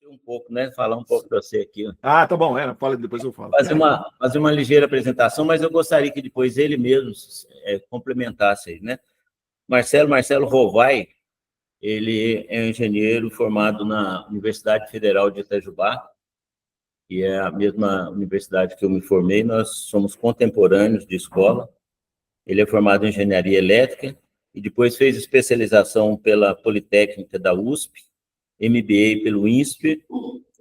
um pouco, né? Falar um pouco para você aqui. Ah, tá bom, fala, depois eu falo. Fazer uma ligeira apresentação, mas eu gostaria que depois ele mesmo complementasse aí, né? Marcelo Rovai, ele é um engenheiro formado na Universidade Federal de Itajubá, que é a mesma universidade que eu me formei, nós somos contemporâneos de escola. Ele é formado em engenharia elétrica e depois fez especialização pela Politécnica da USP, MBA pelo INSPER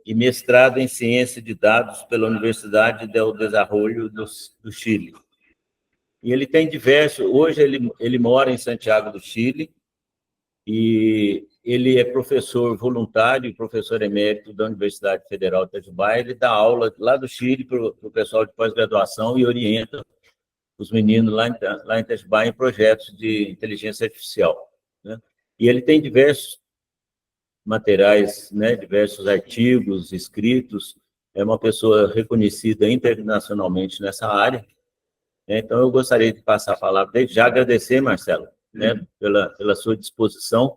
e mestrado em ciência de dados pela Universidade del Desarrollo do Chile. E ele tem hoje ele mora em Santiago do Chile e ele é professor voluntário, professor emérito da Universidade Federal de Itajubá. Ele dá aula lá do Chile para o pessoal de pós-graduação e orienta os meninos lá em Itajubá em projetos de inteligência artificial, né? E ele tem diversos materiais, né, diversos artigos escritos, é uma pessoa reconhecida internacionalmente nessa área, né? Então eu gostaria de passar a palavra dele, já agradecer, Marcelo, né, pela sua disposição,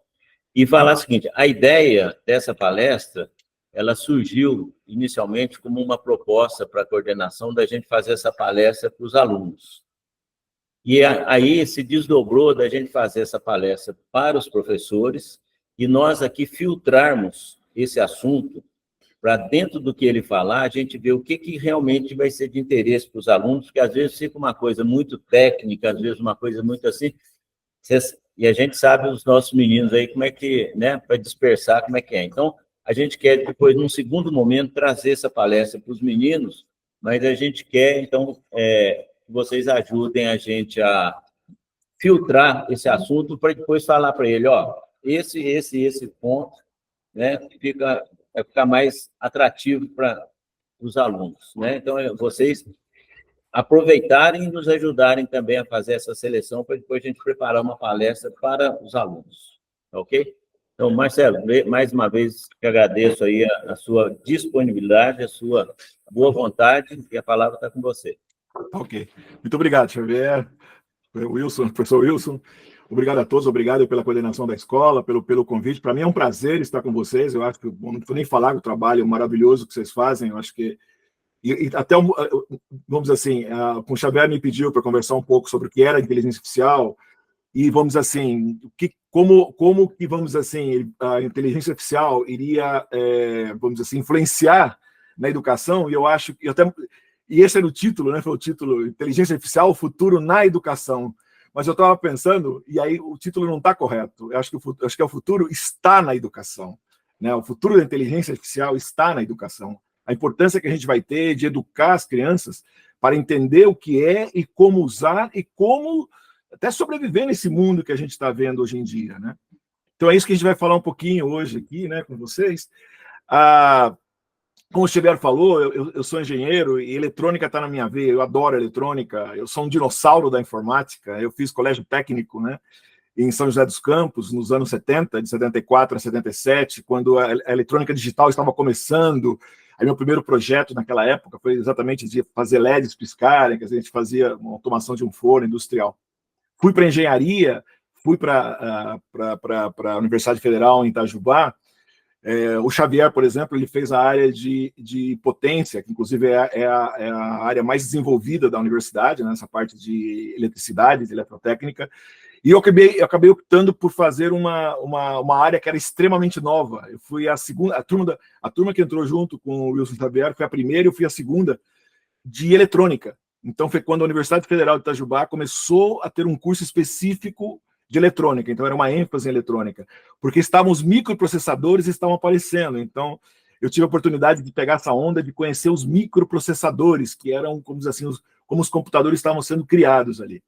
e falar o seguinte: a ideia dessa palestra, ela surgiu inicialmente como uma proposta para a coordenação da gente fazer essa palestra para os alunos. E aí se desdobrou da gente fazer essa palestra para os professores e nós aqui filtrarmos esse assunto para dentro do que ele falar, a gente ver o que realmente vai ser de interesse para os alunos, porque às vezes fica uma coisa muito técnica, às vezes uma coisa muito assim, e a gente sabe os nossos meninos aí como é que, né, para dispersar como é que é. Então, a gente quer depois, num segundo momento, trazer essa palestra para os meninos, mas a gente quer, então, que vocês ajudem a gente a filtrar esse assunto para depois falar para ele, ó, esse ponto, né, vai ficar mais atrativo para os alunos, né? Então, vocês aproveitarem e nos ajudarem também a fazer essa seleção para depois a gente preparar uma palestra para os alunos, ok? Então, Marcelo, mais uma vez que agradeço aí a sua disponibilidade, a sua boa vontade, e a palavra está com você. Ok. Muito obrigado, Xavier, professor Wilson. Obrigado a todos, obrigado pela coordenação da escola, pelo convite. Para mim é um prazer estar com vocês. Eu acho que, bom, não vou nem falar do trabalho maravilhoso que vocês fazem. Eu acho que e até, vamos dizer assim, com o Xavier me pediu para conversar um pouco sobre o que era a inteligência artificial e, vamos dizer assim, como que, vamos dizer assim, a inteligência artificial iria, vamos dizer assim, influenciar na educação. E eu acho que e esse era o título, né? Foi o título Inteligência Artificial, o futuro na educação. Mas eu estava pensando, e aí o título não está correto. Eu acho que o futuro está na educação, né? O futuro da inteligência artificial está na educação. A importância que a gente vai ter de educar as crianças para entender o que é e como usar e como até sobreviver nesse mundo que a gente está vendo hoje em dia, né? Então é isso que a gente vai falar um pouquinho hoje aqui, né, com vocês. Como o Xavier falou, eu sou engenheiro e eletrônica está na minha veia. Eu adoro eletrônica. Eu sou um dinossauro da informática. Eu fiz colégio técnico, né, em São José dos Campos, nos anos 70, de 74 a 77, quando a eletrônica digital estava começando. Aí meu primeiro projeto naquela época foi exatamente de fazer LEDs piscarem, que a gente fazia uma automação de um forno industrial. Fui para engenharia, fui para a Universidade Federal em Itajubá. O Xavier, por exemplo, ele fez a área de potência, que inclusive é a área mais desenvolvida da universidade, né, essa parte de eletricidade, de eletrotécnica. E eu acabei optando por fazer uma área que era extremamente nova. Eu fui a segunda, a turma que entrou junto com o Wilson Xavier foi a primeira e eu fui a segunda de eletrônica. Então foi quando a Universidade Federal de Itajubá começou a ter um curso específico de eletrônica. Então era uma ênfase em eletrônica, porque os microprocessadores estavam aparecendo. Então eu tive a oportunidade de pegar essa onda de conhecer os microprocessadores, que eram, como dizer assim, como os computadores estavam sendo criados ali.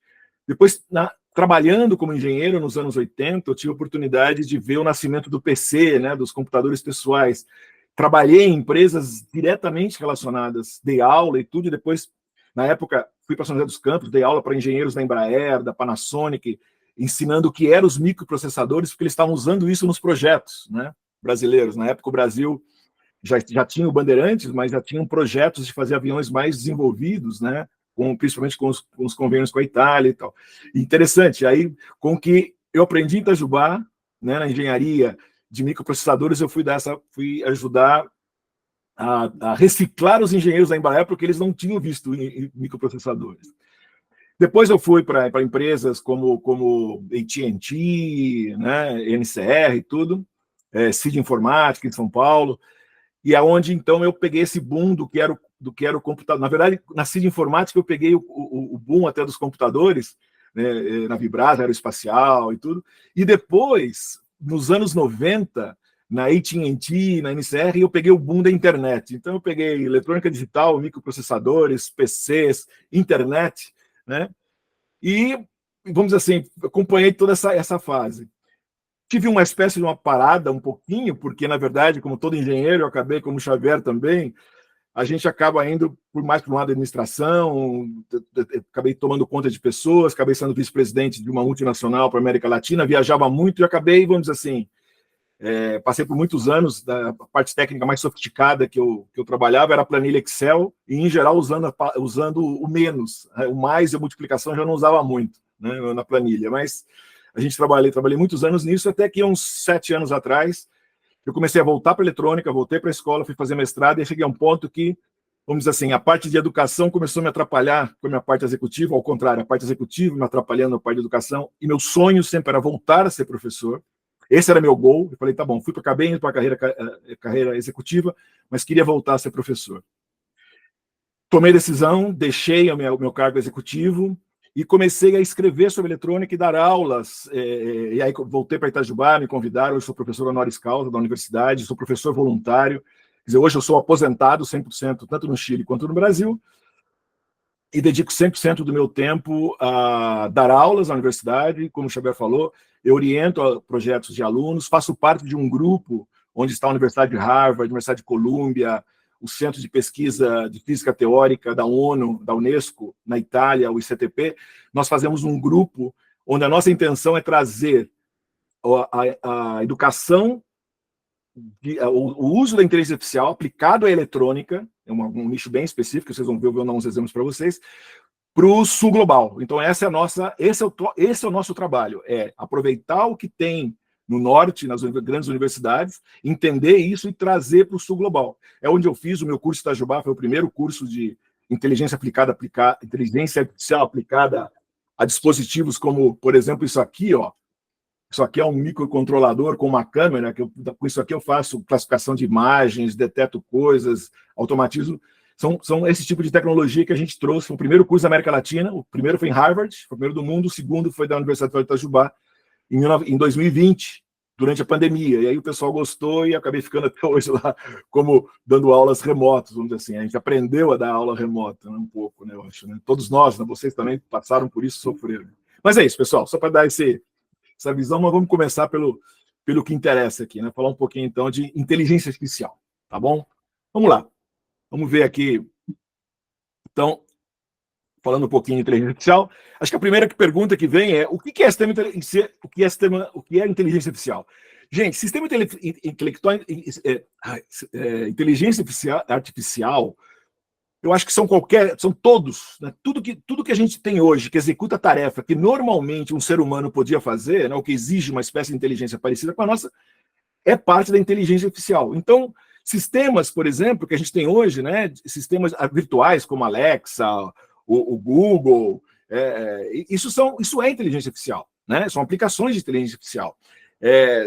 Depois, trabalhando como engenheiro nos anos 80, eu tive a oportunidade de ver o nascimento do PC, né, dos computadores pessoais. Trabalhei em empresas diretamente relacionadas, dei aula e tudo, e depois, na época, fui para São José dos Campos, dei aula para engenheiros da Embraer, da Panasonic, ensinando o que eram os microprocessadores, porque eles estavam usando isso nos projetos, né, brasileiros. Na época, o Brasil já tinha o Bandeirantes, mas já tinham projetos de fazer aviões mais desenvolvidos, né, principalmente com os convênios com a Itália e tal. Interessante, aí com que eu aprendi em Itajubá, né, na engenharia, de microprocessadores, eu fui ajudar a reciclar os engenheiros da Embraer, porque eles não tinham visto em microprocessadores. Depois eu fui para empresas como AT&T, né, NCR e tudo, CID Informática em São Paulo, e aonde então eu peguei esse boom do que era o computador. Na verdade, na CID Informática eu peguei o boom até dos computadores, né, na Vibrasa, Aeroespacial e tudo, e depois, nos anos 90, na AT&T, na NCR, eu peguei o boom da internet. Então eu peguei eletrônica digital, microprocessadores, PCs, internet, né? E, vamos dizer assim, acompanhei toda essa fase. Tive uma espécie de uma parada um pouquinho, porque, na verdade, como todo engenheiro, eu acabei, como Xavier também, a gente acaba indo mais para um lado da administração, acabei tomando conta de pessoas, acabei sendo vice-presidente de uma multinacional para a América Latina, viajava muito e acabei, vamos dizer assim, passei por muitos anos, da parte técnica mais sofisticada que eu trabalhava era a planilha Excel, e em geral usando o menos, o mais e a multiplicação eu já não usava muito, né, na planilha, mas a gente trabalhei muitos anos nisso, até que uns 7 anos atrás, eu comecei a voltar para a eletrônica, voltei para a escola, fui fazer mestrado, e cheguei a um ponto que, vamos dizer assim, a parte de educação começou a me atrapalhar com a minha parte executiva, ao contrário, a parte executiva me atrapalhando a parte de educação, e meu sonho sempre era voltar a ser professor. Esse era meu goal. Eu falei, tá bom, acabei indo para a carreira executiva, mas queria voltar a ser professor. Tomei decisão, deixei o meu cargo executivo e comecei a escrever sobre eletrônica e dar aulas. E aí voltei para Itajubá, me convidaram, eu sou professor honoris causa da universidade, sou professor voluntário. Quer dizer, hoje eu sou aposentado 100%, tanto no Chile quanto no Brasil, e dedico 100% do meu tempo a dar aulas na universidade, como o Xavier falou, eu oriento projetos de alunos, faço parte de um grupo onde está a Universidade de Harvard, a Universidade de Colômbia, o Centro de Pesquisa de Física Teórica da ONU, da Unesco, na Itália, o ICTP. Nós fazemos um grupo onde a nossa intenção é trazer a educação, o uso da inteligência artificial aplicado à eletrônica, é um nicho bem específico, vocês vão ver, eu vou dar uns exemplos para vocês, para o sul global. Então, esse é o nosso trabalho, é aproveitar o que tem no norte, nas grandes universidades, entender isso e trazer para o sul global. É onde eu fiz o meu curso Itajubá, foi o primeiro curso de inteligência inteligência artificial aplicada a dispositivos como, por exemplo, isso aqui, ó. Isso aqui é um microcontrolador com uma câmera, com isso aqui eu faço classificação de imagens, deteto coisas, automatizo. São esse tipo de tecnologia que a gente trouxe. O primeiro curso da América Latina, o primeiro foi em Harvard, foi o primeiro do mundo, o segundo foi da Universidade de Itajubá, em 2020, durante a pandemia. E aí o pessoal gostou e acabei ficando até hoje lá, como dando aulas remotas, vamos dizer assim. A gente aprendeu a dar aula remota, né, um pouco, né, eu acho. Né? Todos nós, né, vocês também passaram por isso, sofreram. Mas é isso, pessoal, só para dar essa visão, mas vamos começar pelo que interessa aqui, né? Falar um pouquinho, então, de inteligência artificial, tá bom? Vamos lá. Vamos ver aqui. Então, falando um pouquinho de inteligência artificial, acho que a primeira pergunta que vem é o que é inteligência artificial? Gente, sistema intelectual, inteligência artificial, eu acho que são todos, né? Tudo que a gente tem hoje, que executa a tarefa que normalmente um ser humano podia fazer, né, o que exige uma espécie de inteligência parecida com a nossa, é parte da inteligência artificial. Então, sistemas, por exemplo, que a gente tem hoje, né, sistemas virtuais como Alexa, o Google, isso é inteligência artificial, né? São aplicações de inteligência artificial.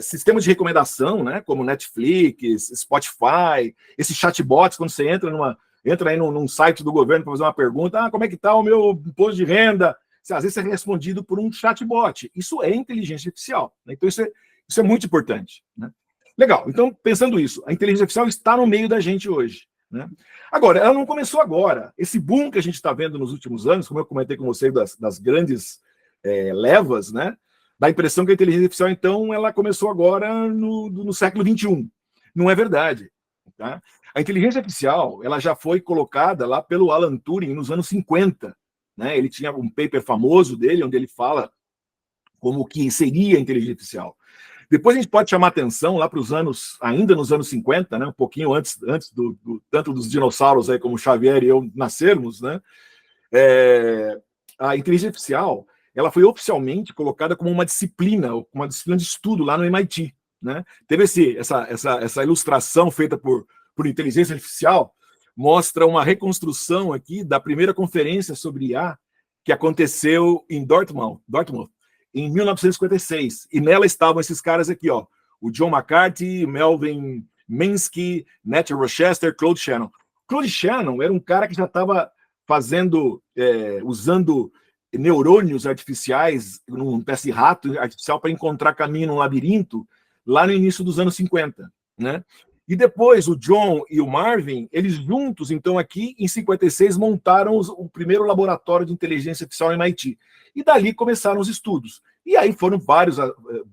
Sistemas de recomendação, né, como Netflix, Spotify, esses chatbots, quando você entra aí num site do governo para fazer uma pergunta, como é que está o meu imposto de renda? Às vezes é respondido por um chatbot. Isso é inteligência artificial, né? Então, isso é muito importante, né? Legal, então, pensando isso, a inteligência artificial está no meio da gente hoje, né? Agora, ela não começou agora. Esse boom que a gente está vendo nos últimos anos, como eu comentei com vocês, das grandes levas, né? Dá a impressão que a inteligência artificial, então, ela começou agora no século XXI. Não é verdade, tá? A inteligência artificial, ela já foi colocada lá pelo Alan Turing nos anos 50, né? Ele tinha um paper famoso dele, onde ele fala como que seria a inteligência artificial. Depois a gente pode chamar atenção lá para os anos, ainda nos anos 50, né? Um pouquinho antes tanto dos dinossauros aí como Xavier e eu nascermos, né? A inteligência artificial, ela foi oficialmente colocada como uma disciplina de estudo lá no MIT. né? Teve essa ilustração feita por inteligência artificial, mostra uma reconstrução aqui da primeira conferência sobre IA que aconteceu em Dortmund em 1956. E nela estavam esses caras aqui, ó, o John McCarthy, Melvin Minsky, Nate Rochester, Claude Shannon. Claude Shannon era um cara que já estava usando neurônios artificiais, num teste de rato artificial para encontrar caminho num labirinto, lá no início dos anos 50, né? E depois o John e o Marvin, eles juntos, então aqui em 56, montaram o primeiro laboratório de inteligência artificial em MIT. E dali começaram os estudos. E aí foram vários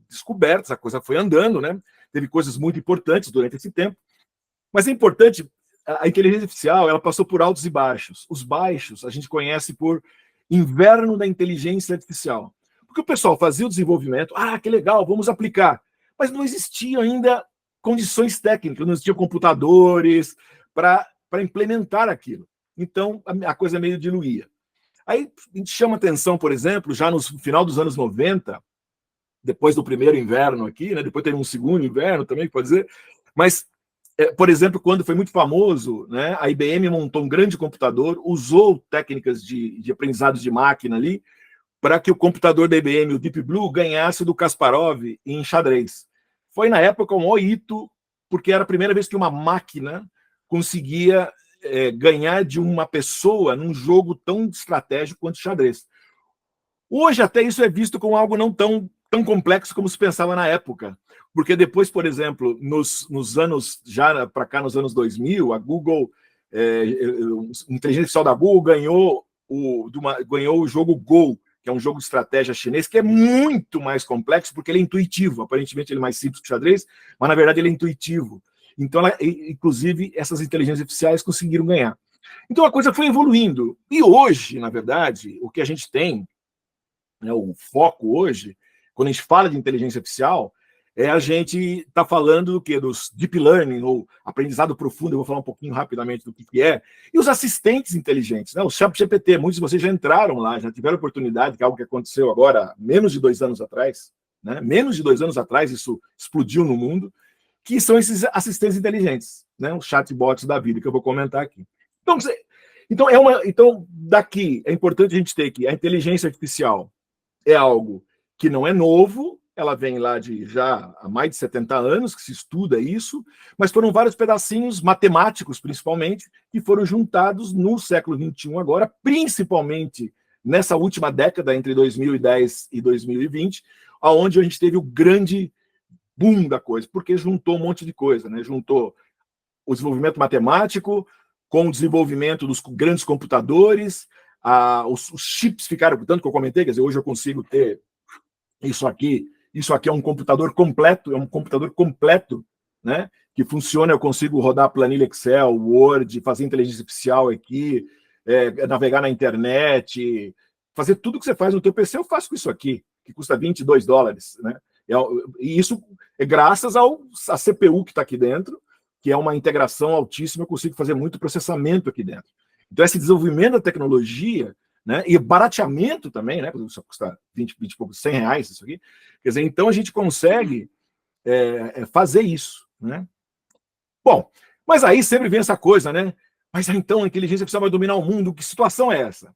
descobertos, a coisa foi andando, né? Teve coisas muito importantes durante esse tempo. Mas é importante, a inteligência artificial, ela passou por altos e baixos. Os baixos a gente conhece por inverno da inteligência artificial. Porque o pessoal fazia o desenvolvimento, que legal, vamos aplicar. Mas não existia ainda condições técnicas, não existiam computadores para implementar aquilo. Então, a coisa meio diluía. Aí a gente chama atenção, por exemplo, já no final dos anos 90, depois do primeiro inverno aqui, né, depois teve um segundo inverno também, pode dizer, mas, por exemplo, quando foi muito famoso, né, a IBM montou um grande computador, usou técnicas de aprendizado de máquina ali, para que o computador da IBM, o Deep Blue, ganhasse do Kasparov em xadrez. Foi, na época, um hito, porque era a primeira vez que uma máquina conseguia ganhar de uma pessoa num jogo tão estratégico quanto xadrez. Hoje, até isso é visto como algo não tão complexo como se pensava na época. Porque depois, por exemplo, nos anos, já para cá, nos anos 2000, a Google, a inteligência artificial da Google ganhou o jogo Go, que é um jogo de estratégia chinês, que é muito mais complexo, porque ele é intuitivo. Aparentemente ele é mais simples que o xadrez, mas na verdade ele é intuitivo. Então, inclusive, essas inteligências artificiais conseguiram ganhar. Então a coisa foi evoluindo. E hoje, na verdade, o que a gente tem, né, o foco hoje, quando a gente fala de inteligência artificial, a gente está falando do quê? Dos deep learning, ou aprendizado profundo, eu vou falar um pouquinho rapidamente do que é, e os assistentes inteligentes, né? O ChatGPT, muitos de vocês já entraram lá, já tiveram oportunidade, que é algo que aconteceu agora, menos de 2 anos atrás, né? Menos de 2 anos atrás, isso explodiu no mundo, que são esses assistentes inteligentes, né? Os chatbots da vida, que eu vou comentar aqui. Então, daqui, é importante a gente ter que a inteligência artificial é algo que não é novo, ela vem lá de já há mais de 70 anos que se estuda isso, mas foram vários pedacinhos matemáticos, principalmente, que foram juntados no século XXI agora, principalmente nessa última década, entre 2010 e 2020, onde a gente teve o grande boom da coisa, porque juntou um monte de coisa, né? Juntou o desenvolvimento matemático com o desenvolvimento dos grandes computadores, os chips ficaram, tanto que eu comentei, quer dizer, hoje eu consigo ter isso aqui é um computador completo, né? Que funciona, eu consigo rodar planilha Excel, Word, fazer inteligência artificial aqui, navegar na internet, fazer tudo que você faz no teu PC, eu faço com isso aqui, que custa $22, né? E isso é graças à CPU que está aqui dentro, que é uma integração altíssima, eu consigo fazer muito processamento aqui dentro. Então, esse desenvolvimento da tecnologia, né, e barateamento também, né? Só custa 20 e pouco, R$100 isso aqui. Quer dizer, então a gente consegue fazer isso, né? Bom, mas aí sempre vem essa coisa, né? Mas então a inteligência artificial vai dominar o mundo, que situação é essa?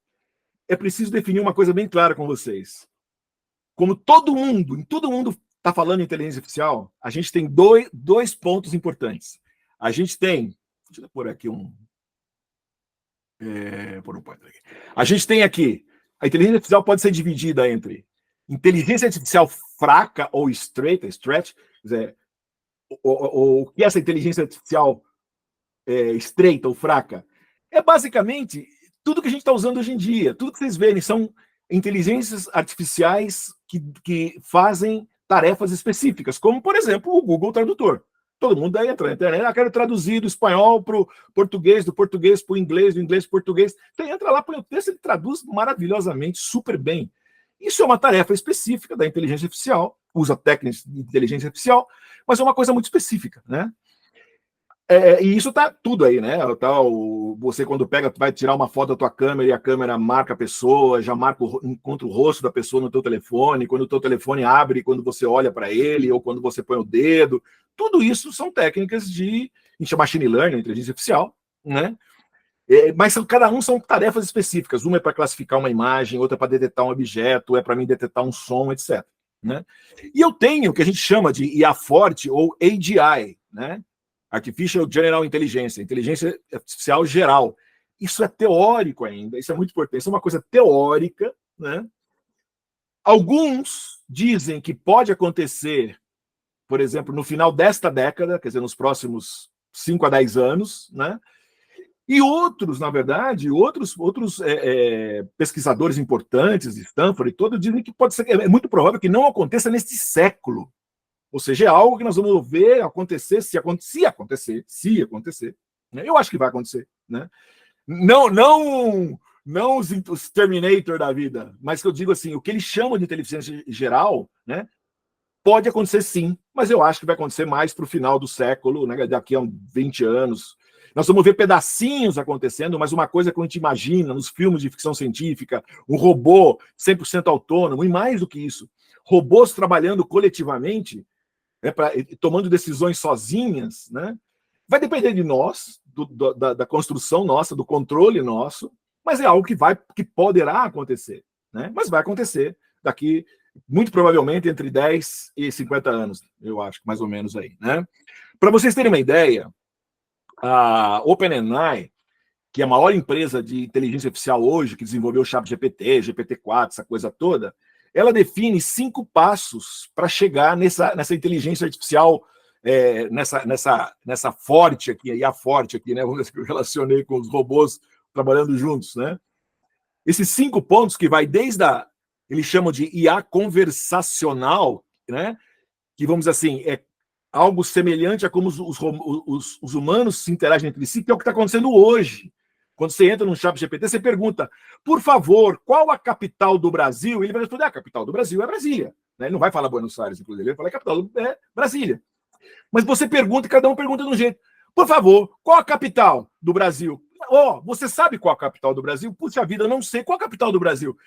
É preciso definir uma coisa bem clara com vocês. Como todo mundo está falando em inteligência artificial, a gente tem dois pontos importantes. A gente tem, deixa eu pôr aqui a gente tem aqui, a inteligência artificial pode ser dividida entre inteligência artificial fraca ou stretch, quer dizer, o que é essa inteligência artificial estreita ou fraca? É basicamente tudo que a gente está usando hoje em dia, tudo que vocês verem são inteligências artificiais que fazem tarefas específicas, como, por exemplo, o Google Tradutor. Todo mundo daí entra na internet, quero traduzir do espanhol para o português, do português para o inglês, do inglês para o português. Então entra lá, põe o texto, ele traduz maravilhosamente, super bem. Isso é uma tarefa específica da inteligência artificial, usa técnicas de inteligência artificial, mas é uma coisa muito específica, né? E isso tá tudo aí, né? Você, quando vai tirar uma foto da tua câmera e a câmera marca a pessoa, já encontra o rosto da pessoa no teu telefone, quando o teu telefone abre, quando você olha para ele, ou quando você põe o dedo. Tudo isso são técnicas de machine learning, inteligência artificial, né? Mas cada um são tarefas específicas. Uma é para classificar uma imagem, outra é para detectar um objeto, é para mim detectar um som, etc. Né? E eu tenho o que a gente chama de IA forte ou AGI, né? Artificial General Intelligence, inteligência artificial geral. Isso é teórico ainda, isso é muito importante, isso é uma coisa teórica, né? Alguns dizem que pode acontecer, por exemplo, no final desta década, quer dizer, nos próximos 5 a 10 anos, né? E outros, na verdade, outros pesquisadores importantes de Stanford e todo dizem que pode ser, é muito provável que não aconteça neste século. Ou seja, é algo que nós vamos ver acontecer, se acontecer. Né? Eu acho que vai acontecer. Né? Não os Terminator da vida, mas que eu digo assim, o que eles chamam de inteligência geral, né, pode acontecer sim, mas eu acho que vai acontecer mais para o final do século, né, daqui a 20 anos. Nós vamos ver pedacinhos acontecendo, mas uma coisa que a gente imagina nos filmes de ficção científica, um robô 100% autônomo, e mais do que isso, robôs trabalhando coletivamente, tomando decisões sozinhas, né? Vai depender de nós, da construção nossa, do controle nosso, mas é algo que poderá acontecer, né? Mas vai acontecer daqui, muito provavelmente, entre 10 e 50 anos, eu acho, mais ou menos aí, né? Para vocês terem uma ideia, a OpenAI, que é a maior empresa de inteligência artificial hoje, que desenvolveu o ChatGPT, GPT-4, essa coisa toda, ela define 5 passos para chegar nessa inteligência artificial, nessa forte aqui, IA forte aqui, né? Vamos dizer que eu relacionei com os robôs trabalhando juntos, né? Esses 5 pontos que vai desde eles chamam de IA conversacional, né? Que, vamos dizer assim, é algo semelhante a como os humanos se interagem entre si, que é o que está acontecendo hoje. Quando você entra no ChatGPT, você pergunta, por favor, qual a capital do Brasil? Ele vai responder, a capital do Brasil é Brasília. Ele não vai falar Buenos Aires, inclusive, ele vai falar a capital é Brasília. Mas você pergunta e cada um pergunta de um jeito. Por favor, qual a capital do Brasil? Você sabe qual a capital do Brasil? Puxa vida, eu não sei qual a capital do Brasil.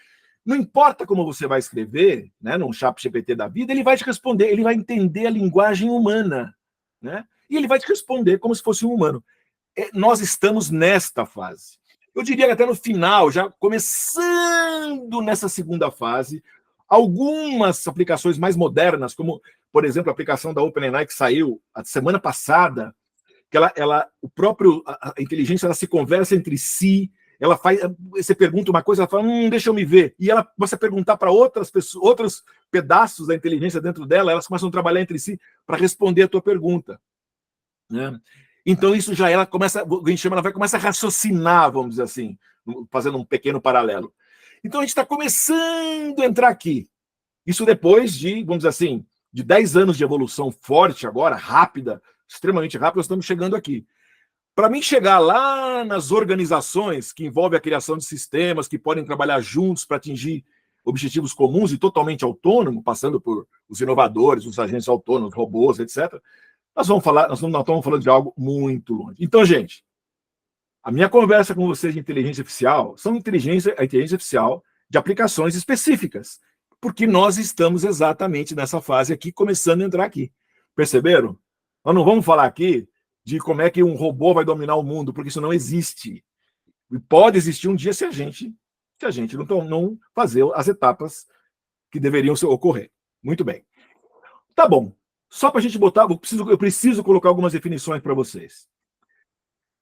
Não importa como você vai escrever, né, num ChatGPT da vida, ele vai te responder, ele vai entender a linguagem humana, né? E ele vai te responder como se fosse um humano. Nós estamos nesta fase. Eu diria que até no final, já começando nessa segunda fase, algumas aplicações mais modernas, como, por exemplo, a aplicação da OpenAI que saiu a semana passada, que a inteligência ela se conversa entre si, ela faz, você pergunta uma coisa, ela fala, deixa eu me ver, e ela começa a perguntar para outras pessoas, outros pedaços da inteligência dentro dela, elas começam a trabalhar entre si para responder a tua pergunta, né? Então isso já ela começa, a gente chama, ela vai começar a raciocinar, vamos dizer assim, fazendo um pequeno paralelo. Então a gente está começando a entrar aqui. Isso depois de, vamos dizer assim, de 10 anos de evolução forte agora, rápida, extremamente rápida, nós estamos chegando aqui. Para mim chegar lá nas organizações que envolvem a criação de sistemas que podem trabalhar juntos para atingir objetivos comuns e totalmente autônomo, passando por os inovadores, os agentes autônomos, robôs, etc., nós estamos falando de algo muito longe. Então, gente, a minha conversa com vocês de inteligência artificial a inteligência artificial de aplicações específicas, porque nós estamos exatamente nessa fase aqui, começando a entrar aqui. Perceberam? Nós não vamos falar aqui de como é que um robô vai dominar o mundo, porque isso não existe. E pode existir um dia se a gente não fazer as etapas que deveriam ocorrer. Muito bem. Tá bom. Só para a gente botar, eu preciso colocar algumas definições para vocês.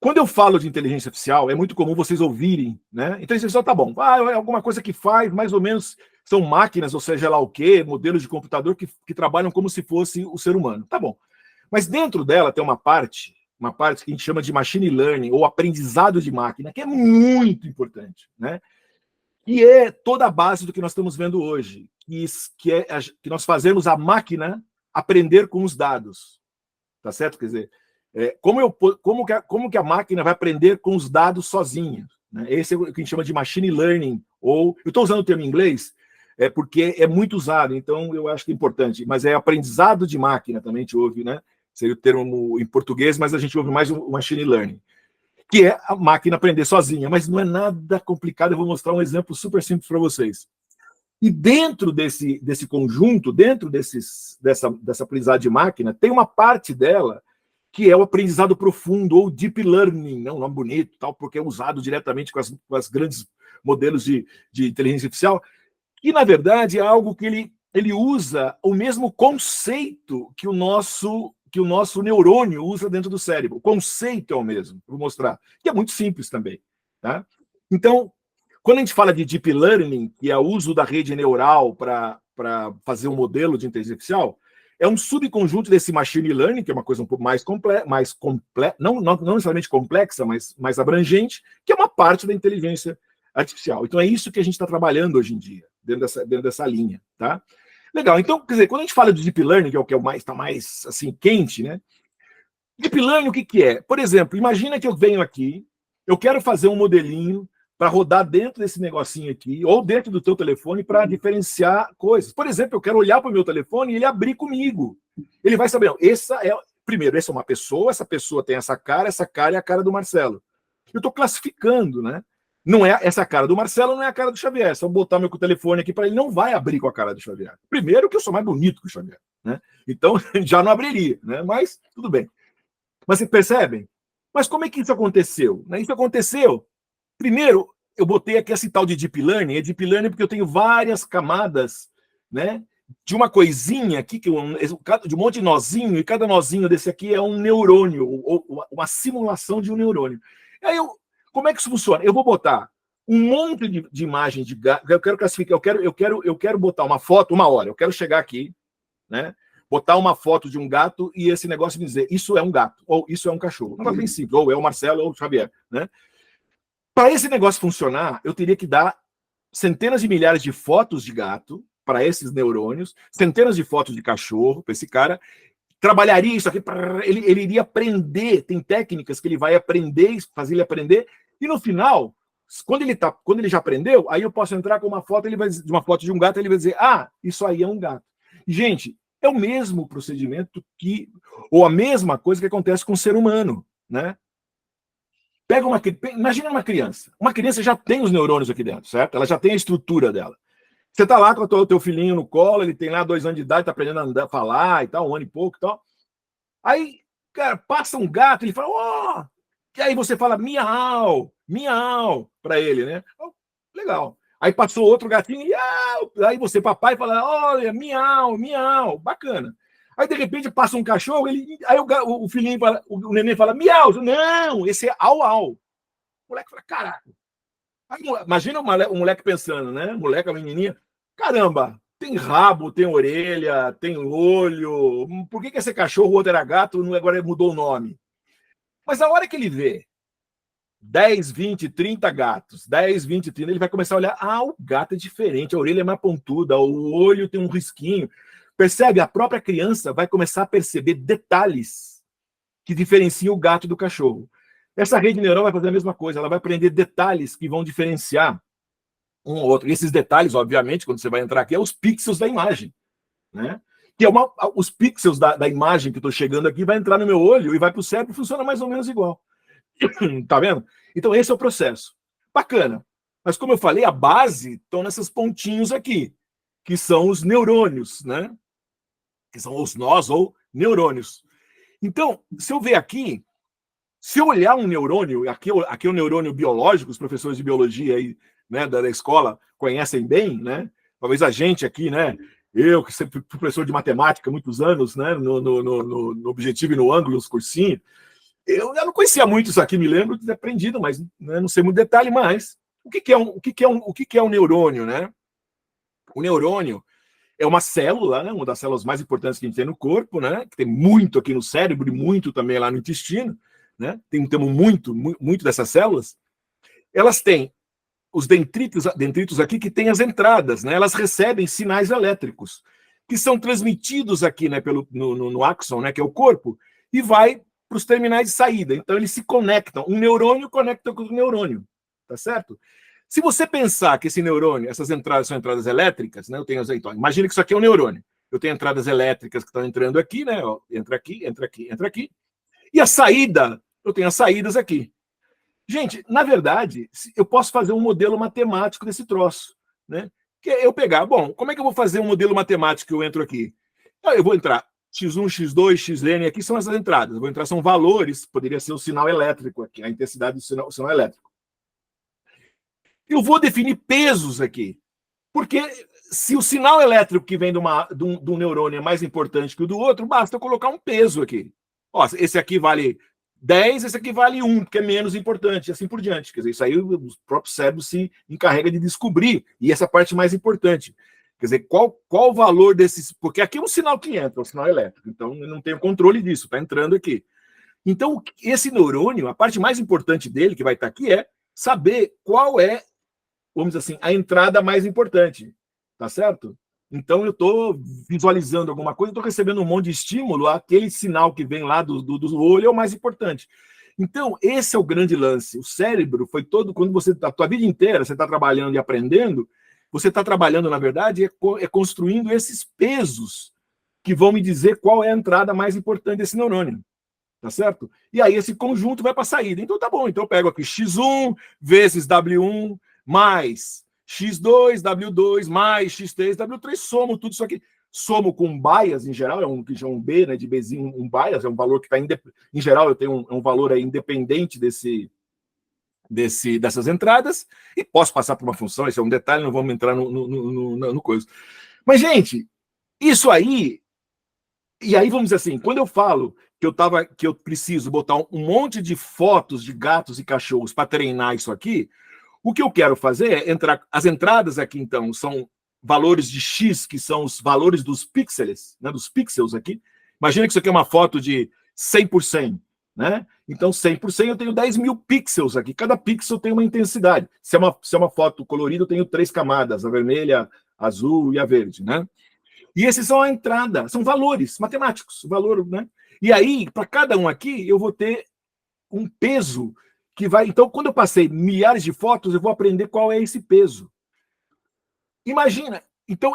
Quando eu falo de inteligência artificial, é muito comum vocês ouvirem, né? Inteligência artificial tá bom. É alguma coisa que faz, mais ou menos, são máquinas, ou seja lá o quê, modelos de computador que trabalham como se fosse o ser humano. Tá bom. Mas dentro dela tem uma parte que a gente chama de machine learning, ou aprendizado de máquina, que é muito importante, né? E é toda a base do que nós estamos vendo hoje, que nós fazemos a máquina aprender com os dados, tá certo? Quer dizer, como que a máquina vai aprender com os dados sozinha? Né? Esse é o que a gente chama de machine learning, ou eu estou usando o termo em inglês porque é muito usado, então eu acho que é importante, mas é aprendizado de máquina também, a gente ouve, né? seria o termo em português, mas a gente ouve mais o machine learning, que é a máquina aprender sozinha, mas não é nada complicado. Eu vou mostrar um exemplo super simples para vocês. E dentro desse conjunto, dentro dessa aprendizagem de máquina, tem uma parte dela que é o aprendizado profundo, ou deep learning, né? Um nome bonito, tal, porque é usado diretamente com as grandes modelos de inteligência artificial, que, na verdade, é algo que ele usa o mesmo conceito que o nosso neurônio usa dentro do cérebro. O conceito é o mesmo, vou mostrar, que é muito simples também. Tá? Então, quando a gente fala de deep learning, que é o uso da rede neural para fazer um modelo de inteligência artificial, é um subconjunto desse machine learning, que é uma coisa um pouco mais complexa, não necessariamente complexa, mas mais abrangente, que é uma parte da inteligência artificial. Então é isso que a gente está trabalhando hoje em dia, dentro dessa linha. Tá? Legal, então, quer dizer, quando a gente fala de deep learning, que é o que está mais assim, quente, né? Deep learning, o que é? Por exemplo, imagina que eu venho aqui, eu quero fazer um modelinho para rodar dentro desse negocinho aqui, ou dentro do teu telefone, para diferenciar coisas. Por exemplo, eu quero olhar para o meu telefone e ele abrir comigo. Ele vai saber, primeiro, essa é uma pessoa, essa pessoa tem essa cara é a cara do Marcelo. Eu estou classificando, né? Não é essa cara do Marcelo, não é a cara do Xavier. Se eu botar meu telefone aqui para ele, não vai abrir com a cara do Xavier. Primeiro que eu sou mais bonito que o Xavier, né? Então, já não abriria, né? Mas, tudo bem. Mas vocês percebem? Mas como é que isso aconteceu? Isso aconteceu. Primeiro, eu botei aqui esse tal de Deep Learning. É Deep Learning porque eu tenho várias camadas, né, de uma coisinha aqui, de um monte de nozinho, e cada nozinho desse aqui é um neurônio, ou uma simulação de um neurônio. Aí como é que isso funciona? Eu vou botar um monte de imagem de gato. Eu quero classificar, eu quero botar uma foto, uma hora. Eu quero chegar aqui, né, botar uma foto de um gato e esse negócio me dizer, isso é um gato, ou isso é um cachorro. Um negócio bem simples, ou é o Marcelo ou o Xavier, né? Para esse negócio funcionar, eu teria que dar centenas de milhares de fotos de gato para esses neurônios, centenas de fotos de cachorro para esse cara, trabalharia isso aqui, ele iria aprender, tem técnicas que ele vai aprender, fazer ele aprender, e no final, quando ele já aprendeu, aí eu posso entrar com uma foto, de uma foto de um gato, ele vai dizer, isso aí é um gato. Gente, é o mesmo procedimento ou a mesma coisa que acontece com o ser humano, né? Imagina uma criança. Uma criança já tem os neurônios aqui dentro, certo? Ela já tem a estrutura dela. Você está lá com o teu filhinho no colo, ele tem lá 2 anos de idade, está aprendendo a andar, falar e tal, 1 ano e pouco e tal. Aí, cara, passa um gato, ele fala, e aí você fala, miau, miau, para ele, né? Legal. Aí passou outro gatinho, miau. Aí você, papai, fala, olha, miau, miau, bacana. Aí, de repente, passa um cachorro, aí o filhinho fala, o neném fala, miau. Não, esse é au, au. O moleque fala, caraca. Aí, imagina um moleque pensando, né? Moleque, a menininha, caramba, tem rabo, tem orelha, tem olho. Por que esse cachorro, o outro era gato, agora mudou o nome? Mas a hora que ele vê 10, 20, 30 gatos, 10, 20, 30, ele vai começar a olhar, o gato é diferente, a orelha é mais pontuda, o olho tem um risquinho. Percebe? A própria criança vai começar a perceber detalhes que diferenciam o gato do cachorro. Essa rede neural vai fazer a mesma coisa, ela vai aprender detalhes que vão diferenciar um ou outro. E esses detalhes, obviamente, quando você vai entrar aqui, é os pixels da imagem, né? Que é os pixels da imagem que eu estou chegando aqui, vai entrar no meu olho e vai para o cérebro e funciona mais ou menos igual. Tá vendo? Então, esse é o processo. Bacana. Mas, como eu falei, a base estão nesses pontinhos aqui, que são os neurônios, né? Que são os nós ou neurônios. Então, se eu ver aqui, se eu olhar um neurônio, aqui é um neurônio biológico, os professores de biologia aí, né, da escola conhecem bem, né? Talvez a gente aqui, né? Eu, que sempre fui professor de matemática há muitos anos, né? No Objetivo e no Ângulo, nos cursinhos, eu não conhecia muito isso aqui, me lembro de ter aprendido, mas né, não sei muito detalhe, mas o que é um neurônio, né? O neurônio é uma célula, né, uma das células mais importantes que a gente tem no corpo, né, que tem muito aqui no cérebro e muito também lá no intestino, né, temos muito dessas células. Elas têm os dendritos aqui que têm as entradas, né, elas recebem sinais elétricos que são transmitidos aqui, né, no axon, né, que é o corpo, e vai para os terminais de saída. Então eles se conectam. Um neurônio conecta com outro neurônio, tá certo? Se você pensar que esse neurônio, essas entradas são entradas elétricas, né? Eu tenho então, imagina que isso aqui é um neurônio. eu tenho entradas elétricas que estão entrando aqui, né? Ó, entra aqui, entra aqui, entra aqui. E a saída, eu tenho as saídas aqui. Gente, na verdade, eu posso fazer um modelo matemático desse troço, né? Que é eu pegar, bom, como é que eu vou fazer um modelo matemático que eu entro aqui? Eu vou entrar x1, x2, xn, aqui são essas entradas. Eu vou entrar, são valores, poderia ser o sinal elétrico aqui, a intensidade do sinal elétrico. Eu vou definir pesos aqui, porque se o sinal elétrico que vem de um neurônio é mais importante que o do outro, basta eu colocar um peso aqui. Ó, esse aqui vale 10, esse aqui vale 1, porque é menos importante, e assim por diante. Quer dizer, isso aí o próprio cérebro se encarrega de descobrir, e essa parte mais importante. Quer dizer, qual o valor desses... Porque aqui é um sinal que entra, um sinal elétrico, então eu não tenho controle disso, está entrando aqui. Então, esse neurônio, a parte mais importante dele, que vai estar aqui, é saber qual é, vamos dizer assim, a entrada mais importante, tá certo? Então, eu estou visualizando alguma coisa, estou recebendo um monte de estímulo, aquele sinal que vem lá do olho é o mais importante. Então, esse é o grande lance. O cérebro foi todo... Quando você, a tua vida inteira, você está trabalhando e aprendendo, você está trabalhando, na verdade, é construindo esses pesos que vão me dizer qual é a entrada mais importante desse neurônio. Tá certo? E aí esse conjunto vai para a saída. Então tá bom. Então eu pego aqui x1 vezes w1 mais x2, w2 mais x3, w3, somo tudo isso aqui. Somo com bias, em geral, é um que chama um B, né, de Bzinho, um bias, é um valor que está... Em geral, eu tenho um valor aí independente dessas entradas, e posso passar por uma função, esse é um detalhe, não vamos entrar no coisa. Mas, gente, isso aí... E aí, vamos dizer assim, quando eu falo que eu preciso botar um monte de fotos de gatos e cachorros para treinar isso aqui, o que eu quero fazer é entrar... As entradas aqui, então, são valores de X, que são os valores dos pixels, né, dos pixels aqui. Imagina que isso aqui é uma foto de 100 por 100, né? Então, 100 por 100, eu tenho 10 mil pixels aqui. Cada pixel tem uma intensidade. Se é uma foto colorida, eu tenho 3 camadas, a vermelha, a azul e a verde, né? E esses são a entrada, são valores matemáticos, valor, né? E aí, para cada um aqui, eu vou ter um peso que vai... Então, quando eu passei milhares de fotos, eu vou aprender qual é esse peso. Imagina, então,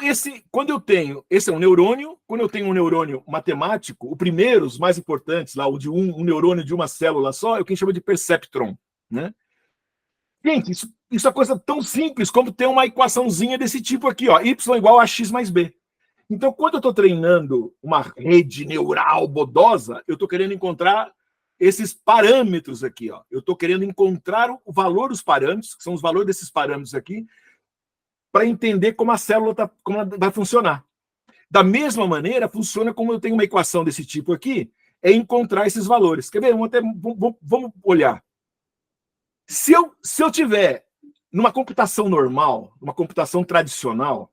quando eu tenho... Esse é um neurônio, quando eu tenho um neurônio matemático, o primeiro, os mais importantes, lá, o de um neurônio de uma célula só, é o que a gente chama de perceptron, né? Gente, isso é coisa tão simples como ter uma equaçãozinha desse tipo aqui, ó, y igual a x mais b. Então, quando eu estou treinando uma rede neural bodosa, eu estou querendo encontrar esses parâmetros aqui, ó. Eu estou querendo encontrar o valor dos parâmetros, que são os valores desses parâmetros aqui, para entender como a célula como ela vai funcionar. Da mesma maneira, funciona como eu tenho uma equação desse tipo aqui, é encontrar esses valores. Quer ver? Vamos olhar. Se eu tiver numa computação normal, numa computação tradicional,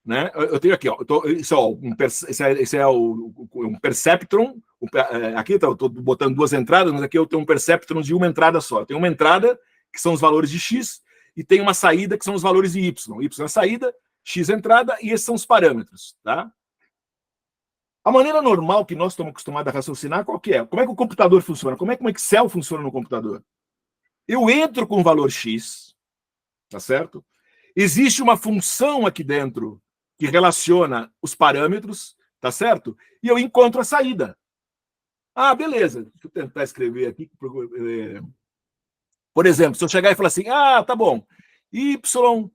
né? Eu tenho aqui, ó, esse é um perceptron. Aqui eu estou botando 2 entradas, mas aqui eu tenho um perceptron de uma entrada só. Eu tenho uma entrada, que são os valores de x, e tem uma saída, que são os valores de y. Y é a saída, x é a entrada, e esses são os parâmetros. Tá? A maneira normal que nós estamos acostumados a raciocinar, qual que é? Como é que o computador funciona? Como é que o Excel funciona no computador? Eu entro com o valor x, tá certo? Existe uma função aqui dentro que relaciona os parâmetros, tá certo? E eu encontro a saída. Ah, beleza. Deixa eu tentar escrever aqui. Por exemplo, se eu chegar e falar assim, tá bom, y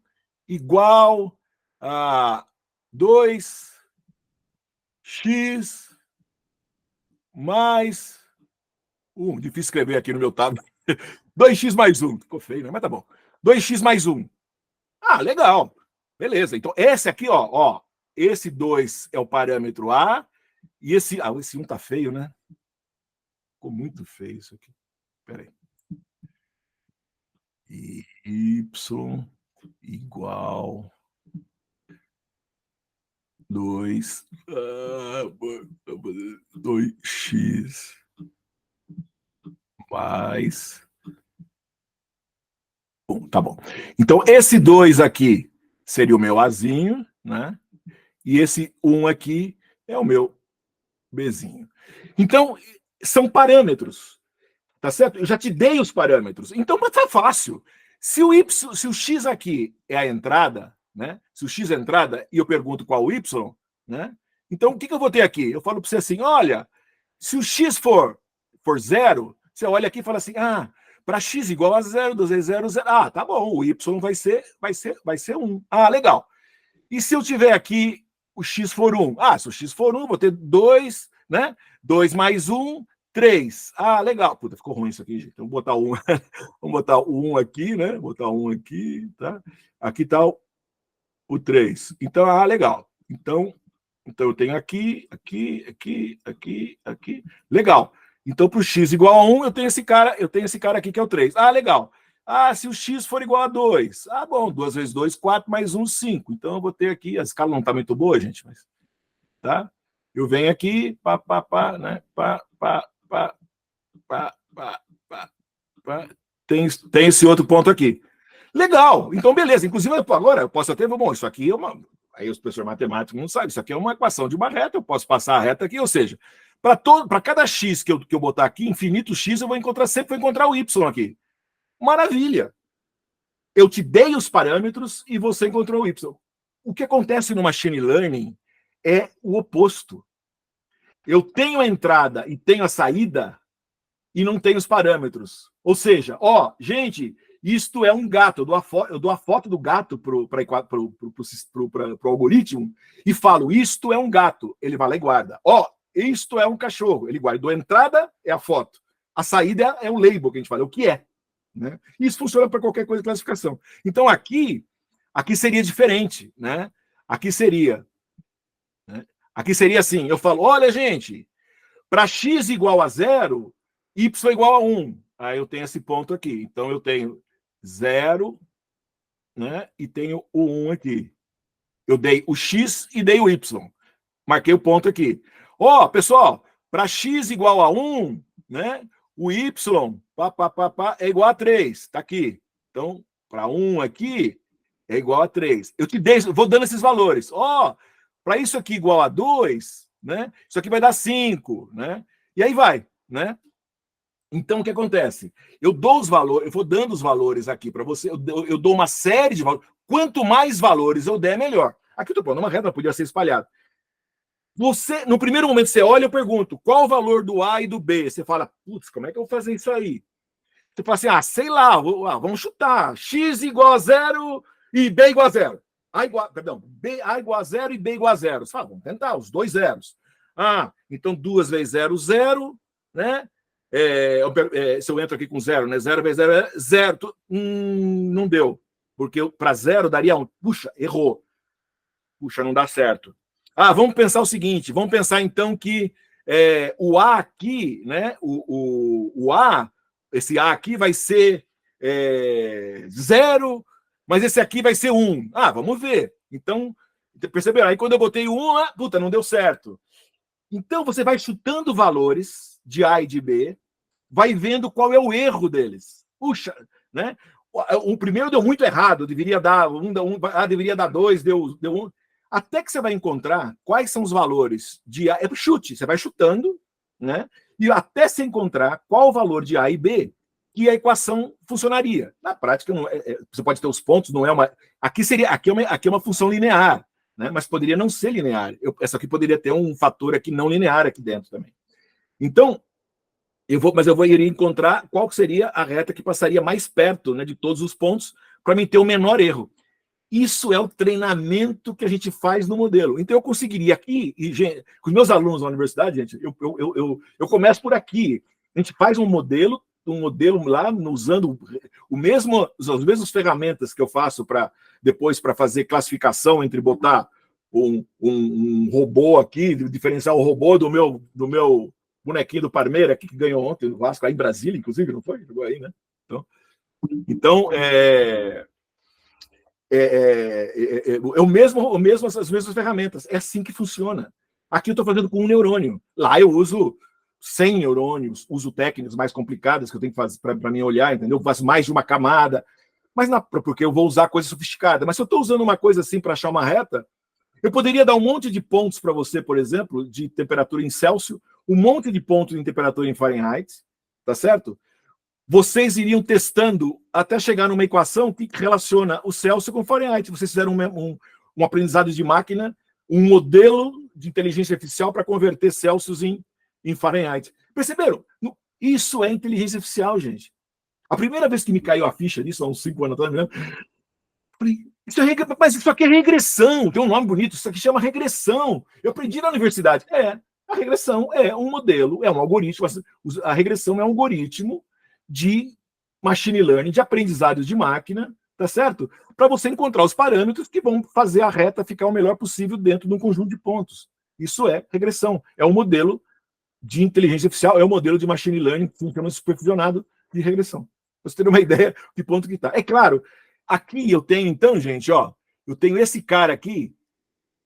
igual a 2x mais 1. Difícil escrever aqui no meu tablet. 2x mais 1. Ficou feio, né? Mas tá bom. 2x mais 1. Ah, legal. Beleza. Então, esse aqui, ó, esse 2 é o parâmetro A, e esse 1 tá feio, né? Ficou muito feio isso aqui. Espera aí. Y igual 2x mais... Bom, tá bom. Então, esse 2 aqui seria o meu Azinho, né? E esse 1 aqui é o meu Bzinho. Então, são parâmetros, tá certo? Eu já te dei os parâmetros. Então, tá fácil. Se o x aqui é a entrada, né? Se o x é a entrada e eu pergunto qual o y, né? Então, o que eu vou ter aqui? Eu falo para você assim, olha, se o x for 0, você olha aqui e fala assim, para x igual a 0, 2 vezes 0, 0. Ah, tá bom, o y vai ser 1. Ah, legal. E se eu tiver aqui o x for 1? Ah, se o x for 1, vou ter 2, né? 2 mais 1, 3. Ah, legal. Puta, ficou ruim isso aqui, gente. Então, vamos botar 1. Vamos botar o 1 aqui, né? Vou botar 1 aqui, tá? Aqui tá o 3. Então, legal. Então eu tenho aqui. Legal. Então, para o x igual a 1, eu tenho esse cara aqui que é o 3. Ah, legal. Ah, se o x for igual a 2. Ah, bom, 2 vezes 2, 4, mais 1, 5. Então, eu vou ter aqui, a escala não está muito boa, gente, mas... Tá? Eu venho aqui, né? Tem esse outro ponto aqui. Legal, então beleza. Inclusive, agora eu posso até... Bom, isso aqui é uma... Aí os professores matemáticos não sabem, isso aqui é uma equação de uma reta, eu posso passar a reta aqui, ou seja, para cada x que eu botar aqui, infinito x, eu sempre vou encontrar o y aqui. Maravilha! Eu te dei os parâmetros e você encontrou o y. O que acontece no machine learning é o oposto. Eu tenho a entrada e tenho a saída e não tenho os parâmetros. Ou seja, gente, isto é um gato. Eu dou a foto do gato para o algoritmo e falo, isto é um gato. Ele vai lá e guarda. Isto é um cachorro. Ele guarda. A entrada é a foto. A saída é o label que a gente fala, o que é. Né? Isso funciona para qualquer coisa de classificação. Então, aqui seria diferente. Né? Aqui seria assim, eu falo, olha, gente, para x igual a 0, y igual a 1. Aí eu tenho esse ponto aqui. Então, eu tenho 0, né? E tenho o 1 aqui. Eu dei o x e dei o y. Marquei o ponto aqui. Pessoal, para x igual a 1, né? O y é igual a 3. Está aqui. Então, para 1 aqui, é igual a 3. Eu vou dando esses valores. Para isso aqui igual a 2, né? Isso aqui vai dar 5, né? E aí vai, né? Então, o que acontece? Eu dou os valores, eu vou dando os valores aqui para você, eu dou uma série de valores. Quanto mais valores eu der, melhor. Aqui eu estou pondo uma reta, podia ser espalhado. No primeiro momento, você olha, eu pergunto, qual o valor do A e do B? Você fala, putz, como é que eu vou fazer isso aí? Você fala assim, sei lá, vamos chutar. X igual a 0 e B igual a 0. A igual a 0 e B igual a 0. Você fala, vamos tentar, os dois zeros. Então 2 vezes 0, 0, né? Se eu entro aqui com 0, né? 0 vezes 0 é 0. Não deu. Porque para 0 daria 1. Puxa, errou. Puxa, não dá certo. Vamos pensar o seguinte, vamos pensar então que o A aqui, né? O A, esse A aqui vai ser 0, mas esse aqui vai ser 1. Vamos ver. Então, perceberam? Aí quando eu botei o 1, puta, não deu certo. Então, você vai chutando valores de A e de B, vai vendo qual é o erro deles. Puxa, né? O primeiro deu muito errado, deveria dar 1, deveria dar 2, deu 1. Até que você vai encontrar quais são os valores de A. É chute, você vai chutando, né? E até se encontrar qual o valor de A e B que a equação funcionaria. Na prática, você pode ter os pontos, não é uma. Aqui é uma função linear, né? Mas poderia não ser linear. Essa aqui poderia ter um fator aqui não linear aqui dentro também. Então, eu iria encontrar qual seria a reta que passaria mais perto, né, de todos os pontos para mim ter o menor erro. Isso é o treinamento que a gente faz no modelo. Então, eu conseguiria aqui, com os meus alunos na universidade, gente, eu começo por aqui. A gente faz um modelo lá, usando as mesmas ferramentas que eu faço depois para fazer classificação entre botar um robô aqui, diferenciar o robô do meu bonequinho do Parmeira, aqui, que ganhou ontem no Vasco, aí em Brasília, inclusive, não foi? Jogou aí, né? Então as mesmas ferramentas. É assim que funciona. Aqui eu estou fazendo com um neurônio. Lá eu uso 100 neurônios, uso técnicas mais complicadas que eu tenho que fazer para mim olhar, entendeu? Eu faço mais de uma camada, mas porque eu vou usar coisa sofisticada. Mas se eu estou usando uma coisa assim para achar uma reta, eu poderia dar um monte de pontos para você, por exemplo, de temperatura em Celsius, um monte de pontos em temperatura em Fahrenheit, tá certo? Vocês iriam testando até chegar numa equação que relaciona o Celsius com o Fahrenheit. Vocês fizeram um aprendizado de máquina, um modelo de inteligência artificial para converter Celsius em Fahrenheit. Perceberam? Isso é inteligência artificial, gente. A primeira vez que me caiu a ficha disso, há uns 5 anos atrás, mas isso aqui é regressão, tem um nome bonito, isso aqui chama regressão. Eu aprendi na universidade. A regressão é um modelo, é um algoritmo, a regressão é um algoritmo de machine learning, de aprendizado de máquina, tá certo? Para você encontrar os parâmetros que vão fazer a reta ficar o melhor possível dentro de um conjunto de pontos. Isso é regressão, é um modelo de inteligência artificial, é um modelo de machine learning que funciona supervisionado de regressão. Pra você ter uma ideia de ponto que está. É claro, aqui eu tenho, então, gente, ó, eu tenho esse cara aqui,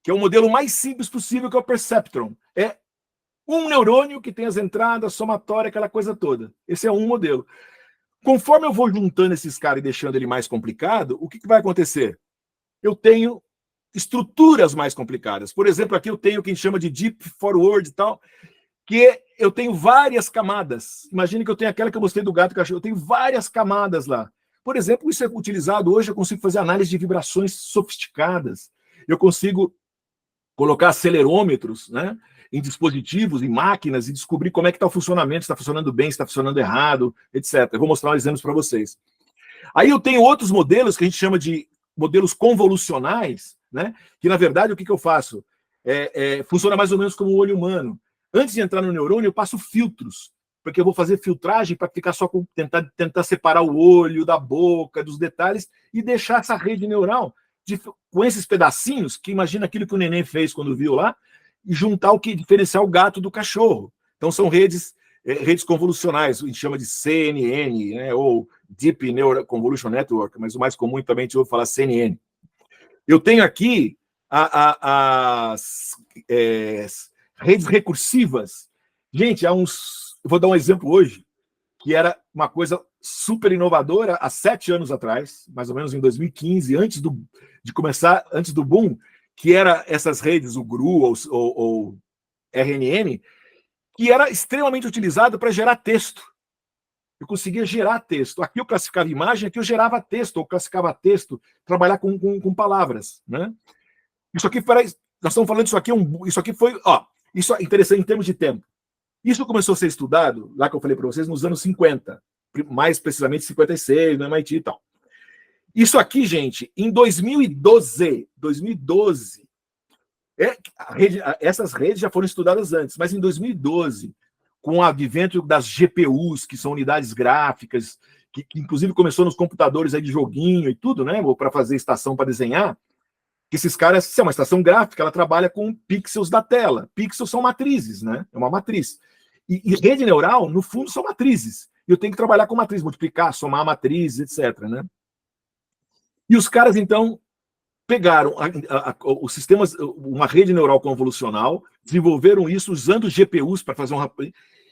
que é o modelo mais simples possível, que é o Perceptron. É um neurônio que tem as entradas, somatória, aquela coisa toda. Esse é um modelo. Conforme eu vou juntando esses caras e deixando ele mais complicado, o que vai acontecer? Eu tenho estruturas mais complicadas. Por exemplo, aqui eu tenho o que a gente chama de Deep Forward e tal, que eu tenho várias camadas. Imagine que eu tenho aquela que eu mostrei do gato e cachorro. Eu tenho várias camadas lá. Por exemplo, isso é utilizado hoje, eu consigo fazer análise de vibrações sofisticadas. Eu consigo colocar acelerômetros, né, em dispositivos, em máquinas, e descobrir como é que está o funcionamento, se está funcionando bem, se está funcionando errado, etc. Eu vou mostrar uns exemplos para vocês. Aí eu tenho outros modelos que a gente chama de modelos convolucionais, né, que, na verdade, o que eu faço? Funciona mais ou menos como o olho humano. Antes de entrar no neurônio, eu passo filtros, porque eu vou fazer filtragem para ficar só com tentar separar o olho da boca, dos detalhes, e deixar essa rede neural com esses pedacinhos, que imagina aquilo que o neném fez quando viu lá, e juntar diferenciar o gato do cachorro. Então são redes convolucionais, a gente chama de CNN, né, ou Deep Neural Convolution Network, mas o mais comum também a gente ouve falar CNN. Eu tenho aqui as redes recursivas. Gente, eu vou dar um exemplo hoje, que era uma coisa super inovadora há 7 anos atrás, mais ou menos em 2015, antes do boom, que era essas redes, o GRU ou RNN, que era extremamente utilizado para gerar texto. Eu conseguia gerar texto. Aqui eu classificava imagem, aqui eu gerava texto, ou classificava texto, trabalhar com palavras, né? Isso aqui nós estamos falando disso aqui, isso aqui foi, isso é interessante em termos de tempo. Isso começou a ser estudado, lá que eu falei para vocês, nos anos 50, mais precisamente 56, no MIT e tal. Isso aqui, gente, em 2012, essas redes já foram estudadas antes, mas em 2012, com o advento das GPUs, que são unidades gráficas, que inclusive começou nos computadores aí de joguinho e tudo, né, para fazer estação para desenhar, que esses caras, se é uma estação gráfica, ela trabalha com pixels da tela. Pixels são matrizes, né? É uma matriz. E rede neural, no fundo, são matrizes. E eu tenho que trabalhar com matriz, multiplicar, somar matrizes, etc., né? E os caras, então, pegaram os sistemas, uma rede neural convolucional, desenvolveram isso usando GPUs para fazer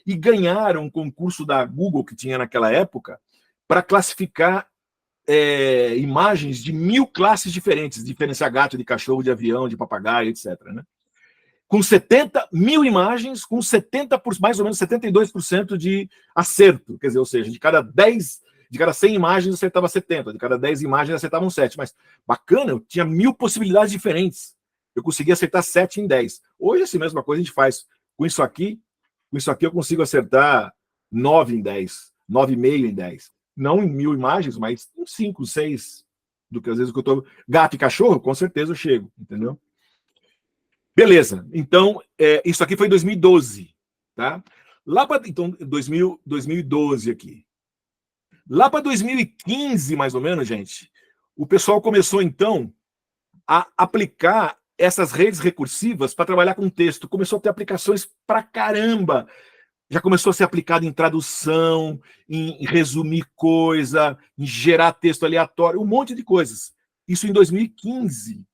e ganharam um concurso da Google que tinha naquela época para classificar imagens de 1000 classes diferentes, diferenciar gato de cachorro, de avião, de papagaio, etc., né? Com 70.000 imagens, com mais ou menos 72% de acerto, quer dizer, ou seja, de cada 100 imagens acertava 70, de cada 10 imagens acertavam 7, mas bacana, eu tinha 1000 possibilidades diferentes, eu conseguia acertar 7 em 10. Hoje, essa mesma coisa a gente faz com isso aqui eu consigo acertar 9 em 10, 9,5 em 10. Não em 1000 imagens, mas em 5, 6, do que às vezes que eu estou... Gato e cachorro, com certeza eu chego, entendeu? Beleza, então, isso aqui foi em 2012, tá? Lá para, então, 2012 aqui. Lá para 2015, mais ou menos, gente, o pessoal começou, então, a aplicar essas redes recursivas para trabalhar com texto. Começou a ter aplicações pra caramba. Já começou a ser aplicado em tradução, em resumir coisa, em gerar texto aleatório, um monte de coisas. Isso em 2015.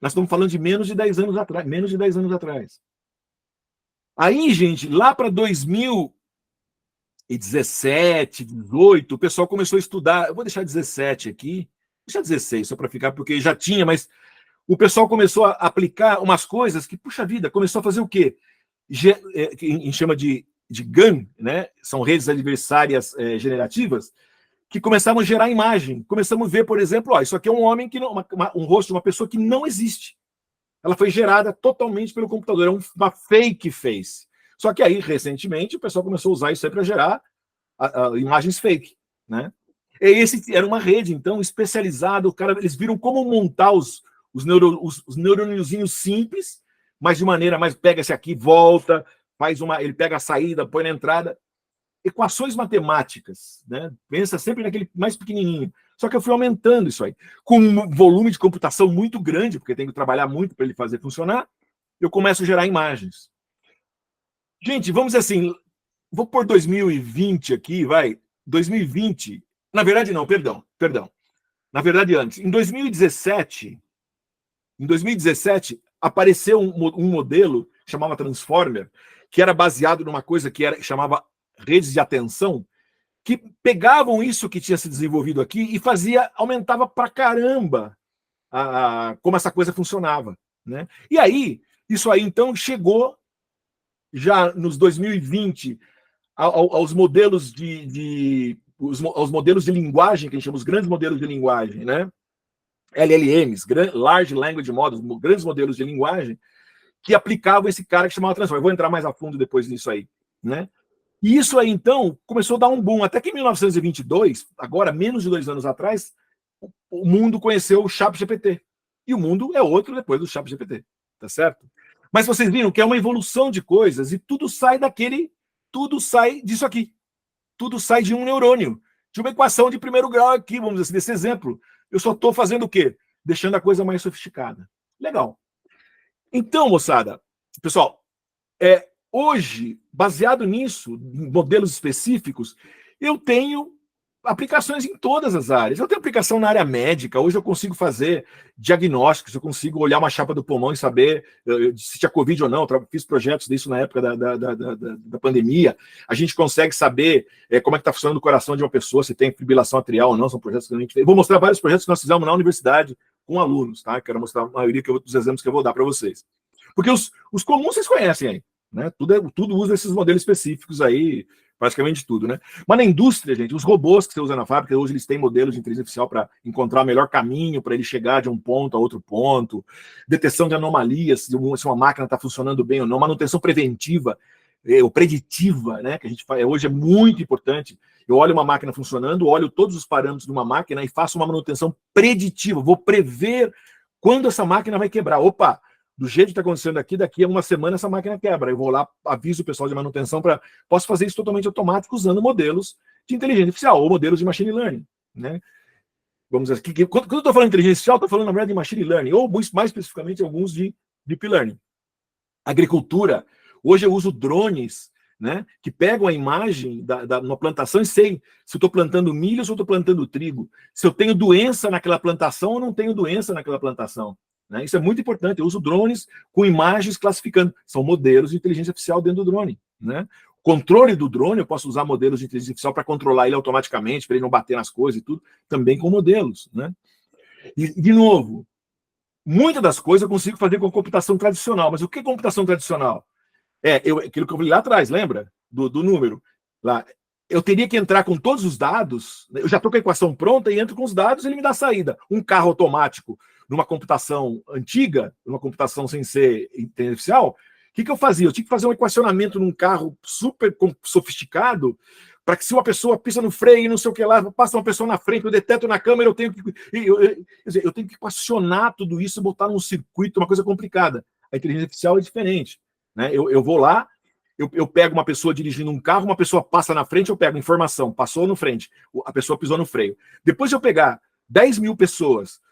Nós estamos falando de menos de 10 anos atrás. Aí, gente, lá para 2017, 18, o pessoal começou a estudar. Eu vou deixar 17 aqui, deixar 16 só para ficar, porque já tinha, mas o pessoal começou a aplicar umas coisas que, puxa vida, começou a fazer o quê? Que a gente chama de GAN, né? São redes adversárias generativas, que começavam a gerar imagem. Começamos a ver, por exemplo, isso aqui é um homem um rosto de uma pessoa que não existe. ela foi gerada totalmente pelo computador, é uma fake face. Só que aí, recentemente, o pessoal começou a usar isso aí para gerar imagens fake, né? E esse era uma rede, então, especializada, eles viram como montar os neurôniozinhos simples, mas de maneira mais, pega esse aqui, volta, ele pega a saída, põe na entrada, equações matemáticas, né? Pensa sempre naquele mais pequenininho. Só que eu fui aumentando isso aí. Com um volume de computação muito grande, porque tem que trabalhar muito para ele fazer funcionar, eu começo a gerar imagens. Gente, vamos dizer assim, vou pôr 2020 aqui, vai. 2020, na verdade não, perdão. Na verdade antes, em 2017 apareceu um modelo que chamava Transformer, que era baseado numa coisa que chamava redes de atenção, que pegavam isso que tinha se desenvolvido aqui e aumentava pra caramba como essa coisa funcionava, né? E aí, isso aí então chegou já nos 2020 aos modelos aos modelos de linguagem, que a gente chama os grandes modelos de linguagem, né? LLMs, Large Language Models, grandes modelos de linguagem, que aplicavam esse cara que chamava Transformer. Eu vou entrar mais a fundo depois nisso aí, né? E isso aí, então, começou a dar um boom. Até que em 1922, agora, menos de 2 anos atrás, o mundo conheceu o ChatGPT. E o mundo é outro depois do ChatGPT, tá certo? Mas vocês viram que é uma evolução de coisas e tudo sai disso aqui. Tudo sai de um neurônio, de uma equação de primeiro grau aqui, vamos dizer assim, desse exemplo. Eu só estou fazendo o quê? Deixando a coisa mais sofisticada. Legal. Então, moçada, pessoal, hoje, baseado nisso, em modelos específicos, eu tenho aplicações em todas as áreas. Eu tenho aplicação na área médica. Hoje eu consigo fazer diagnósticos, eu consigo olhar uma chapa do pulmão e saber se tinha Covid ou não. Eu fiz projetos disso na época da pandemia. A gente consegue saber como é que está funcionando o coração de uma pessoa, se tem fibrilação atrial ou não. São projetos que a gente fez. Vou mostrar vários projetos que nós fizemos na universidade com alunos, tá? Quero mostrar a maioria dos exemplos que eu vou dar para vocês. Porque os comuns vocês conhecem aí, né? Tudo usa esses modelos específicos aí, praticamente tudo, né? Mas na indústria, gente, os robôs que você usa na fábrica, hoje eles têm modelos de inteligência artificial para encontrar o melhor caminho para ele chegar de um ponto a outro ponto, detecção de anomalias, se uma máquina está funcionando bem ou não, manutenção preventiva ou preditiva, né? Que a gente faz hoje é muito importante. Eu olho uma máquina funcionando, olho todos os parâmetros de uma máquina e faço uma manutenção preditiva. Vou prever quando essa máquina vai quebrar. Opa! Do jeito que está acontecendo aqui, daqui a uma semana essa máquina quebra. Eu vou lá, aviso o pessoal de manutenção posso fazer isso totalmente automático usando modelos de inteligência artificial ou modelos de machine learning, né? Vamos dizer, quando eu estou falando de inteligência artificial, estou falando, na verdade, de machine learning, ou mais especificamente alguns de deep learning. Agricultura. Hoje eu uso drones, né, que pegam a imagem uma plantação e sei se eu estou plantando milho ou se eu estou plantando trigo, se eu tenho doença naquela plantação ou não tenho doença naquela plantação. Né? Isso é muito importante. Eu uso drones com imagens classificando. São modelos de inteligência artificial dentro do drone. Né? O controle do drone, eu posso usar modelos de inteligência artificial para controlar ele automaticamente, para ele não bater nas coisas e tudo, também com modelos. Né? E, de novo, muitas das coisas eu consigo fazer com computação tradicional. Mas o que é computação tradicional? Aquilo que eu falei lá atrás, lembra? Do número. Lá. Eu teria que entrar com todos os dados, eu já estou com a equação pronta e entro com os dados e ele me dá saída. Um carro automático numa computação antiga, numa computação sem ser inteligência artificial, o que eu fazia? Eu tinha que fazer um equacionamento num carro super sofisticado para que se uma pessoa pisa no freio e não sei o que lá, passa uma pessoa na frente, eu deteto na câmera, eu tenho que equacionar tudo isso, botar num circuito, uma coisa complicada. A inteligência artificial é diferente. Né? Eu vou lá, eu pego uma pessoa dirigindo um carro, uma pessoa passa na frente, eu pego informação, passou no frente, a pessoa pisou no freio. Depois de eu pegar 10 mil pessoas,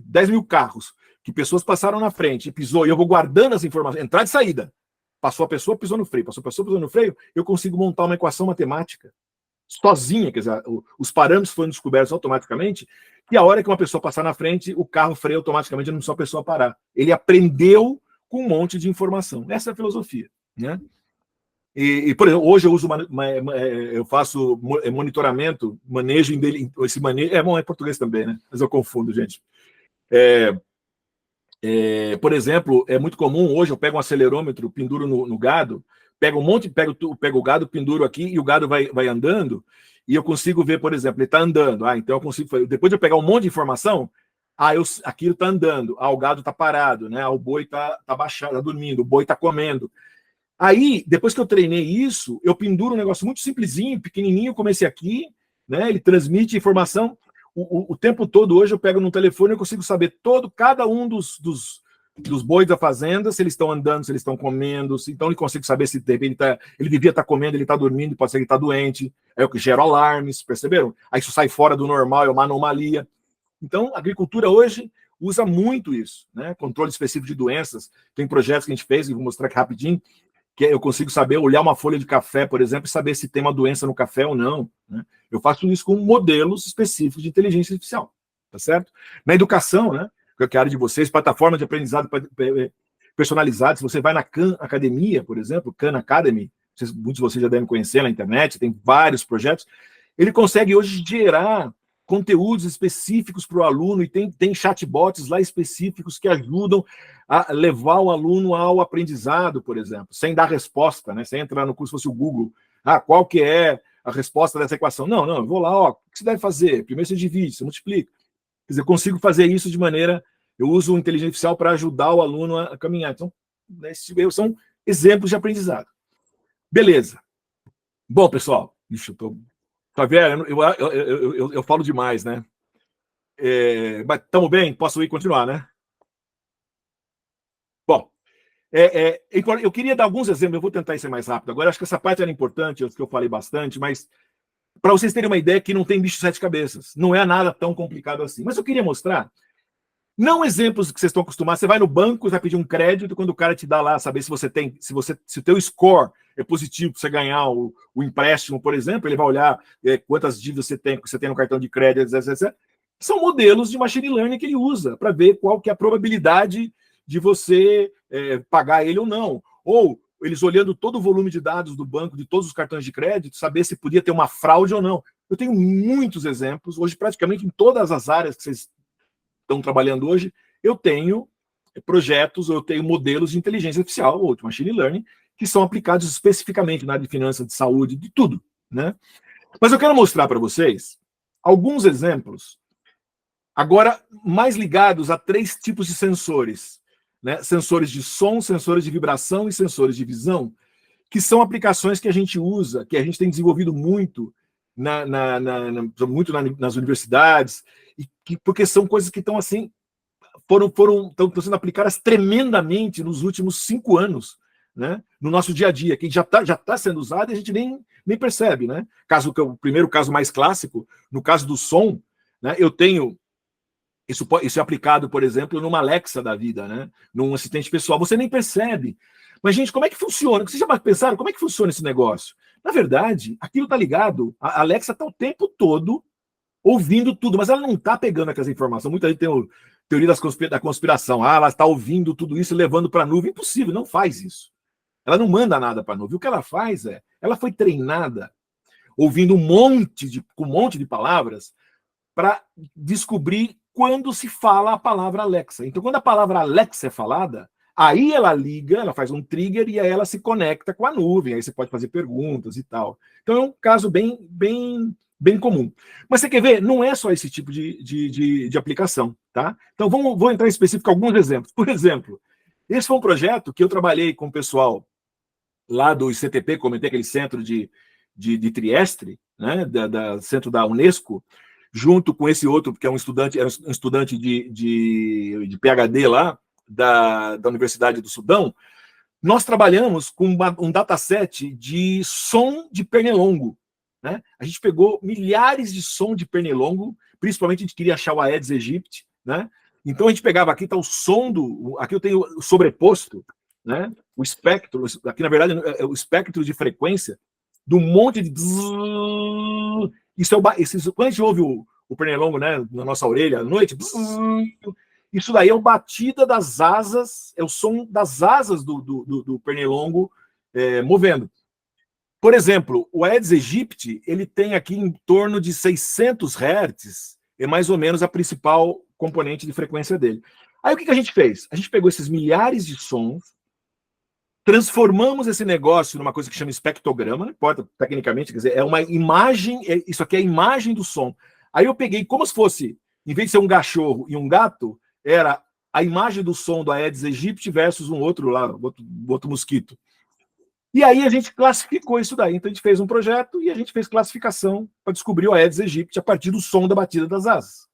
10 mil carros, que pessoas passaram na frente e pisou, e eu vou guardando as informações, entrada e saída. Passou a pessoa, pisou no freio, passou a pessoa, pisou no freio, eu consigo montar uma equação matemática sozinha, quer dizer, os parâmetros foram descobertos automaticamente, e a hora que uma pessoa passar na frente, o carro freia automaticamente, não precisa a pessoa parar. Ele aprendeu com um monte de informação. Essa é a filosofia, né? E por exemplo, hoje eu uso eu faço monitoramento, manejo esse manejo. É bom, é português também, né? Mas eu confundo, gente. Por exemplo, é muito comum, hoje eu pego um acelerômetro, penduro no gado, pego o gado, penduro aqui e o gado vai andando, e eu consigo ver, por exemplo, ele está andando. Então eu consigo, depois de eu pegar um monte de informação, aquilo está andando, o gado está parado, né? O boi está baixado, está dormindo, o boi está comendo. Aí, depois que eu treinei isso, eu penduro um negócio muito simplesinho, pequenininho, como esse aqui, né? Ele transmite informação o tempo todo. Hoje eu pego no telefone e eu consigo saber cada um dos bois da fazenda, se eles estão andando, se eles estão comendo, então ele consigo saber se de repente ele devia estar comendo, ele está dormindo, pode ser que ele está doente, é o que gera alarmes, perceberam? Aí isso sai fora do normal, é uma anomalia. Então, a agricultura hoje usa muito isso, né? Controle específico de doenças. Tem projetos que a gente fez, e vou mostrar aqui rapidinho, que eu consigo saber, olhar uma folha de café, por exemplo, e saber se tem uma doença no café ou não, né? Eu faço isso com modelos específicos de inteligência artificial, tá certo? Na educação, né? Que é a área de vocês, plataforma de aprendizado personalizada. Se você vai na Khan Academia, por exemplo, Khan Academy, muitos de vocês já devem conhecer na internet, tem vários projetos, ele consegue hoje gerar conteúdos específicos para o aluno, e tem chatbots lá específicos que ajudam a levar o aluno ao aprendizado, por exemplo, sem dar resposta, né? Sem entrar no curso, fosse o Google. Qual que é a resposta dessa equação? Não, eu vou lá, o que você deve fazer? Primeiro você divide, você multiplica. Quer dizer, eu consigo fazer isso de maneira... Eu uso o inteligência artificial para ajudar o aluno a caminhar. Então, são exemplos de aprendizado. Beleza. Bom, pessoal, tá vendo? Eu falo demais, né? Mas estamos bem? Posso ir continuar, né? Bom, eu queria dar alguns exemplos, eu vou tentar ser mais rápido. Agora, acho que essa parte era importante, que eu falei bastante, mas para vocês terem uma ideia que não tem bicho de 7 cabeças. Não é nada tão complicado assim. Mas eu queria mostrar, não exemplos que vocês estão acostumados. Você vai no banco, vai pedir um crédito, quando o cara te dá lá, saber se o teu score é positivo para você ganhar o empréstimo, por exemplo, ele vai olhar quantas dívidas você tem no cartão de crédito, etc. São modelos de machine learning que ele usa para ver qual que é a probabilidade de você pagar ele ou não. Ou eles olhando todo o volume de dados do banco, de todos os cartões de crédito, saber se podia ter uma fraude ou não. Eu tenho muitos exemplos, hoje praticamente em todas as áreas que vocês estão trabalhando hoje, eu tenho projetos, eu tenho modelos de inteligência artificial, ou de machine learning, que são aplicados especificamente na área de finanças, de saúde, de tudo, né? Mas eu quero mostrar para vocês alguns exemplos, agora mais ligados a 3 tipos de sensores, né? Sensores de som, sensores de vibração e sensores de visão, que são aplicações que a gente usa, que a gente tem desenvolvido muito nas universidades, porque são coisas que estão assim, estão sendo aplicadas tremendamente nos últimos 5 anos, né? No nosso dia a dia, que já tá sendo usado e a gente nem percebe, né? O primeiro caso mais clássico, no caso do som, né? Eu tenho isso é aplicado, por exemplo, numa Alexa da vida, né? Num assistente pessoal, você nem percebe. Mas, gente, como é que funciona? Vocês já pensaram como é que funciona esse negócio? Na verdade, aquilo está ligado, a Alexa está o tempo todo ouvindo tudo, mas ela não está pegando aquelas informações. Muita gente tem teoria da conspiração. Ela está ouvindo tudo isso e levando para a nuvem. Impossível, não faz isso. Ela não manda nada para a nuvem. O que ela faz ela foi treinada ouvindo um monte de palavras para descobrir quando se fala a palavra Alexa. Então, quando a palavra Alexa é falada, aí ela liga, ela faz um trigger e aí ela se conecta com a nuvem. Aí você pode fazer perguntas e tal. Então, é um caso bem comum. Mas você quer ver? Não é só esse tipo de aplicação, tá? Então, vou entrar em específico alguns exemplos. Por exemplo, esse foi um projeto que eu trabalhei com o pessoal lá do ICTP, comentei aquele centro de Trieste, né, centro da Unesco, junto com esse outro, que era um estudante de PhD lá, da Universidade do Sudão. Nós trabalhamos com um dataset de som de pernilongo, né? A gente pegou milhares de som de pernilongo, principalmente a gente queria achar o Aedes aegypti, né? Então a gente pegava aqui, tá o som aqui eu tenho o sobreposto, né? O espectro, aqui na verdade é o espectro de frequência do monte de... Quando a gente ouve o pernilongo, né, na nossa orelha à noite, isso daí é o batida das asas, é o som das asas do pernilongo movendo. Por exemplo, o Aedes aegypti, ele tem aqui em torno de 600 Hz, é mais ou menos a principal componente de frequência dele. Aí o que a gente fez? A gente pegou esses milhares de sons, transformamos esse negócio numa coisa que chama espectrograma, não importa tecnicamente, quer dizer, é uma imagem, isso aqui é a imagem do som. Aí eu peguei como se fosse em vez de ser um cachorro e um gato, era a imagem do som do Aedes aegypti versus um outro lá, outro mosquito. E aí a gente classificou isso daí. Então a gente fez um projeto e a gente fez classificação para descobrir o Aedes aegypti a partir do som da batida das asas.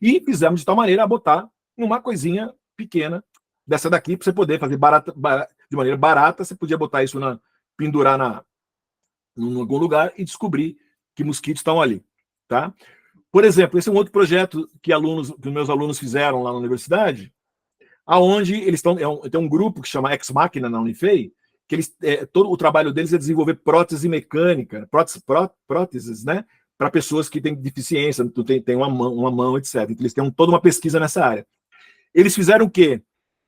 E fizemos de tal maneira a botar numa coisinha pequena dessa daqui, para você poder fazer de maneira barata, você podia botar isso, pendurar em algum lugar e descobrir que mosquitos estão ali. Tá? Por exemplo, esse é um outro projeto que meus alunos fizeram lá na universidade, aonde eles estão. Tem um grupo que chama Ex Machina na Unifei, que todo o trabalho deles é desenvolver prótese mecânica, próteses, né? Para pessoas que têm deficiência, tem uma mão, etc. Então, eles têm toda uma pesquisa nessa área. Eles fizeram o quê?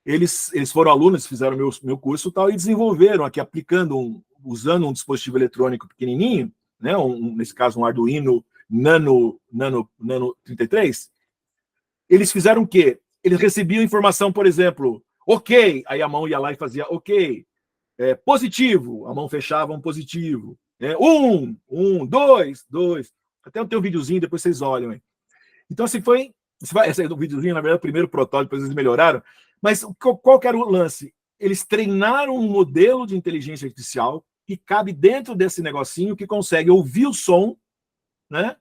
Eles foram alunos, fizeram meu curso e tal, e desenvolveram aqui, usando um dispositivo eletrônico pequenininho, né? Nesse caso, um Arduino Nano 33. Eles fizeram o quê? Eles recebiam informação, por exemplo, ok, aí a mão ia lá e fazia ok, positivo, a mão fechava um positivo, dois, até eu tenho um videozinho, depois vocês olham aí. Então, assim, esse é do videozinho, na verdade, o primeiro protótipo, depois eles melhoraram, mas qual que era o lance? Eles treinaram um modelo de inteligência artificial que cabe dentro desse negocinho, que consegue ouvir o som, né?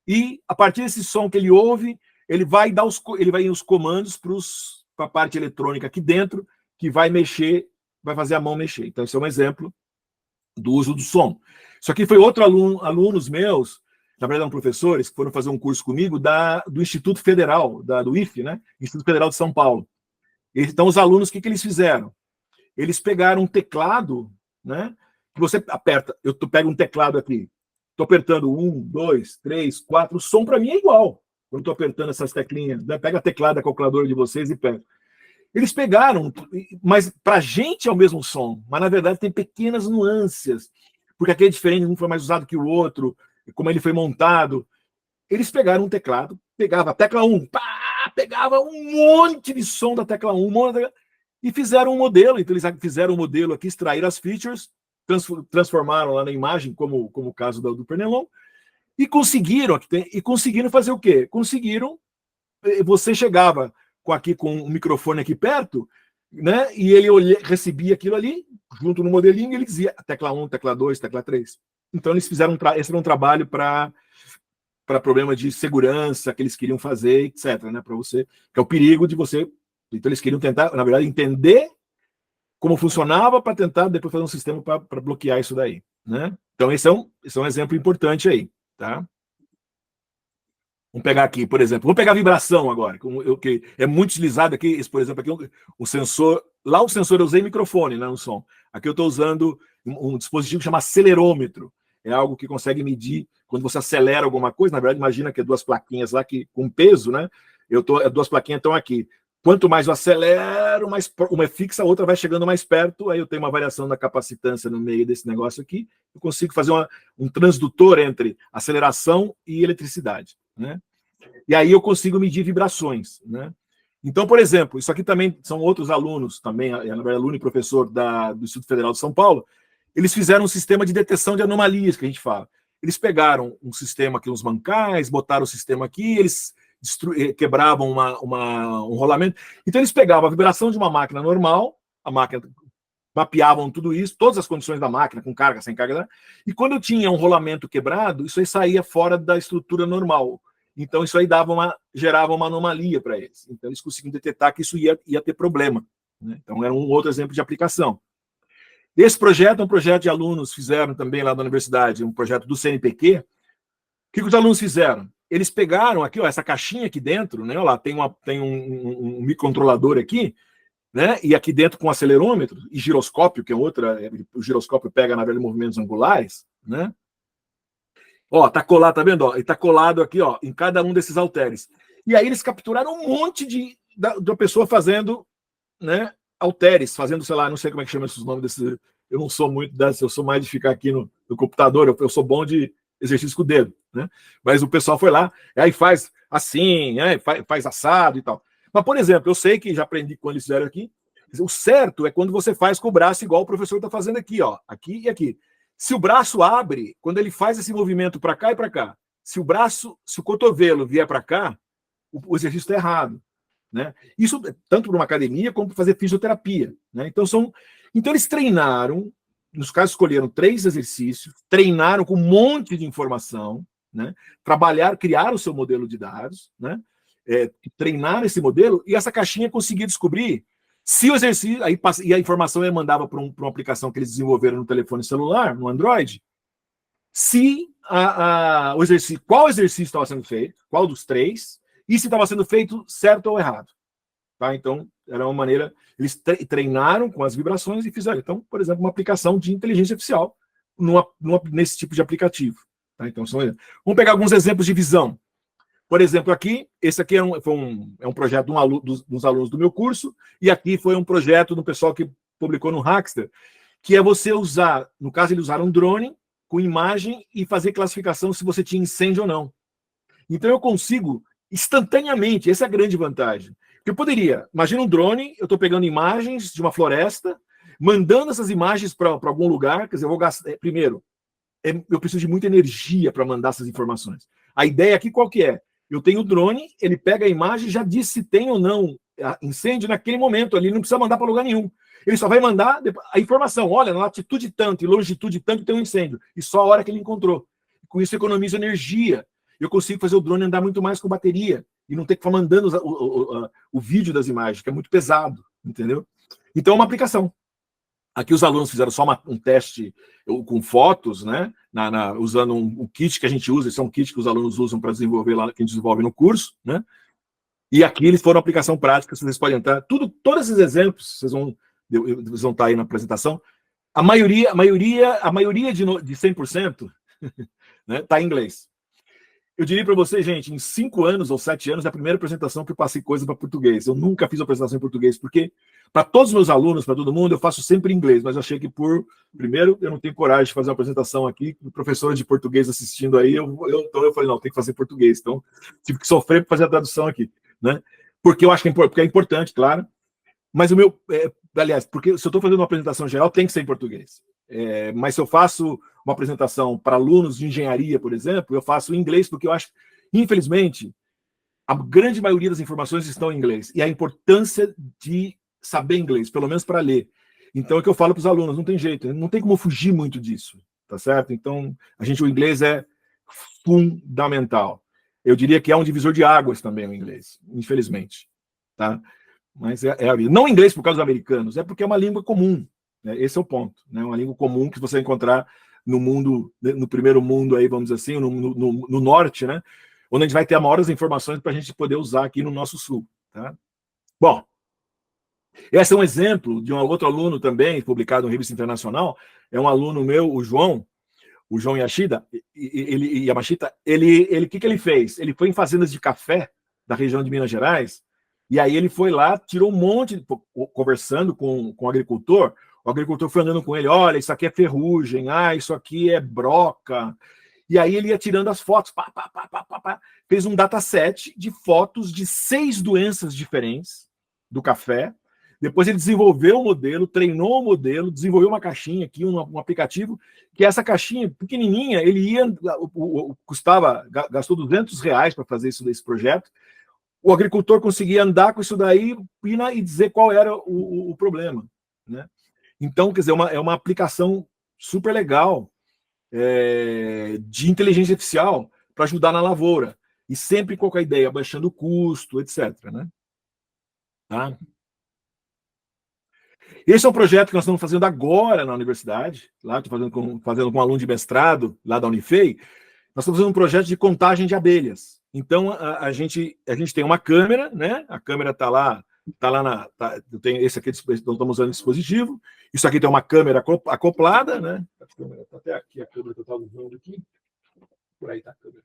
E a partir desse som que ele ouve, ele vai dar os comandos para a parte eletrônica aqui dentro, que vai mexer, vai fazer a mão mexer. Então, esse é um exemplo do uso do som. Isso aqui foi outro alunos meus, na verdade, professores, que foram fazer um curso comigo do Instituto Federal, do IFE, né? Instituto Federal de São Paulo. Então, os alunos, o que eles fizeram? Eles pegaram um teclado, né? Que você aperta, eu pego um teclado aqui, estou apertando 1, 2, 3, 4, o som para mim é igual. Quando estou apertando essas teclinhas, né? Pega a teclada da calculadora de vocês e pega. Eles pegaram, mas para a gente é o mesmo som, mas na verdade tem pequenas nuances, porque aquele é diferente, um foi mais usado que o outro, como ele foi montado. Eles pegaram um teclado, pegava a tecla 1, pegava um monte de som da tecla 1, e fizeram um modelo. Então eles fizeram um modelo aqui, extraíram as features, transformaram lá na imagem, como o caso do Pernilongo, e conseguiram fazer o quê? Você chegava com um microfone aqui perto, né? E ele recebia aquilo ali, junto no modelinho, e ele dizia tecla 1, tecla 2, tecla 3. Então eles fizeram esse era um trabalho para problema de segurança que eles queriam fazer, etc, né? Para você, que é o perigo de você. Então eles queriam tentar, na verdade, entender como funcionava para tentar depois fazer um sistema para bloquear isso daí, né? Então esse é um exemplo importante aí, tá? Vamos pegar aqui, por exemplo, vamos pegar a vibração agora, que é muito utilizado aqui, por exemplo, aqui o sensor, lá o sensor eu usei microfone, né, no som. Aqui eu estou usando um dispositivo que chama acelerômetro, é algo que consegue medir quando você acelera alguma coisa. Na verdade, imagina que é duas plaquinhas lá com peso, né? Duas plaquinhas estão aqui. Quanto mais eu acelero, mais uma é fixa, a outra vai chegando mais perto, aí eu tenho uma variação da capacitância no meio desse negócio aqui, eu consigo fazer um transdutor entre aceleração e eletricidade, né? E aí eu consigo medir vibrações, né? Então, por exemplo, isso aqui também são outros alunos, também, na verdade, aluno e professor do Instituto Federal de São Paulo, eles fizeram um sistema de detecção de anomalias, que a gente fala. Eles pegaram um sistema aqui, uns mancais, botaram o sistema aqui, eles quebravam um rolamento. Então, eles pegavam a vibração de uma máquina normal, a máquina mapeavam tudo isso, todas as condições da máquina, com carga, sem carga, né? E quando eu tinha um rolamento quebrado, isso aí saía fora da estrutura normal. Então, isso aí gerava uma anomalia para eles. Então, eles conseguiam detectar que isso ia ter problema, né? Então, era um outro exemplo de aplicação. Esse projeto é um projeto de alunos fizeram também lá da universidade, um projeto do CNPq. O que os alunos fizeram? Eles pegaram aqui, ó, essa caixinha aqui dentro, né? Olha lá, tem um microcontrolador aqui, né? E aqui dentro com acelerômetro e giroscópio, que é outra, o giroscópio pega, na verdade, movimentos angulares, né? Ó, tá colado, tá vendo? Ó, e tá colado aqui, ó, em cada um desses halteres. E aí eles capturaram um monte da pessoa fazendo, né, halteres, fazendo, sei lá, não sei como é que chama esses nomes desses. Eu não sou muito dessa, eu sou mais de ficar aqui no computador, eu sou bom de exercício com o dedo, né? Mas o pessoal foi lá, aí faz assim, faz assado e tal. Mas, por exemplo, eu sei que já aprendi quando eles fizeram aqui, o certo é quando você faz com o braço igual o professor está fazendo aqui, ó, aqui e aqui. Se o braço abre, quando ele faz esse movimento para cá e para cá, se o cotovelo vier para cá, o exercício está errado, né? Isso tanto para uma academia como para fazer fisioterapia, né? Então eles treinaram, nos casos escolheram 3 exercícios, treinaram com um monte de informação, né? Criaram o seu modelo de dados, né? Treinaram esse modelo, e essa caixinha conseguia descobrir se o exercício, e a informação mandava para uma aplicação que eles desenvolveram no telefone celular, no Android, se o exercício, qual exercício estava sendo feito, qual dos 3, e se estava sendo feito certo ou errado. Tá? Então, era uma maneira, eles treinaram com as vibrações e fizeram, então, por exemplo, uma aplicação de inteligência artificial nesse tipo de aplicativo. Tá? Então, vamos pegar alguns exemplos de visão. Por exemplo, aqui, esse aqui é um projeto dos alunos do meu curso, e aqui foi um projeto do pessoal que publicou no Hackster, que é você usar, no caso, eles usaram um drone com imagem e fazer classificação se você tinha incêndio ou não. Então, eu consigo instantaneamente, essa é a grande vantagem. Eu poderia, imagina um drone, eu estou pegando imagens de uma floresta, mandando essas imagens para algum lugar, quer dizer, eu vou gastar, primeiro, eu preciso de muita energia para mandar essas informações. A ideia aqui qual que é? Eu tenho o drone, ele pega a imagem e já diz se tem ou não incêndio naquele momento ali, não precisa mandar para lugar nenhum. Ele só vai mandar a informação, olha, na latitude tanto e longitude tanto tem um incêndio, e só a hora que ele encontrou. Com isso, eu economizo energia. Eu consigo fazer o drone andar muito mais com bateria e não ter que ficar mandando o vídeo das imagens, que é muito pesado, entendeu? Então, é uma aplicação. Aqui os alunos fizeram só um teste com fotos, né? Usando um kit que a gente usa, esse é um kit que os alunos usam para desenvolver lá, que a gente desenvolve no curso, né? E aqui eles foram aplicação prática, vocês podem entrar. Todos esses exemplos, vocês vão estar aí na apresentação. A maioria de 100% né, está em inglês. Eu diria para vocês, gente, em 5 anos ou 7 anos, é a primeira apresentação que eu passei coisa para português. Eu nunca fiz uma apresentação em português, porque para todos os meus alunos, para todo mundo, eu faço sempre em inglês, mas eu achei que primeiro, eu não tenho coragem de fazer uma apresentação aqui, o professor de português assistindo aí, então eu falei, não, tem que fazer português. Então, tive que sofrer para fazer a tradução aqui, né? Porque eu acho que é importante, claro, mas aliás, porque se eu estou fazendo uma apresentação geral, tem que ser em português. Mas se eu faço uma apresentação para alunos de engenharia, por exemplo, eu faço em inglês, porque eu acho, infelizmente, a grande maioria das informações estão em inglês. E a importância de saber inglês, pelo menos para ler. Então, é o que eu falo para os alunos, não tem jeito, não tem como fugir muito disso, tá certo? Então, o inglês é fundamental. Eu diria que é um divisor de águas também o inglês, infelizmente, tá? Mas é a vida. Não inglês por causa dos americanos, é porque é uma língua comum, né? Esse é o ponto, né? Uma língua comum que você vai encontrar no mundo, no primeiro mundo aí, vamos dizer assim, no norte, né? Onde a gente vai ter a maior das informações para a gente poder usar aqui no nosso sul, tá? Bom, esse é um exemplo de um outro aluno também, publicado em revista internacional, é um aluno meu, o João Yamashita, o que ele fez? Ele foi em fazendas de café da região de Minas Gerais, e aí ele foi lá, tirou um monte, conversando com o agricultor foi andando com ele, olha, isso aqui é ferrugem, isso aqui é broca, e aí ele ia tirando as fotos, fez um dataset de fotos de 6 doenças diferentes do café, depois ele desenvolveu o modelo, treinou o modelo, desenvolveu uma caixinha aqui, um aplicativo, que essa caixinha pequenininha, gastou R$200 para fazer esse projeto, o agricultor conseguia andar com isso daí e dizer qual era o problema, né? Então, quer dizer, é uma aplicação super legal de inteligência artificial para ajudar na lavoura. E sempre com a ideia, baixando o custo, etc. Né? Tá? Esse é um projeto que nós estamos fazendo agora na universidade. Lá estou fazendo com um aluno de mestrado lá da Unifei. Nós estamos fazendo um projeto de contagem de abelhas. Então, a gente tem uma câmera, né? A câmera está lá eu tenho esse aqui, estamos usando esse dispositivo. Isso aqui tem uma câmera acoplada, né? A câmera está até aqui, a câmera que eu estava usando aqui. Por aí está a câmera.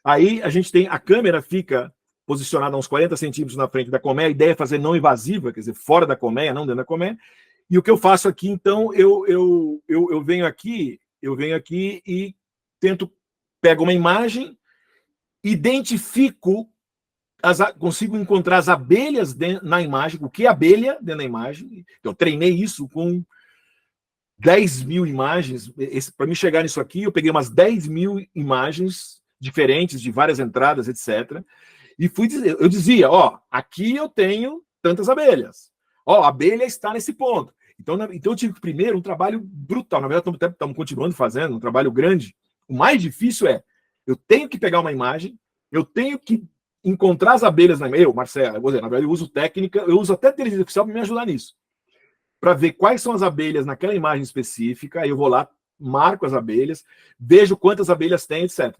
Aí a gente tem, a câmera fica posicionada a uns 40 centímetros na frente da colmeia. A ideia é fazer não invasiva, quer dizer, fora da colmeia, não dentro da colmeia. E o que eu faço aqui, então, eu venho aqui e pego uma imagem, identifico, consigo encontrar as abelhas na imagem, o que é abelha dentro da imagem. Então, eu treinei isso com 10 mil imagens. Para me chegar nisso aqui, eu peguei umas 10 mil imagens diferentes, de várias entradas, etc. E eu dizia, ó, aqui eu tenho tantas abelhas. Ó, a abelha está nesse ponto. Então eu tive primeiro um trabalho brutal. Na verdade, estamos continuando fazendo um trabalho grande. O mais difícil é, eu tenho que pegar uma imagem, eu tenho que encontrar as abelhas na imagem. Marcelo, vou dizer, na verdade, eu uso técnica, eu uso até inteligência artificial para me ajudar nisso. Para ver quais são as abelhas naquela imagem específica, aí eu vou lá, marco as abelhas, vejo quantas abelhas tem, etc.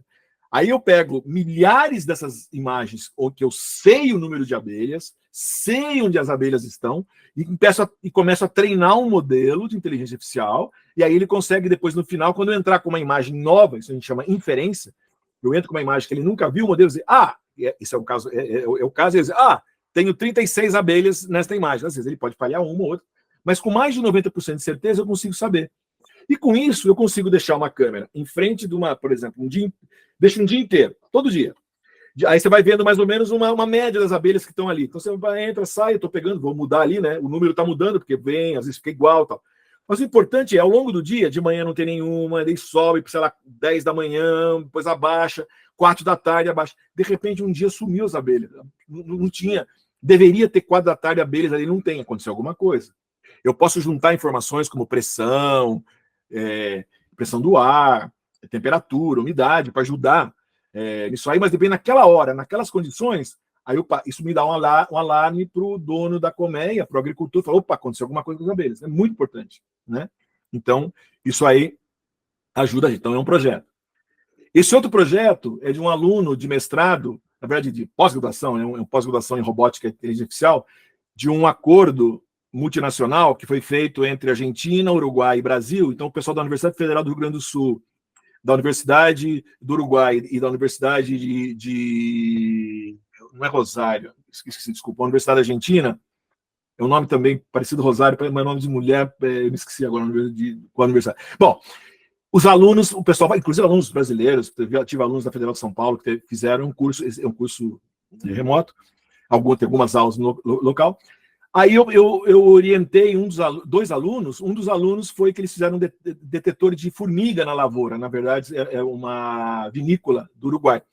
Aí eu pego milhares dessas imagens, onde eu sei o número de abelhas, sei onde as abelhas estão, e começo a treinar um modelo de inteligência artificial, e aí ele consegue depois, no final, quando eu entrar com uma imagem nova, isso a gente chama inferência, eu entro com uma imagem que ele nunca viu, o modelo diz, isso é o caso, o caso, ele diz, tenho 36 abelhas nesta imagem. Às vezes ele pode falhar uma ou outra, mas com mais de 90% de certeza eu consigo saber. E com isso eu consigo deixar uma câmera em frente de uma, por exemplo, deixa um dia inteiro, todo dia. Aí você vai vendo mais ou menos uma média das abelhas que estão ali. Então você entra, sai, eu estou pegando, vou mudar ali, né? O número está mudando, porque vem, às vezes fica igual, tal. Mas o importante é, ao longo do dia, de manhã não tem nenhuma, daí sobe, sei lá, 10 da manhã, depois abaixa, 4 da tarde abaixa. De repente, um dia sumiu as abelhas. Não tinha. Deveria ter 4 da tarde abelhas ali, não tem. Aconteceu alguma coisa. Eu posso juntar informações como pressão, pressão do ar, temperatura, umidade, para ajudar nisso aí, mas depende naquela hora, naquelas condições, aí isso me dá um alarme para o dono da colmeia, para o agricultor, falar, opa, aconteceu alguma coisa com as abelhas. É muito importante, né? Então, isso aí ajuda a gente. Então, é um projeto. Esse outro projeto é de um aluno de mestrado, na verdade, de pós-graduação, é um pós-graduação em robótica e inteligência artificial, de um acordo multinacional que foi feito entre Argentina, Uruguai e Brasil. Então, o pessoal da Universidade Federal do Rio Grande do Sul, da Universidade do Uruguai e da Universidade não é Rosário, esqueci, desculpa, a Universidade Argentina, é um nome também parecido Rosário, mas é nome de mulher, eu me esqueci agora qual a universidade. Bom, os alunos, o pessoal, inclusive alunos brasileiros, tive alunos da Federal de São Paulo que fizeram um curso remoto, tem algumas aulas no local. Aí eu orientei dois alunos. Um dos alunos foi que eles fizeram um detetor de formiga na lavoura. Na verdade, é uma vinícola do Uruguai.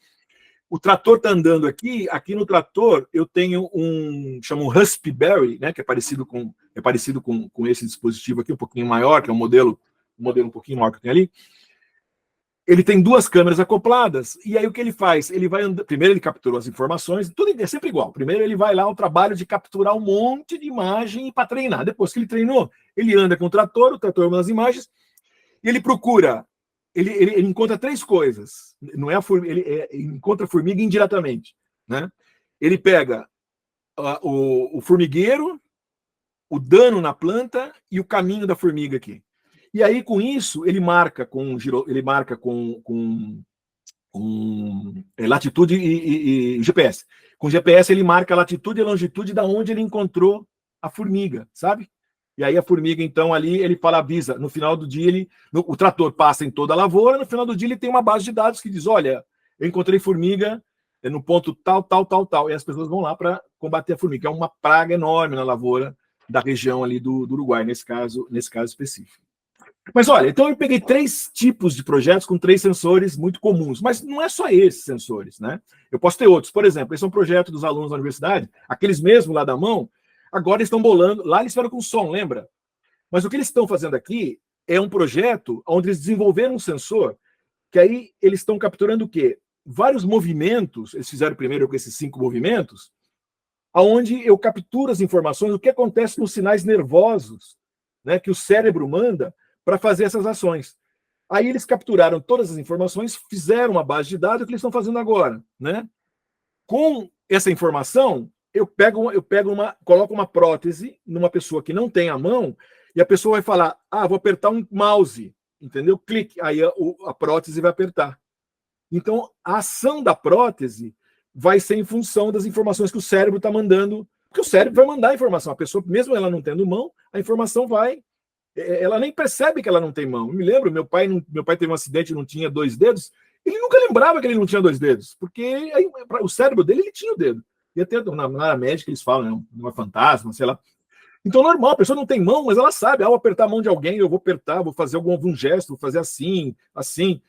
O trator está andando aqui. Aqui no trator eu tenho chama um Raspberry, né, que é parecido com esse dispositivo aqui, um pouquinho maior, que é um modelo um pouquinho maior que tem ali. Ele tem 2 câmeras acopladas, e aí o que ele faz? Ele vai andando. Primeiro ele capturou as informações, tudo é sempre igual. Primeiro ele vai lá ao trabalho de capturar um monte de imagem para treinar. Depois que ele treinou, ele anda com o trator manda as imagens, e ele procura, ele encontra 3 coisas. Não é ele encontra a formiga indiretamente, né? Ele pega o formigueiro, o dano na planta e o caminho da formiga aqui. E aí, com isso, ele marca com latitude e GPS. Com GPS, ele marca a latitude e a longitude da onde ele encontrou a formiga, sabe? E aí a formiga, então, ali, ele avisa. No final do dia, o trator passa em toda a lavoura, no final do dia ele tem uma base de dados que diz, olha, eu encontrei formiga no ponto tal, tal, tal, tal. E as pessoas vão lá para combater a formiga. É uma praga enorme na lavoura da região ali do Uruguai, nesse caso específico. Mas olha, então eu peguei 3 tipos de projetos com 3 sensores muito comuns, mas não é só esses sensores, né? Eu posso ter outros. Por exemplo, esse é um projeto dos alunos da universidade, aqueles mesmos lá da mão, agora eles estão bolando, lá eles fizeram com som, lembra? Mas o que eles estão fazendo aqui é um projeto onde eles desenvolveram um sensor, que aí eles estão capturando o quê? Vários movimentos, eles fizeram primeiro com esses 5 movimentos, onde eu capturo as informações, o que acontece nos sinais nervosos, né, que o cérebro manda para fazer essas ações. Aí eles capturaram todas as informações, fizeram uma base de dados, o que eles estão fazendo agora, né? Com essa informação, coloco uma prótese numa pessoa que não tem a mão, e a pessoa vai falar, vou apertar um mouse, entendeu? Clique, aí a prótese vai apertar. Então, a ação da prótese vai ser em função das informações que o cérebro está mandando, porque o cérebro vai mandar a informação. A pessoa, mesmo ela não tendo mão, a informação vai. Ela nem percebe que ela não tem mão. Eu me lembro, meu pai teve um acidente e não tinha 2 dedos, ele nunca lembrava que ele não tinha 2 dedos, porque aí, o cérebro dele, ele tinha o dedo. E até na área médica eles falam, né, não é fantasma, sei lá. Então, normal, a pessoa não tem mão, mas ela sabe, ao apertar a mão de alguém, eu vou apertar, vou fazer algum gesto, vou fazer assim, assim.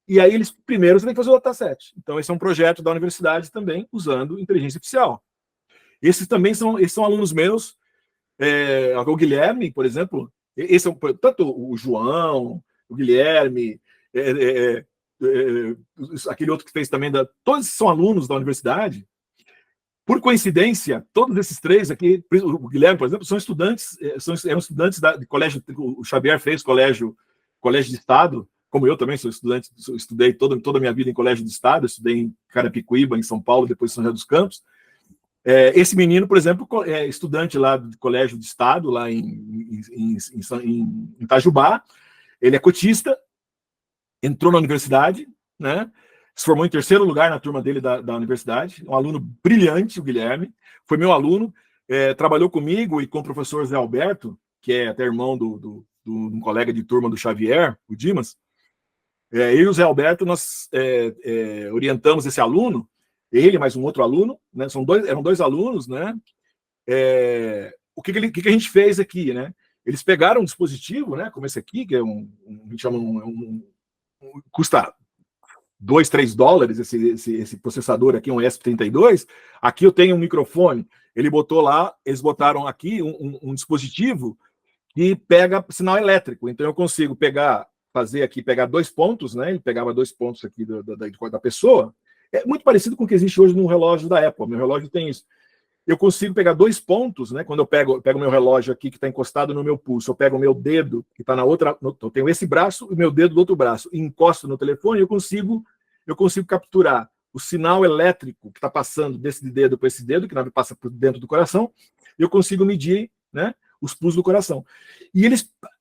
E aí, primeiro você tem que fazer o dataset. Então, esse é um projeto da universidade também, usando inteligência artificial. Esses são alunos meus, o Guilherme, por exemplo, tanto o João, o Guilherme, aquele outro que fez também, todos são alunos da universidade. Por coincidência, todos esses três aqui, o Guilherme, por exemplo, são estudantes, eram estudantes de colégio. O Xavier fez colégio de Estado, como eu também sou estudante, estudei toda a minha vida em colégio de Estado, estudei em Carapicuíba, em São Paulo, depois em São José dos Campos. Esse menino, por exemplo, é estudante lá do colégio de Estado, lá em Itajubá. Ele é cotista, entrou na universidade, né? Se formou em terceiro lugar na turma dele da universidade, um aluno brilhante, o Guilherme, foi meu aluno, trabalhou comigo e com o professor Zé Alberto, que é até irmão de um colega de turma do Xavier, o Dimas. Eu e o Zé Alberto, nós orientamos esse aluno, ele mais um outro aluno, né? Eram dois alunos, né? O que a gente fez aqui, né? Eles pegaram um dispositivo, né? Como esse aqui, que é a gente chama custa $2, $3 esse processador aqui, um ESP32. Aqui eu tenho um microfone. Eles botaram aqui um dispositivo que pega sinal elétrico. Então eu consigo pegar 2 pontos, né? Ele pegava 2 pontos aqui da pessoa. É muito parecido com o que existe hoje no relógio da Apple. Meu relógio tem isso. Eu consigo pegar 2 pontos, né? Quando eu pego o meu relógio aqui, que está encostado no meu pulso, eu pego o meu dedo, que está na outra. Eu tenho esse braço e o meu dedo do outro braço, e encosto no telefone, eu consigo capturar o sinal elétrico que está passando desse dedo para esse dedo, que passa por dentro do coração, e eu consigo medir, né, os pulsos do coração. E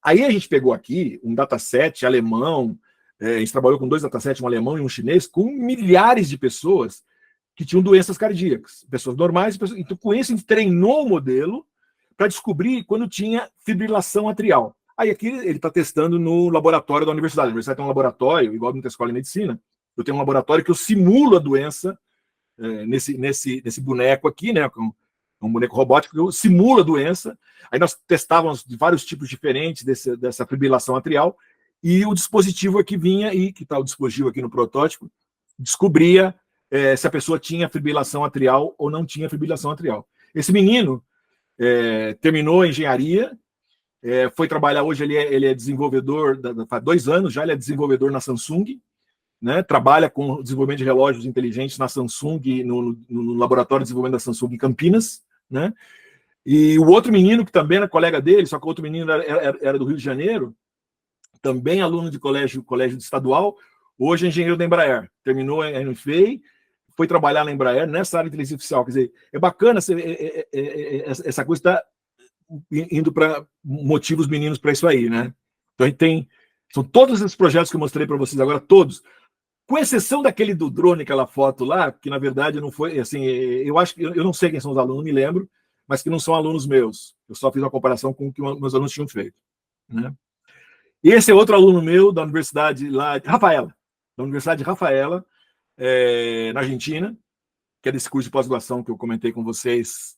aí a gente pegou aqui um dataset alemão, a gente trabalhou com 2 datasets, um alemão e um chinês, com milhares de pessoas que tinham doenças cardíacas, pessoas normais. Então, com isso, a gente treinou o modelo para descobrir quando tinha fibrilação atrial. Aí aqui ele está testando no laboratório da universidade. A universidade tem um laboratório, igual muita escola de medicina. Eu tenho um laboratório que eu simulo a doença nesse boneco aqui, né? Um boneco robótico que eu simulo a doença. Aí nós testávamos de vários tipos diferentes dessa fibrilação atrial, e o dispositivo aqui vinha, que está o dispositivo aqui no protótipo, descobria se a pessoa tinha fibrilação atrial ou não tinha fibrilação atrial. Esse menino terminou a engenharia, foi trabalhar hoje, ele é desenvolvedor, faz 2 anos já, ele é desenvolvedor na Samsung, né? Trabalha com desenvolvimento de relógios inteligentes na Samsung, no laboratório de desenvolvimento da Samsung em Campinas, né? E o outro menino, que também era colega dele, só que o outro menino era do Rio de Janeiro, também aluno de colégio estadual, hoje é engenheiro da Embraer, terminou a NFEI, foi trabalhar na Embraer nessa área de inteligência artificial. Quer dizer, é bacana essa coisa está indo para motivos meninos para isso aí, né? Então a gente são todos esses projetos que eu mostrei para vocês agora, todos, com exceção daquele do drone, aquela foto lá, que na verdade não foi, assim, eu acho que, eu não sei quem são os alunos, não me lembro, mas que não são alunos meus. Eu só fiz uma comparação com o que meus alunos tinham feito, né? E esse é outro aluno meu da universidade lá de Rafaela, na Argentina, que é desse curso de pós-graduação que eu comentei com vocês,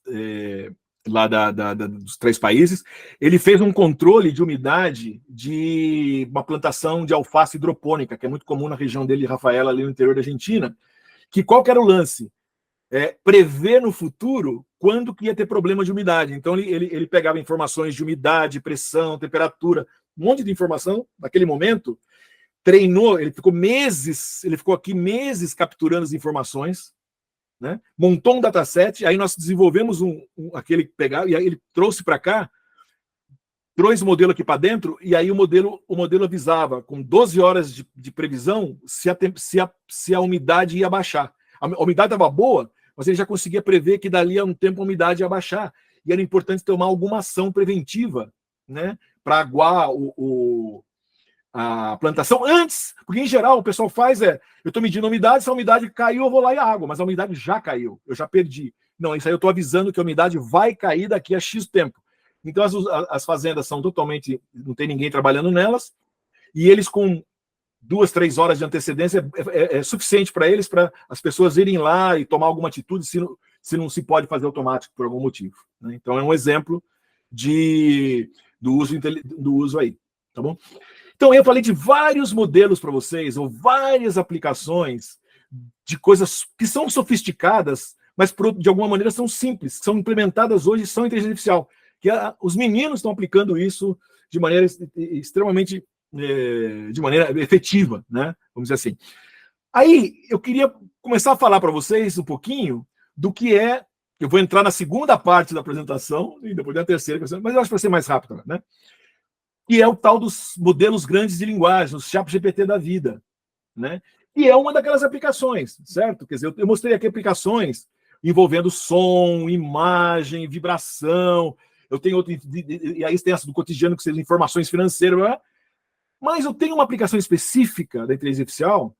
lá dos 3 países. Ele fez um controle de umidade de uma plantação de alface hidropônica, que é muito comum na região dele, Rafaela, ali no interior da Argentina. Que qual que era o lance? Prever no futuro quando que ia ter problema de umidade. Então ele pegava informações de umidade, pressão, temperatura, um monte de informação naquele momento, treinou, ele ficou aqui meses capturando as informações, né? Montou um dataset, aí nós desenvolvemos aquele que pegava, e aí ele trouxe para cá, trouxe o modelo aqui para dentro, e aí o modelo avisava, com 12 horas de previsão, se a umidade ia baixar. A umidade estava boa, mas ele já conseguia prever que dali a um tempo a umidade ia baixar. E era importante tomar alguma ação preventiva, né, para aguar a plantação antes, porque em geral o pessoal faz eu estou medindo a umidade, se a umidade caiu eu vou lá e água, mas a umidade já caiu, eu já perdi. Não, isso aí eu estou avisando que a umidade vai cair daqui a X tempo. Então as fazendas são totalmente, não tem ninguém trabalhando nelas, e eles com 2, 3 horas de antecedência é suficiente para eles, para as pessoas irem lá e tomar alguma atitude se não se pode fazer automático por algum motivo, né? Então é um exemplo do uso aí, tá bom? Então, eu falei de vários modelos para vocês, ou várias aplicações de coisas que são sofisticadas, mas de alguma maneira são simples, são implementadas hoje, são inteligência artificial. Que os meninos estão aplicando isso de maneira extremamente, de maneira efetiva, né? Vamos dizer assim. Aí, eu queria começar a falar para vocês um pouquinho do que é. Eu vou entrar na segunda parte da apresentação, e depois na terceira, mas eu acho que vai ser mais rápido, né? Que é o tal dos modelos grandes de linguagem, os ChatGPT da vida, né? E é uma daquelas aplicações, certo? Quer dizer, eu mostrei aqui aplicações envolvendo som, imagem, vibração. Eu tenho outro, e aí tem essa do cotidiano, que são informações financeiras, né? Mas eu tenho uma aplicação específica da inteligência artificial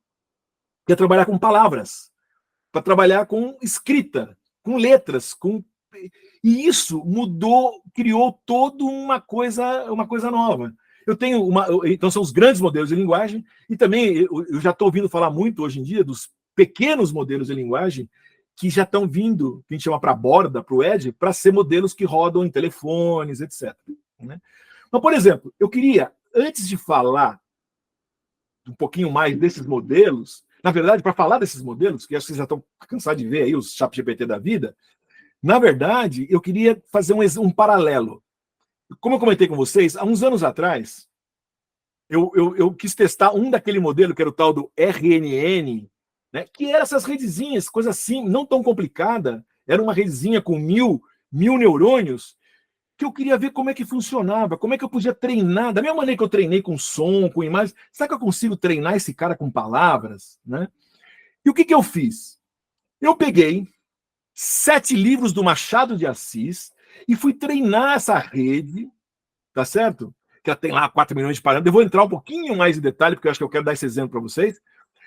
que é trabalhar com palavras, para trabalhar com escrita, com letras, e isso mudou, criou toda uma coisa nova. Eu tenho então são os grandes modelos de linguagem, e também eu já estou ouvindo falar muito hoje em dia dos pequenos modelos de linguagem que já estão vindo, que a gente chama para a borda, para o edge, para ser modelos que rodam em telefones, etc. Né? Então, por exemplo, eu queria, antes de falar um pouquinho mais desses modelos, na verdade, para falar desses modelos, que acho que vocês já estão cansados de ver aí, os ChatGPT da vida, na verdade, eu queria fazer um paralelo. Como eu comentei com vocês, há uns anos atrás, eu quis testar um daquele modelo, que era o tal do RNN, né, que era essas redezinhas, coisa assim, não tão complicada, era uma redezinha com mil neurônios, que eu queria ver como é que funcionava, como é que eu podia treinar, da mesma maneira que eu treinei com som, com imagem, será que eu consigo treinar esse cara com palavras? Né? E o que eu fiz? Eu peguei 7 livros do Machado de Assis e fui treinar essa rede, tá certo? Que ela tem lá 4 milhões de parâmetros. Eu vou entrar um pouquinho mais em detalhe, porque eu acho que eu quero dar esse exemplo para vocês.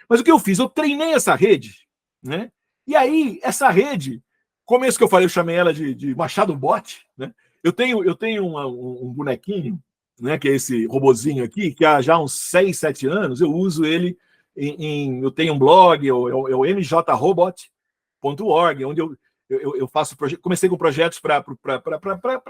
Mas o que eu fiz? Eu treinei essa rede, né? E aí, essa rede, como esse que eu falei, eu chamei ela de Machado Bot, né? Eu tenho um bonequinho, né, que é esse robozinho aqui, que há já uns 6, 7 anos, eu uso ele eu tenho um blog, é o mjrobot.org, onde eu faço comecei com projetos para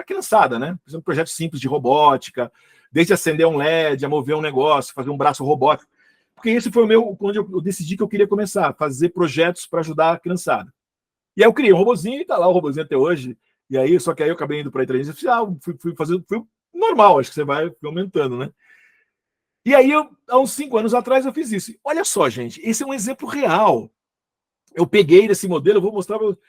criançada, né? Por exemplo, projetos simples de robótica, desde acender um LED, a mover um negócio, fazer um braço robótico. Porque esse foi onde eu decidi que eu queria começar a fazer projetos para ajudar a criançada. E aí eu criei um robozinho, e está lá o robozinho até hoje. E aí, só que aí eu acabei indo para a inteligência artificial, fui normal, acho que você vai aumentando, né? E aí, há uns 5 anos atrás, eu fiz isso. Olha só, gente, esse é um exemplo real. Eu peguei desse modelo, eu vou mostrar para vocês.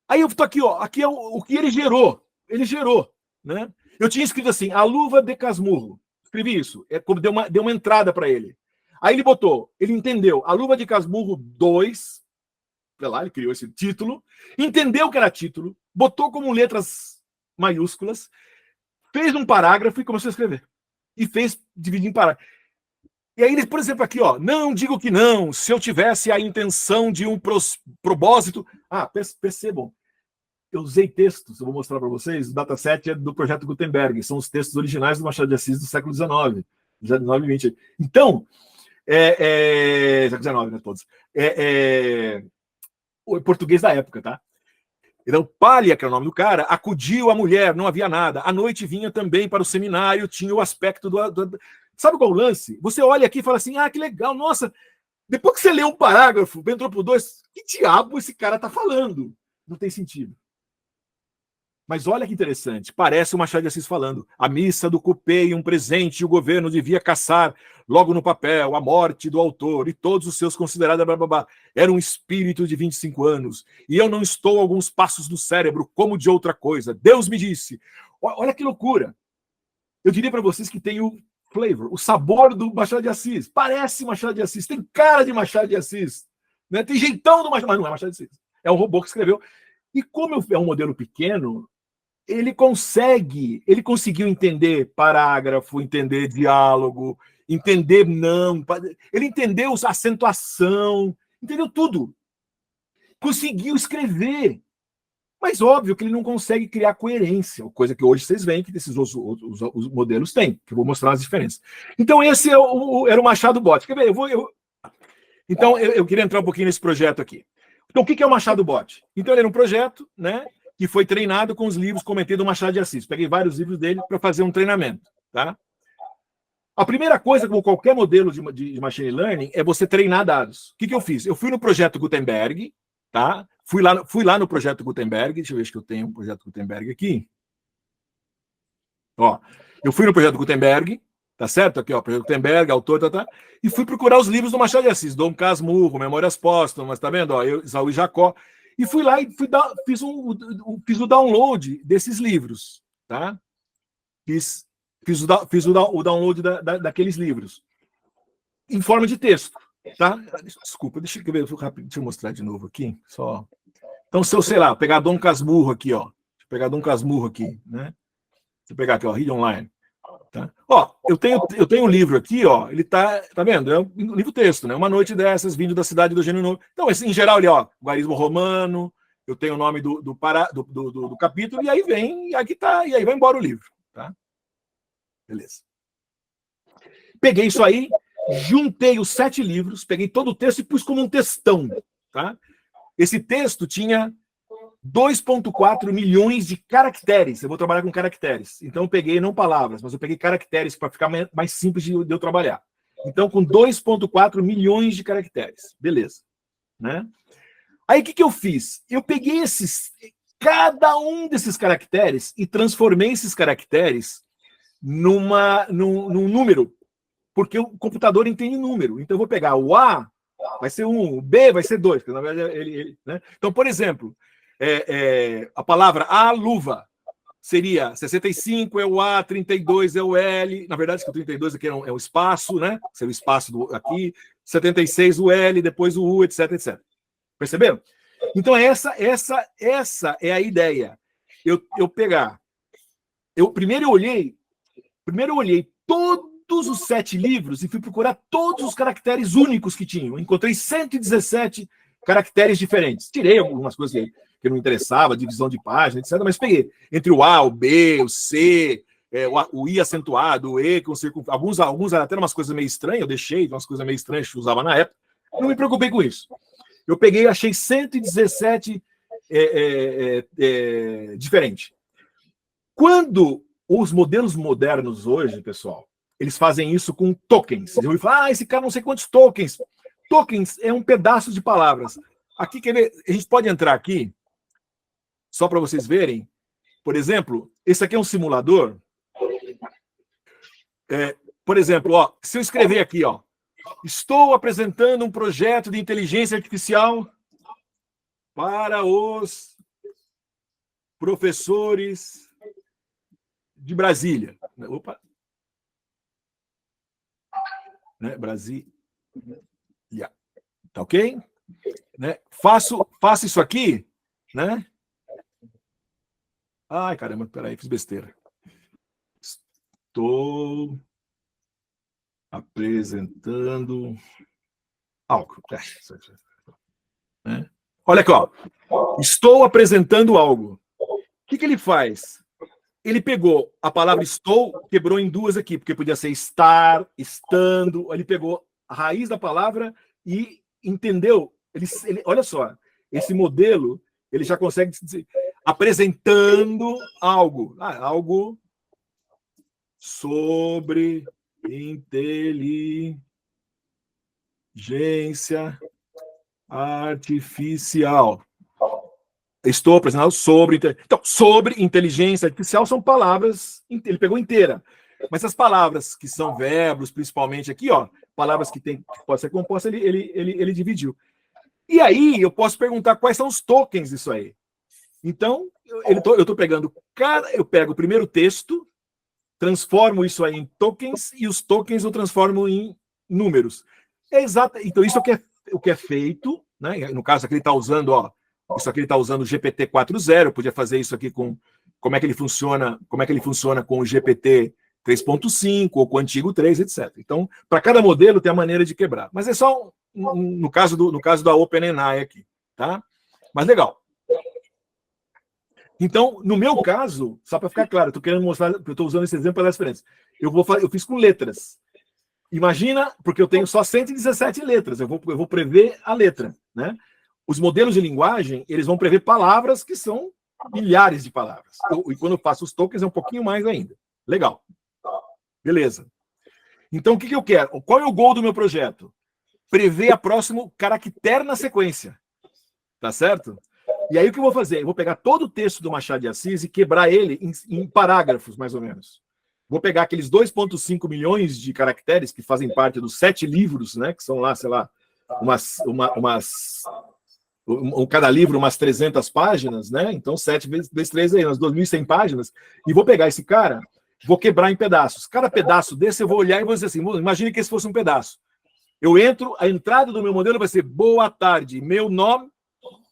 Aí eu tô aqui, ó, aqui é o que ele gerou. Ele gerou, né? Eu tinha escrito assim, a luva de Casmurro. Escrevi isso, como deu uma entrada para ele. Aí ele entendeu, a luva de Casmurro 2, sei lá, ele criou esse título, entendeu que era título, botou como letras maiúsculas, fez um parágrafo e começou a escrever. E fez dividir em parágrafos. E aí, por exemplo, aqui, ó, não digo que não, se eu tivesse a intenção de um propósito. Percebam, eu usei textos, eu vou mostrar para vocês, o dataset é do projeto Gutenberg, são os textos originais do Machado de Assis do século XIX, 19 e 20. Então, século XIX, né, todos. O português da época, tá? Então, Palha, que é o nome do cara, acudiu a mulher, não havia nada. À noite vinha também para o seminário, tinha o aspecto do... Sabe qual é o lance? Você olha aqui e fala assim, que legal, nossa, depois que você lê um parágrafo, entrou pro 2, que diabo esse cara tá falando? Não tem sentido. Mas olha que interessante, parece o Machado de Assis falando, a missa do cupê e um presente e o governo devia caçar logo no papel a morte do autor e todos os seus considerados, blá, blá, blá. Era um espírito de 25 anos e eu não estou a alguns passos do cérebro como de outra coisa. Deus me disse. Olha que loucura. Eu diria para vocês que tem o flavor, o sabor do Machado de Assis. Parece Machado de Assis, tem cara de Machado de Assis, né? Tem jeitão do Machado, mas não é Machado de Assis. É um robô que escreveu. E como é um modelo pequeno, ele conseguiu entender parágrafo, entender diálogo, entender não, ele entendeu a acentuação, entendeu tudo. Conseguiu escrever. Mas óbvio que ele não consegue criar coerência, coisa que hoje vocês veem que esses os modelos têm, que eu vou mostrar as diferenças. Então esse era o Machado Bot. Quer ver? Então eu queria entrar um pouquinho nesse projeto aqui. Então o que é o Machado Bot? Então ele era um projeto, né, que foi treinado com os livros cometidos do Machado de Assis. Peguei vários livros dele para fazer um treinamento, tá? A primeira coisa, como qualquer modelo de machine learning, é você treinar dados. O que eu fiz? Eu fui no projeto Gutenberg, tá? Fui lá no projeto Gutenberg. Deixa eu ver se eu tenho um projeto Gutenberg aqui. Ó, eu fui no projeto Gutenberg, tá certo? Aqui, ó, projeto Gutenberg, autor, e fui procurar os livros do Machado de Assis, Dom Casmurro, Memórias Póstumas, tá vendo? Ó, Esaú e Jacó. E fui lá e fiz o download desses livros, tá? Fiz o download daqueles livros em forma de texto, tá? Desculpa, deixa eu mostrar de novo aqui, só. Então, se eu, sei lá, pegar Dom Casmurro aqui, ó. Deixa eu pegar Dom Casmurro aqui, né? Deixa eu pegar aqui, ó, Read Online. Tá? Ó, eu tenho um livro aqui, ó, ele tá vendo? É um livro texto, né? Uma noite dessas, vindo da cidade do Gênio Novo. Então, em geral, ali, ó, Guarismo Romano, eu tenho o nome do capítulo, e aí vem, e aqui tá, e aí vai embora o livro, tá? Beleza. Peguei isso aí, juntei os 7 livros, peguei todo o texto e pus como um textão, tá? Esse texto tinha 2,4 milhões de caracteres. Eu vou trabalhar com caracteres. Então, eu peguei não palavras, mas eu peguei caracteres para ficar mais simples de eu trabalhar. Então, com 2,4 milhões de caracteres. Beleza. Né? Aí, o que eu fiz? Eu peguei cada um desses caracteres e transformei esses caracteres num número, porque o computador entende número. Então, eu vou pegar o A, vai ser 1, o B vai ser 2, porque na verdade né? Então, por exemplo, a palavra a luva seria 65 é o A, 32 é o L, na verdade, que o 32 aqui é o espaço, né? Seria o espaço aqui, 76 o L, depois o U, etc, etc. Perceberam? Então, essa é a ideia. Eu pegar. Primeiro eu olhei todos os 7 livros e fui procurar todos os caracteres únicos que tinham. Encontrei 117 caracteres diferentes. Tirei algumas coisas que não interessava, divisão de página, etc. Mas peguei entre o A, o B, o C, o I acentuado, o E, com alguns até umas coisas meio estranhas, eu deixei umas coisas meio estranhas que eu usava na época. Não me preocupei com isso. Eu peguei e achei 117 diferentes. Quando os modelos modernos hoje, pessoal, eles fazem isso com tokens. Eu vou falar, esse cara não sei quantos tokens. Tokens é um pedaço de palavras. Aqui, quer ver? A gente pode entrar aqui, só para vocês verem. Por exemplo, esse aqui é um simulador. Por exemplo, ó, se eu escrever aqui, ó, estou apresentando um projeto de inteligência artificial para os professores de Brasília. Opa! Né? Brasília. Tá ok? Né? Faço isso aqui, né? Ai, caramba, peraí, fiz besteira. Estou apresentando algo. Né? Olha aqui, ó. Estou apresentando algo. O que ele faz? Ele pegou a palavra estou, quebrou em duas aqui, porque podia ser estar, estando. Ele pegou a raiz da palavra e entendeu. Olha só, esse modelo, ele já consegue dizer, apresentando algo. Algo sobre inteligência artificial. Estou apresentando sobre... Então, sobre inteligência artificial são palavras... Ele pegou inteira. Mas as palavras que são verbos, principalmente aqui, ó, palavras que pode ser composta, ele dividiu. E aí, eu posso perguntar quais são os tokens disso aí. Então, eu estou pegando... Eu pego o primeiro texto, transformo isso aí em tokens, e os tokens eu transformo em números. Exato. Então, isso é o que é feito, né? No caso aqui ele está usando, ó, isso aqui ele está usando o GPT 4.0, eu podia fazer isso aqui com como é que ele funciona com o GPT 3.5 ou com o antigo 3, etc. Então, para cada modelo tem a maneira de quebrar. Mas é só no caso da OpenAI aqui, tá? Mas legal. Então, no meu caso, só para ficar claro, eu estou querendo mostrar, eu estou usando esse exemplo para dar diferença. Eu fiz com letras. Imagina, porque eu tenho só 117 letras, eu vou prever a letra, né? Os modelos de linguagem, eles vão prever palavras que são milhares de palavras. E quando eu faço os tokens, é um pouquinho mais ainda. Legal. Beleza. Então, o que eu quero? Qual é o goal do meu projeto? Prever a próximo caractere na sequência. Tá certo? E aí, o que eu vou fazer? Eu vou pegar todo o texto do Machado de Assis e quebrar ele em parágrafos, mais ou menos. Vou pegar aqueles 2,5 milhões de caracteres que fazem parte dos 7 livros, né? Que são lá, sei lá, cada livro umas 300 páginas, né? Então, 7 vezes 3 aí, umas 2.100 páginas. E vou pegar esse cara, vou quebrar em pedaços. Cada pedaço desse eu vou olhar e vou dizer assim, imagine que esse fosse um pedaço. Eu entro, a entrada do meu modelo vai ser boa tarde, meu nome,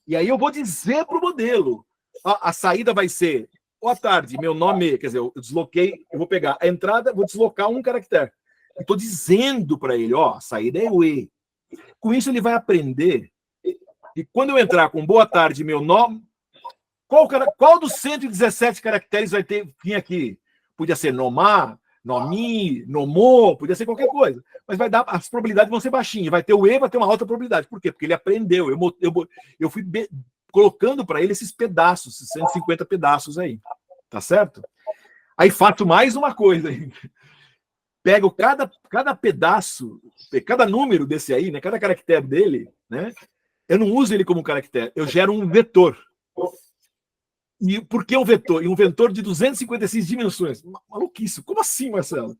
e aí eu vou dizer para o modelo. A saída vai ser boa tarde, meu nome, quer dizer, eu desloquei, eu vou pegar a entrada, vou deslocar um caractere. Estou dizendo para ele, ó, a saída é o E. Com isso, ele vai aprender. E quando eu entrar com boa tarde, meu nome, qual dos 117 caracteres vai vir aqui? Podia ser nomar, nomi, nomô, podia ser qualquer coisa. Mas vai dar, as probabilidades vão ser baixinhas. Vai ter o E, vai ter uma alta probabilidade. Por quê? Porque ele aprendeu. Eu fui colocando para ele esses pedaços, esses 150 pedaços aí. Tá certo? Aí faço mais uma coisa. Pego cada pedaço, cada número desse aí, né? Cada caractere dele, né? Eu não uso ele como caractere, eu gero um vetor. E por que um vetor? E um vetor de 256 dimensões. Maluquice. Como assim, Marcelo?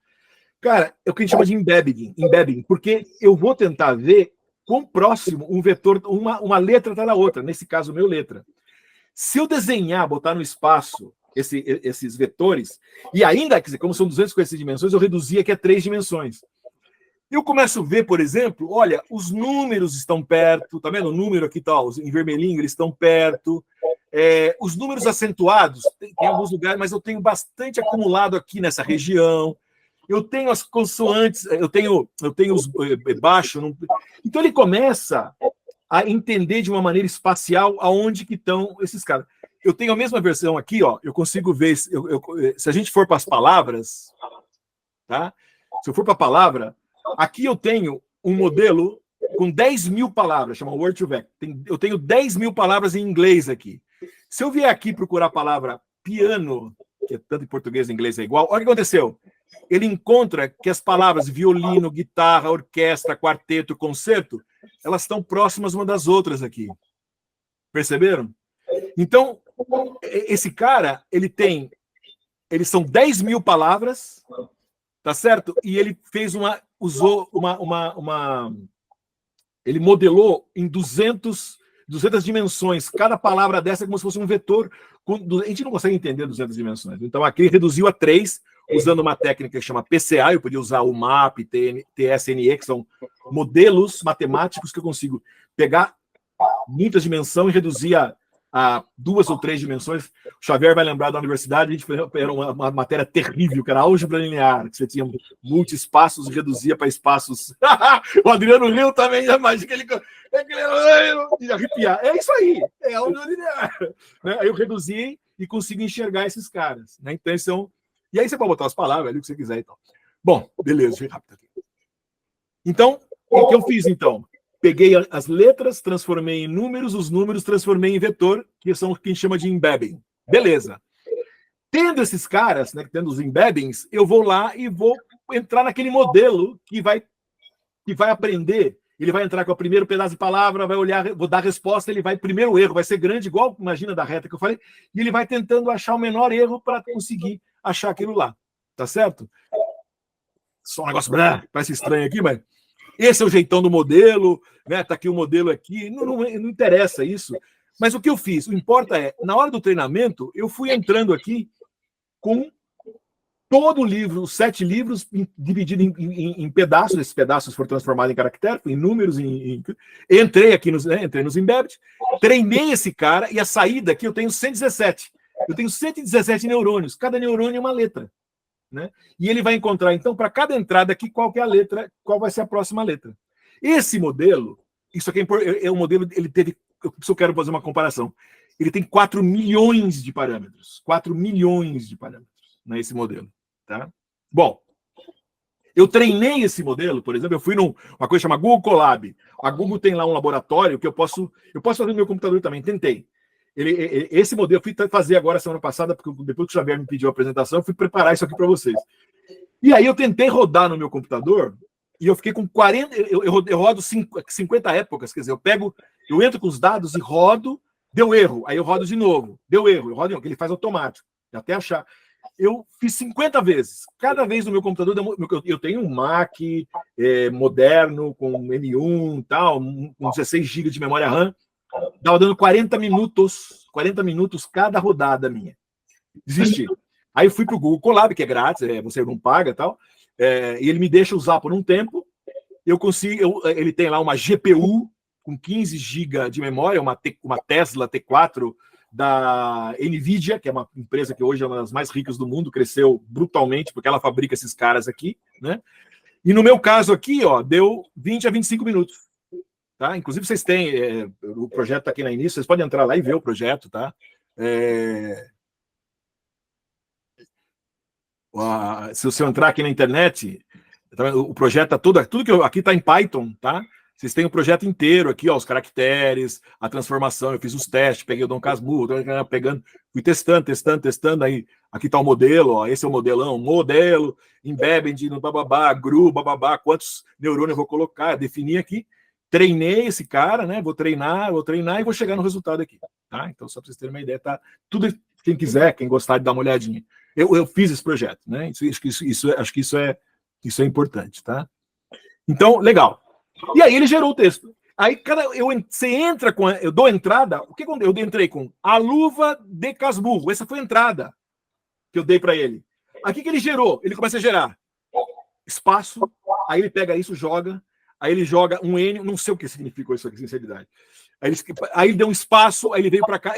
Cara, é o que a gente chama de embedding, porque eu vou tentar ver quão próximo um vetor, uma letra está da outra, nesse caso, meu letra. Se eu desenhar, botar no espaço esses vetores, e ainda, quer dizer, como são 256 dimensões, eu reduzi aqui a 3 dimensões. Eu começo a ver, por exemplo, olha, os números estão perto, tá vendo? O número aqui tá, em vermelhinho, eles estão perto. Os números acentuados, tem alguns lugares, mas eu tenho bastante acumulado aqui nessa região. Eu tenho as consoantes, eu tenho os baixo. Então ele começa a entender de uma maneira espacial aonde que estão esses caras. Eu tenho a mesma versão aqui, ó. Eu consigo ver, se a gente for para as palavras, tá? Se eu for para a palavra, aqui eu tenho um modelo com 10.000 palavras, chama Word2Vec. Eu tenho 10.000 palavras em inglês aqui. Se eu vier aqui procurar a palavra piano, que tanto em português e em inglês é igual, olha o que aconteceu. Ele encontra que as palavras violino, guitarra, orquestra, quarteto, concerto, elas estão próximas umas das outras aqui. Perceberam? Então, esse cara, eles são 10.000 palavras, tá certo? E ele ele modelou em 200 dimensões. Cada palavra dessa é como se fosse um vetor. A gente não consegue entender 200 dimensões. Então, aqui ele reduziu a 3, usando uma técnica que chama PCA. Eu podia usar o MAP, TSNE, que são modelos matemáticos que eu consigo pegar muitas dimensões e reduzir a 2 ou 3 dimensões. O Xavier vai lembrar da universidade, a gente era uma matéria terrível, que era álgebra linear, que você tinha multi-espaços e reduzia para espaços. O Adriano riu também, imagina ele arrepiar. É isso aí, é álgebra linear. Né? Aí eu reduzi e consigo enxergar esses caras. Né? Então, e aí você pode botar as palavras ali, o que você quiser. Então. Bom, beleza, deixa eu ir rápido aqui. Então, o que eu fiz, então? Peguei as letras, transformei em números, os números transformei em vetor, que são o que a gente chama de embedding. Beleza. Tendo esses caras, né, tendo os embeddings, eu vou lá e vou entrar naquele modelo que vai aprender. Ele vai entrar com o primeiro pedaço de palavra, vai olhar, vou dar a resposta, ele vai, primeiro erro vai ser grande, igual, imagina, da reta que eu falei, e ele vai tentando achar o menor erro para conseguir achar aquilo lá. Tá certo? Só um negócio, parece estranho aqui, mas... Esse é o jeitão do modelo, né? Tá aqui o modelo aqui, não interessa isso. Mas o que eu fiz? O que importa é, na hora do treinamento, eu fui entrando aqui com todo o livro, os 7 livros, dividido em pedaços. Esses pedaços foram transformados em caractere, em números. Entrei aqui entrei nos embedded, treinei esse cara, e a saída aqui eu tenho 117. Eu tenho 117 neurônios, cada neurônio é uma letra. Né? E ele vai encontrar, então, para cada entrada aqui, qual que é a letra, qual vai ser a próxima letra. Esse modelo, isso aqui é um modelo, ele teve, se eu quero fazer uma comparação, ele tem 4 milhões de parâmetros. 4 milhões de parâmetros nesse modelo. Tá? Bom, eu treinei esse modelo, por exemplo, eu fui numa coisa chamada Google Colab. A Google tem lá um laboratório que eu posso fazer no meu computador também, tentei. Esse modelo eu fui fazer agora semana passada, porque depois que o Xavier me pediu a apresentação, eu fui preparar isso aqui para vocês. E aí eu tentei rodar no meu computador e eu fiquei com 40... Eu rodo 50 épocas, quer dizer, eu entro com os dados e rodo, deu erro, aí eu rodo de novo, deu erro, eu rodo de novo, que ele faz automático, até achar. Eu fiz 50 vezes. Cada vez no meu computador, eu tenho um Mac moderno, com M1 e tal, com 16 GB de memória RAM, estava dando 40 minutos cada rodada minha. Desisti. Aí eu fui para o Google Colab, que é grátis, você não paga e tal, e ele me deixa usar por um tempo. Eu consigo, ele tem lá uma GPU com 15 GB de memória, uma Tesla T4 da NVIDIA, que é uma empresa que hoje é uma das mais ricas do mundo, cresceu brutalmente, porque ela fabrica esses caras aqui, né? E no meu caso aqui, ó, deu 20 a 25 minutos. Tá? Inclusive, vocês têm, o projeto está aqui na início, vocês podem entrar lá e ver o projeto, tá? Se você entrar aqui na internet, o projeto está tudo que aqui está em Python, tá? Vocês têm o projeto inteiro aqui, ó, os caracteres, a transformação, eu fiz os testes, peguei o Dom Casmurro, pegando, fui testando, aí aqui está o modelo, ó, esse é o modelão, modelo, embedded, no bababá, GRU, bababá, quantos neurônios eu vou colocar, defini aqui, treinei esse cara, né? Vou treinar e vou chegar no resultado aqui, tá? Então, só para vocês terem uma ideia, tá? Tudo, quem quiser, quem gostar de dar uma olhadinha. Eu fiz esse projeto, né? Acho que isso é importante, tá? Então, legal. E aí ele gerou o texto. Aí você entra com... Eu dou entrada... O que eu entrei com? A luva de Casmurro. Essa foi a entrada que eu dei para ele. Aqui que ele gerou. Ele começa a gerar espaço. Aí ele pega isso, joga. Aí ele joga um N. Não sei o que significou isso aqui, sinceridade. Aí ele deu um espaço. Aí ele veio para cá.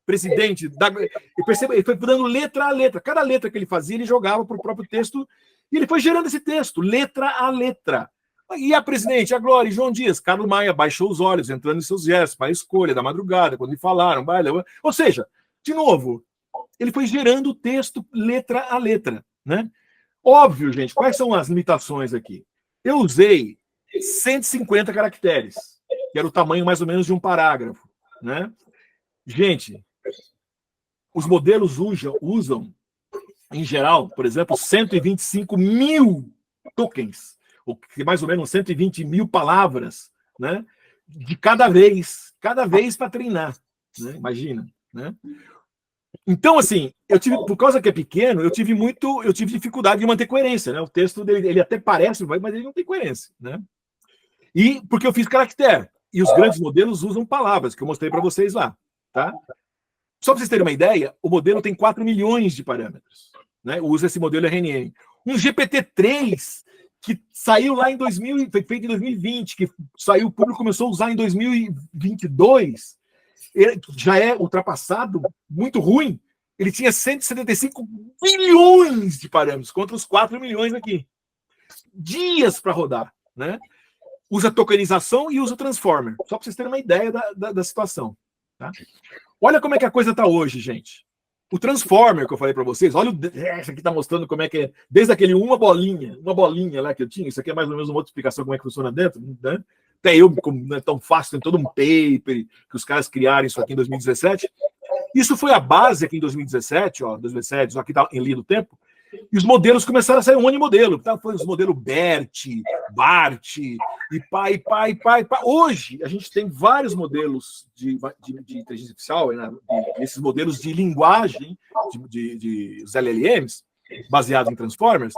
Presidente... Eu percebo, ele foi dando letra a letra. Cada letra que ele fazia, ele jogava para o próprio texto. E ele foi gerando esse texto, letra a letra. E a presidente, a Glória, João Dias, Carlos Maia baixou os olhos, entrando em seus gestos, para a escolha da madrugada, quando me falaram, ou seja, de novo, ele foi gerando o texto letra a letra, né? Óbvio, gente, quais são as limitações aqui? Eu usei 150 caracteres, que era o tamanho mais ou menos de um parágrafo, né? Gente, os modelos usam em geral, por exemplo, 125 mil tokens, ou mais ou menos 120 mil palavras, né? De cada vez para treinar, né? Imagina, né? Então, assim, por causa que é pequeno, eu tive dificuldade de manter coerência, né? O texto dele, ele até parece, mas ele não tem coerência, né? E porque eu fiz caractere, e os grandes modelos usam palavras, que eu mostrei para vocês lá, tá? Só para vocês terem uma ideia, o modelo tem 4 milhões de parâmetros, né? Usa esse modelo RNN. Um GPT-3 que saiu lá em 2000, foi feito em 2020, que saiu, o público começou a usar em 2022, já é ultrapassado, muito ruim. Ele tinha 175 bilhões de parâmetros, contra os 4 milhões aqui. Dias para rodar, né? Usa tokenização e usa transformer, só para vocês terem uma ideia da situação, tá? Olha como é que a coisa está hoje, gente. O Transformer que eu falei para vocês, olha, essa aqui está mostrando como é que é, desde aquele uma bolinha lá que eu tinha, isso aqui é mais ou menos uma outra explicação como é que funciona dentro, né? Até eu, como não é tão fácil, tem todo um paper que os caras criaram isso aqui em 2017. Isso foi a base aqui em 2017, ó, 2017, aqui está em linha do tempo, e os modelos começaram a sair um monte de modelo, tá? Foi os modelos BERT, BART, e pá. Hoje, a gente tem vários modelos de inteligência artificial, né? Esses modelos de linguagem, os LLMs, baseados em Transformers.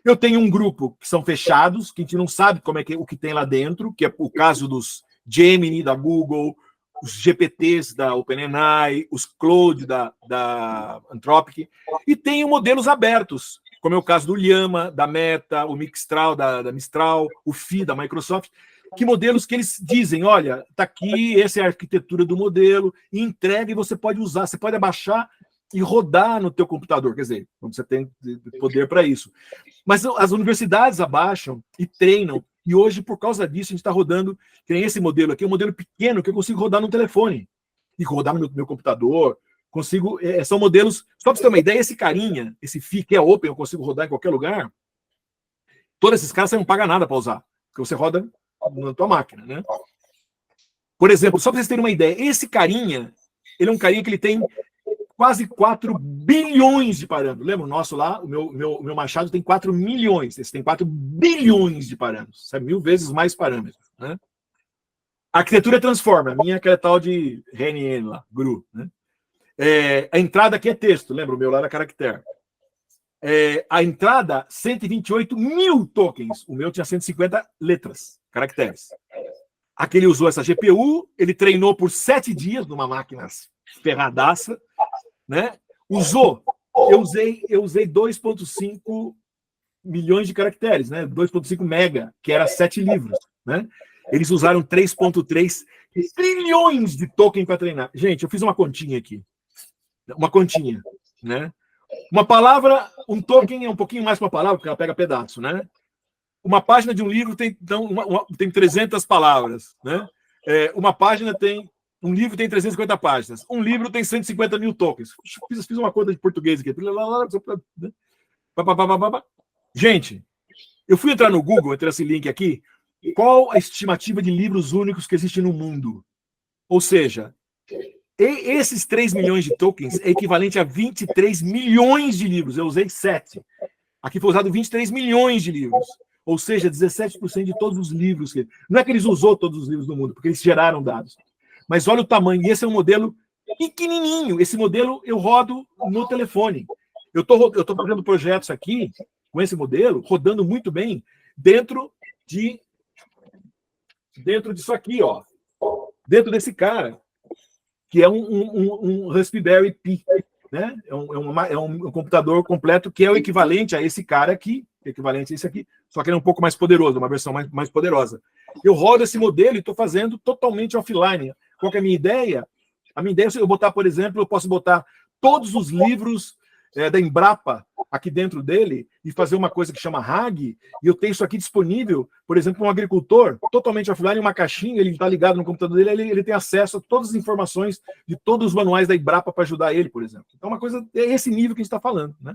Eu tenho um grupo que são fechados, que a gente não sabe como é que o que tem lá dentro, que é o caso dos Gemini da Google, os GPTs da OpenAI, os Claude da Anthropic, e tenho modelos abertos, como é o caso do Llama, da Meta, o Mistral da Mistral, o Phi da Microsoft, que modelos que eles dizem, olha, está aqui, essa é a arquitetura do modelo, e entrega e você pode usar, você pode abaixar e rodar no teu computador, quer dizer, quando você tem poder para isso. Mas as universidades abaixam e treinam, e hoje, por causa disso, a gente está rodando, que nem esse modelo aqui, um modelo pequeno que eu consigo rodar no telefone, e rodar no meu computador, consigo, são modelos, só para você ter uma ideia, esse carinha, esse Phi que é open, eu consigo rodar em qualquer lugar, todos esses caras você não paga nada para usar, porque você roda na tua máquina, né? Por exemplo, só para vocês terem uma ideia, esse carinha, ele é um carinha que ele tem quase 4 bilhões de parâmetros. Lembra o nosso lá? O meu Machado tem 4 milhões. Esse tem 4 bilhões de parâmetros. Isso é 1000 vezes mais parâmetros. Né? A arquitetura transforma. A minha é aquela tal de RNN lá, GRU. Né? A entrada aqui é texto. Lembra? O meu lá era caractere. A entrada, 128 mil tokens. O meu tinha 150 letras, caracteres. Aquele usou essa GPU, ele treinou por 7 dias numa máquina ferradaça, né? Eu usei 2,5 milhões de caracteres, né? 2,5 mega, que era 7 livros, né? Eles usaram 3,3 trilhões de token para treinar. Gente, eu fiz uma continha aqui. Uma continha, né? Uma palavra, um token é um pouquinho mais que uma palavra, porque ela pega pedaço, né? Uma página de um livro tem 300 palavras, né? Um livro tem 350 páginas. Um livro tem 150 mil tokens. Fiz uma conta de português aqui. Gente, eu fui entrar no Google, entre esse link aqui. Qual a estimativa de livros únicos que existe no mundo? Ou seja, esses 3 milhões de tokens é equivalente a 23 milhões de livros. Eu usei 7. Aqui foi usado 23 milhões de livros. Ou seja, 17% de todos os livros. Não é que eles usou todos os livros do mundo, porque eles geraram dados. Mas olha o tamanho. E esse é um modelo pequenininho. Esse modelo eu rodo no telefone. Eu estou fazendo projetos aqui com esse modelo, rodando muito bem, dentro disso aqui, ó. Dentro desse cara, que é um Raspberry Pi. Né? É um computador completo que é o equivalente a esse cara aqui, equivalente a esse aqui, só que ele é um pouco mais poderoso, uma versão mais poderosa. Eu rodo esse modelo e estou fazendo totalmente offline. Qual que é a minha ideia? A minha ideia é eu botar, por exemplo, eu posso botar todos os livros da Embrapa aqui dentro dele e fazer uma coisa que chama RAG, e eu tenho isso aqui disponível, por exemplo, um agricultor, totalmente offline, uma caixinha, ele está ligado no computador dele, ele tem acesso a todas as informações de todos os manuais da Embrapa para ajudar ele, por exemplo. Então, uma coisa, é esse nível que a gente está falando, né?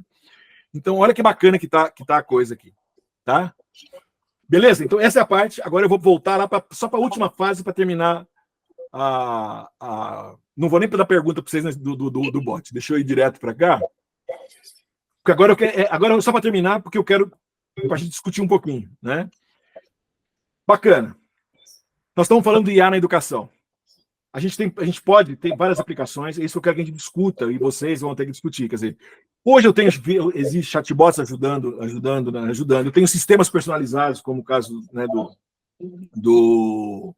Então, olha que bacana que tá a coisa aqui, tá? Beleza? Então, essa é a parte. Agora eu vou voltar lá só para a última fase para terminar Não vou nem dar pergunta para vocês do bot. Deixa eu ir direto para cá. Porque agora só para terminar, porque eu quero para a gente discutir um pouquinho, né? Bacana. Nós estamos falando de IA na educação. A gente pode ter várias aplicações, é isso que eu quero que a gente discuta, e vocês vão ter que discutir. Quer dizer, hoje existe chatbots ajudando. Eu tenho sistemas personalizados, como o caso, né, do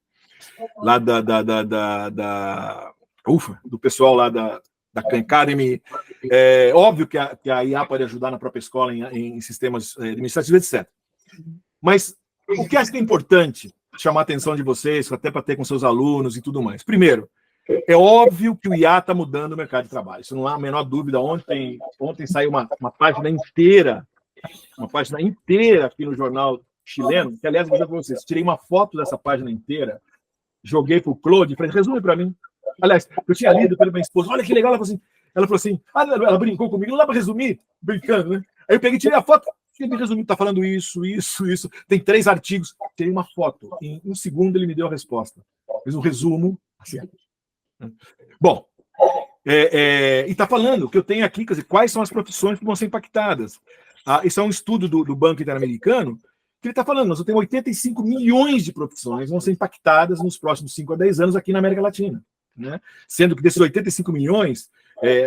pessoal lá da Khan Academy. É óbvio que a IA pode ajudar na própria escola em sistemas administrativos, etc. Mas o que acho que é importante chamar a atenção de vocês, até para ter com seus alunos e tudo mais. Primeiro, é óbvio que o IA está mudando o mercado de trabalho. Isso não há a menor dúvida. Ontem saiu uma página inteira aqui no jornal chileno, que, aliás, vou dizer para vocês, tirei uma foto dessa página inteira, joguei para o Claude e falei, resume para mim. Aliás, eu tinha lido pela minha esposa, olha que legal, ela falou assim, ela brincou comigo, não dá para resumir, brincando, né? Aí eu peguei, tirei a foto, ele me resumiu, está falando isso, tem 3 artigos, tirei uma foto, em 1 segundo ele me deu a resposta, fez um resumo, assim. Bom, e está falando que eu tenho aqui, quer dizer, quais são as profissões que vão ser impactadas. Isso é um estudo do Banco Interamericano, que ele está falando, nós temos 85 milhões de profissões que vão ser impactadas nos próximos 5 a 10 anos aqui na América Latina. Né? Sendo que desses 85 milhões,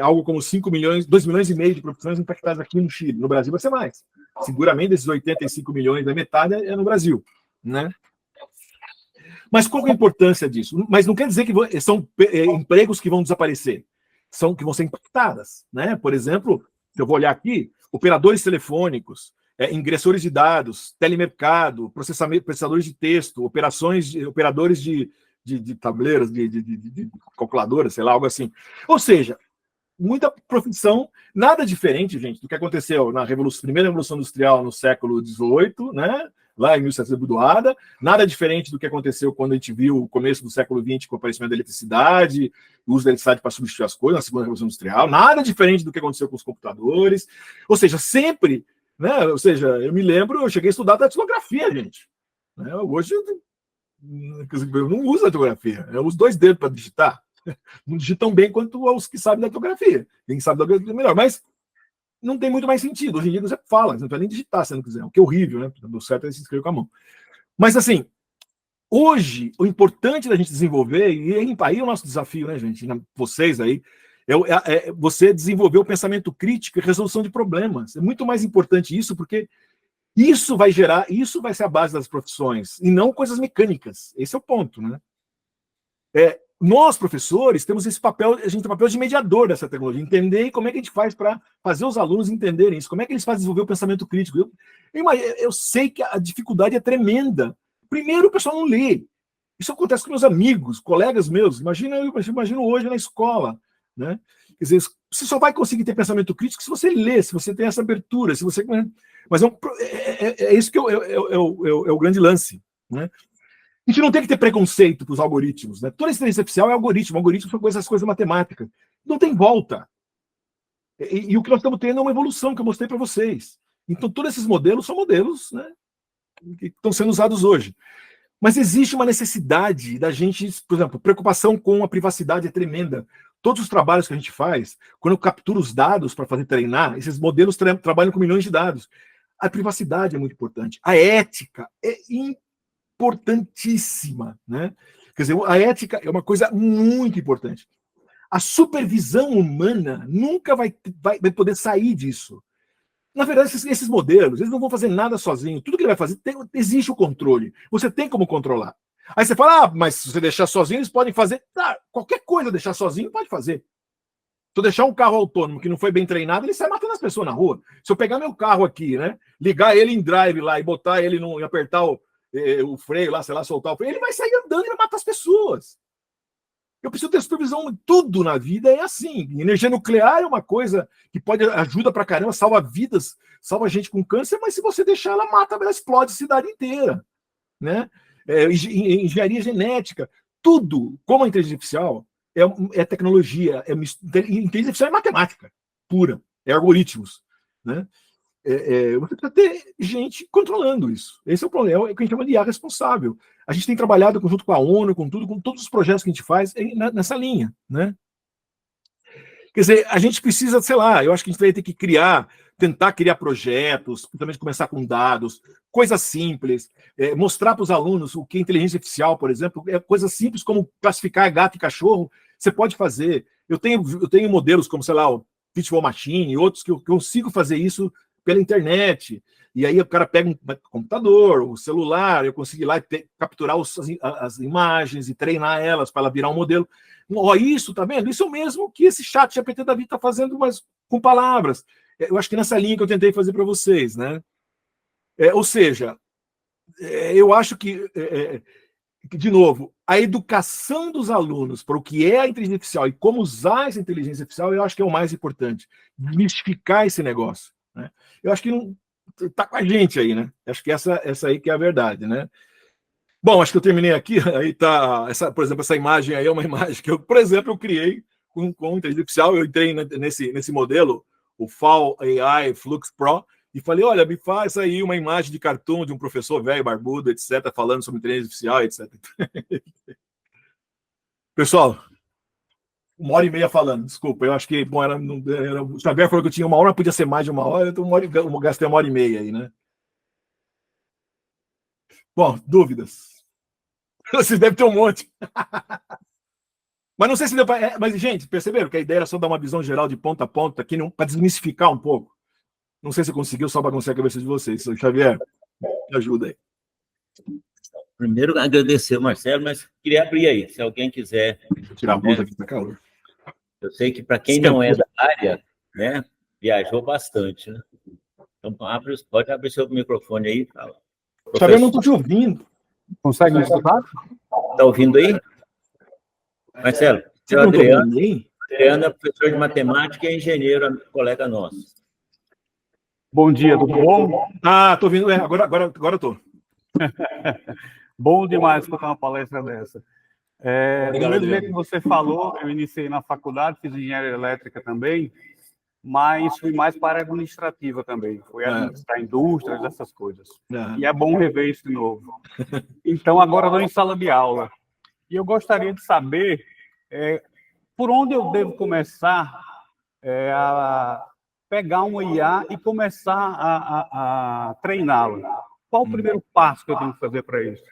algo como 5 milhões, 2 milhões e meio de profissões impactadas aqui no Chile. No Brasil vai ser mais. Seguramente desses 85 milhões, a metade é no Brasil. Né? Mas qual é a importância disso? Mas não quer dizer que são empregos que vão desaparecer. São que vão ser impactadas. Né? Por exemplo, se eu vou olhar aqui, operadores telefônicos, ingressores de dados, telemercado, processadores de texto, operadores de tabuleiros, de calculadoras, sei lá, algo assim. Ou seja, muita profissão, nada diferente, gente, do que aconteceu na primeira Revolução Industrial no século XVIII, né? Lá em 1700 Budoada, nada diferente do que aconteceu quando a gente viu o começo do século XX com o aparecimento da eletricidade, o uso da eletricidade para substituir as coisas na segunda Revolução Industrial, nada diferente do que aconteceu com os computadores, ou seja, sempre, né? Ou seja, eu me lembro, eu cheguei a estudar datilografia, gente. Hoje eu não uso datilografia, eu uso 2 dedos para digitar, Não digitam bem quanto os que sabem datilografia. Quem sabe datilografia é melhor, mas não tem muito mais sentido. Hoje em dia você fala, você não precisa nem digitar se não quiser, o que é horrível, né? O certo é se escrever com a mão. Mas, assim, hoje, o importante da gente desenvolver, e aí é o nosso desafio, né, gente? Vocês aí, você desenvolver o pensamento crítico e resolução de problemas. É muito mais importante isso, porque isso vai ser a base das profissões, e não coisas mecânicas. Esse é o ponto, né? Nós, professores, temos esse papel, a gente tem o papel de mediador dessa tecnologia, entender como é que a gente faz para fazer os alunos entenderem isso, como é que eles fazem desenvolver o pensamento crítico. Eu sei que a dificuldade é tremenda. Primeiro, o pessoal não lê. Isso acontece com meus amigos, colegas meus. Imagino hoje na escola, né? Quer dizer, você só vai conseguir ter pensamento crítico se você lê, se você tem essa abertura, se você... Mas isso que é o grande lance, né? A gente não tem que ter preconceito para os algoritmos, né? Toda inteligência artificial é algoritmo. Algoritmo são essas coisas matemáticas. Não tem volta. E o que nós estamos tendo é uma evolução que eu mostrei para vocês. Então, todos esses modelos são modelos, né, que estão sendo usados hoje. Mas existe uma necessidade da gente, por exemplo, preocupação com a privacidade é tremenda. Todos os trabalhos que a gente faz, quando eu capturo os dados para fazer treinar, esses modelos trabalham com milhões de dados. A privacidade é muito importante. A ética é importantíssima, né? Quer dizer, a ética é uma coisa muito importante. A supervisão humana nunca vai poder sair disso. Na verdade, esses modelos, eles não vão fazer nada sozinhos. Tudo que ele vai fazer, existe o controle. Você tem como controlar. Aí você fala, mas se você deixar sozinho, eles podem fazer. Qualquer coisa deixar sozinho, pode fazer. Se eu deixar um carro autônomo que não foi bem treinado, ele sai matando as pessoas na rua. Se eu pegar meu carro aqui, né, ligar ele em drive lá e botar ele e apertar o freio lá, sei lá, soltar o freio, ele vai sair andando e vai matar as pessoas. Eu preciso ter supervisão. Tudo na vida é assim. Energia nuclear é uma coisa que ajuda pra caramba, salva vidas, salva gente com câncer, mas se você deixar ela mata, ela explode a cidade inteira, né? Engenharia genética, tudo, como a inteligência artificial, é tecnologia, inteligência artificial é matemática pura, é algoritmos, né? Você precisa ter gente controlando isso. Esse é o problema, é o que a gente chama de IA responsável. A gente tem trabalhado junto com a ONU, com todos os projetos que a gente faz nessa linha, né? Quer dizer, a gente precisa, sei lá, eu acho que a gente vai ter que tentar criar projetos, principalmente começar com dados, coisas simples, mostrar para os alunos o que é inteligência artificial, por exemplo, coisas simples como classificar gato e cachorro, você pode fazer. Eu tenho modelos como, sei lá, o Teachable Machine e outros que eu consigo fazer isso pela internet, e aí o cara pega um computador, um celular, eu consigo ir lá e capturar as imagens e treinar elas para ela virar um modelo. Isso, tá vendo? Isso é o mesmo que esse chat GPT da vida está fazendo, mas com palavras. Eu acho que nessa linha que eu tentei fazer para vocês, né? Ou seja, eu acho que, de novo, a educação dos alunos para o que é a inteligência artificial e como usar essa inteligência artificial, eu acho que é o mais importante. Mistificar esse negócio, né? Eu acho que não está com a gente aí, né? Acho que essa aí que é a verdade, né? Bom, acho que eu terminei aqui. Aí tá, por exemplo, essa imagem aí é uma imagem que eu, por exemplo, eu criei com inteligência artificial. Eu entrei nesse modelo, o FAL AI Flux Pro, e falei, olha, me faz aí uma imagem de cartoon de um professor velho, barbudo, etc., falando sobre inteligência artificial, etc. Pessoal, 1h30 falando, desculpa, eu acho que, bom, o Xavier falou que eu tinha 1 hora, podia ser mais de 1 hora, então eu gastei 1h30 aí, né? Bom, dúvidas? Vocês devem ter um monte. Mas não sei se deu para... Mas, gente, perceberam que a ideia era só dar uma visão geral de ponta a ponta, para desmistificar um pouco. Não sei se conseguiu só bagunçar a cabeça de vocês. Xavier, me ajuda aí. Primeiro, agradecer o Marcelo, mas queria abrir aí, se alguém quiser. Vou tirar a blusa aqui para calor. Eu sei que para quem não é da área, né, viajou bastante, né? Então, pode abrir seu microfone aí e fala. Xavier, não estou te ouvindo. Consegue me escutar? Está ouvindo aí? Marcelo, você não Adriano é professor de matemática e engenheiro, colega nosso. Bom dia, tudo bom? Estou ouvindo. Agora estou. Bom demais escutar uma palestra dessa. Do mesmo jeito que você falou, eu iniciei na faculdade, fiz engenharia elétrica também, mas fui mais para a administrativa também. Fui administrar indústrias, essas coisas. E é bom rever isso de novo. Então, agora estou em sala de aula. E eu gostaria de saber por onde eu devo começar a pegar uma IA e começar a treiná-la? Qual o primeiro passo que eu tenho que fazer para isso?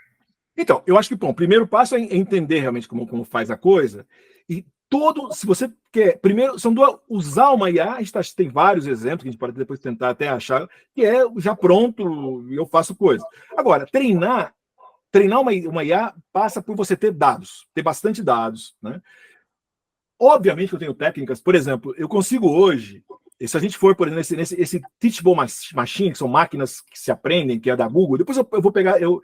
Então, eu acho que, bom, o primeiro passo é entender realmente como faz a coisa. E se você quer, primeiro, usar uma IA, a gente tem vários exemplos que a gente pode depois tentar até achar, que é já pronto e eu faço coisa. Agora, treinar uma IA passa por você ter dados, ter bastante dados, né? Obviamente que eu tenho técnicas, por exemplo, eu consigo hoje, se a gente for, por exemplo, esse Teachable Machine, que são máquinas que se aprendem, que é da Google, depois eu vou pegar, eu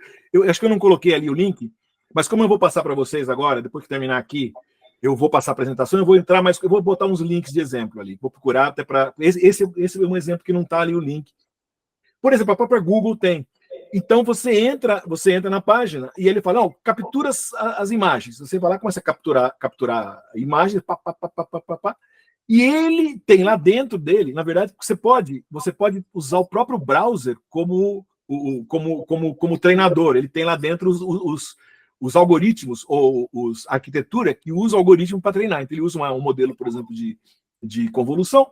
acho que eu não coloquei ali o link, mas como eu vou passar para vocês agora, depois que terminar aqui, eu vou passar a apresentação, eu vou botar uns links de exemplo ali, vou procurar até para... Esse é um exemplo que não está ali o link. Por exemplo, a própria Google tem. Então, você entra na página e ele fala, captura as imagens. Você vai lá e começa a capturar imagens, e ele tem lá dentro dele, na verdade, você pode usar o próprio browser como treinador. Ele tem lá dentro os algoritmos, ou a arquitetura que usa o algoritmo para treinar. Então, ele usa um modelo, por exemplo, de convolução,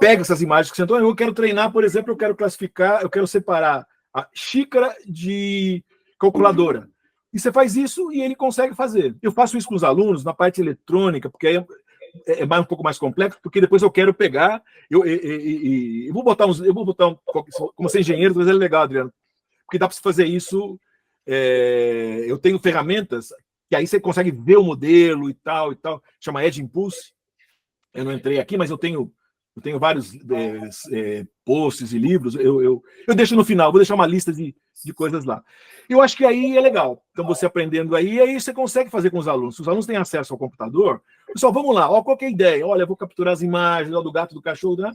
pega essas imagens que você entrou, eu quero treinar, por exemplo, eu quero classificar, eu quero separar a xícara de calculadora. E você faz isso e ele consegue fazer. Eu faço isso com os alunos na parte eletrônica, porque aí é um pouco mais complexo, porque depois eu quero pegar, eu vou botar como ser engenheiro, mas é legal, Adriano, porque dá para você fazer isso. Eu tenho ferramentas que aí você consegue ver o modelo e tal, chama Edge Impulse. Eu não entrei aqui, mas eu tenho vários posts e livros, eu deixo no final, vou deixar uma lista de coisas lá. Eu acho que aí é legal. Então, você aprendendo aí você consegue fazer com os alunos. Se os alunos têm acesso ao computador, pessoal, vamos lá, qual que é a ideia? Olha, eu vou capturar as imagens do gato, do cachorro, né?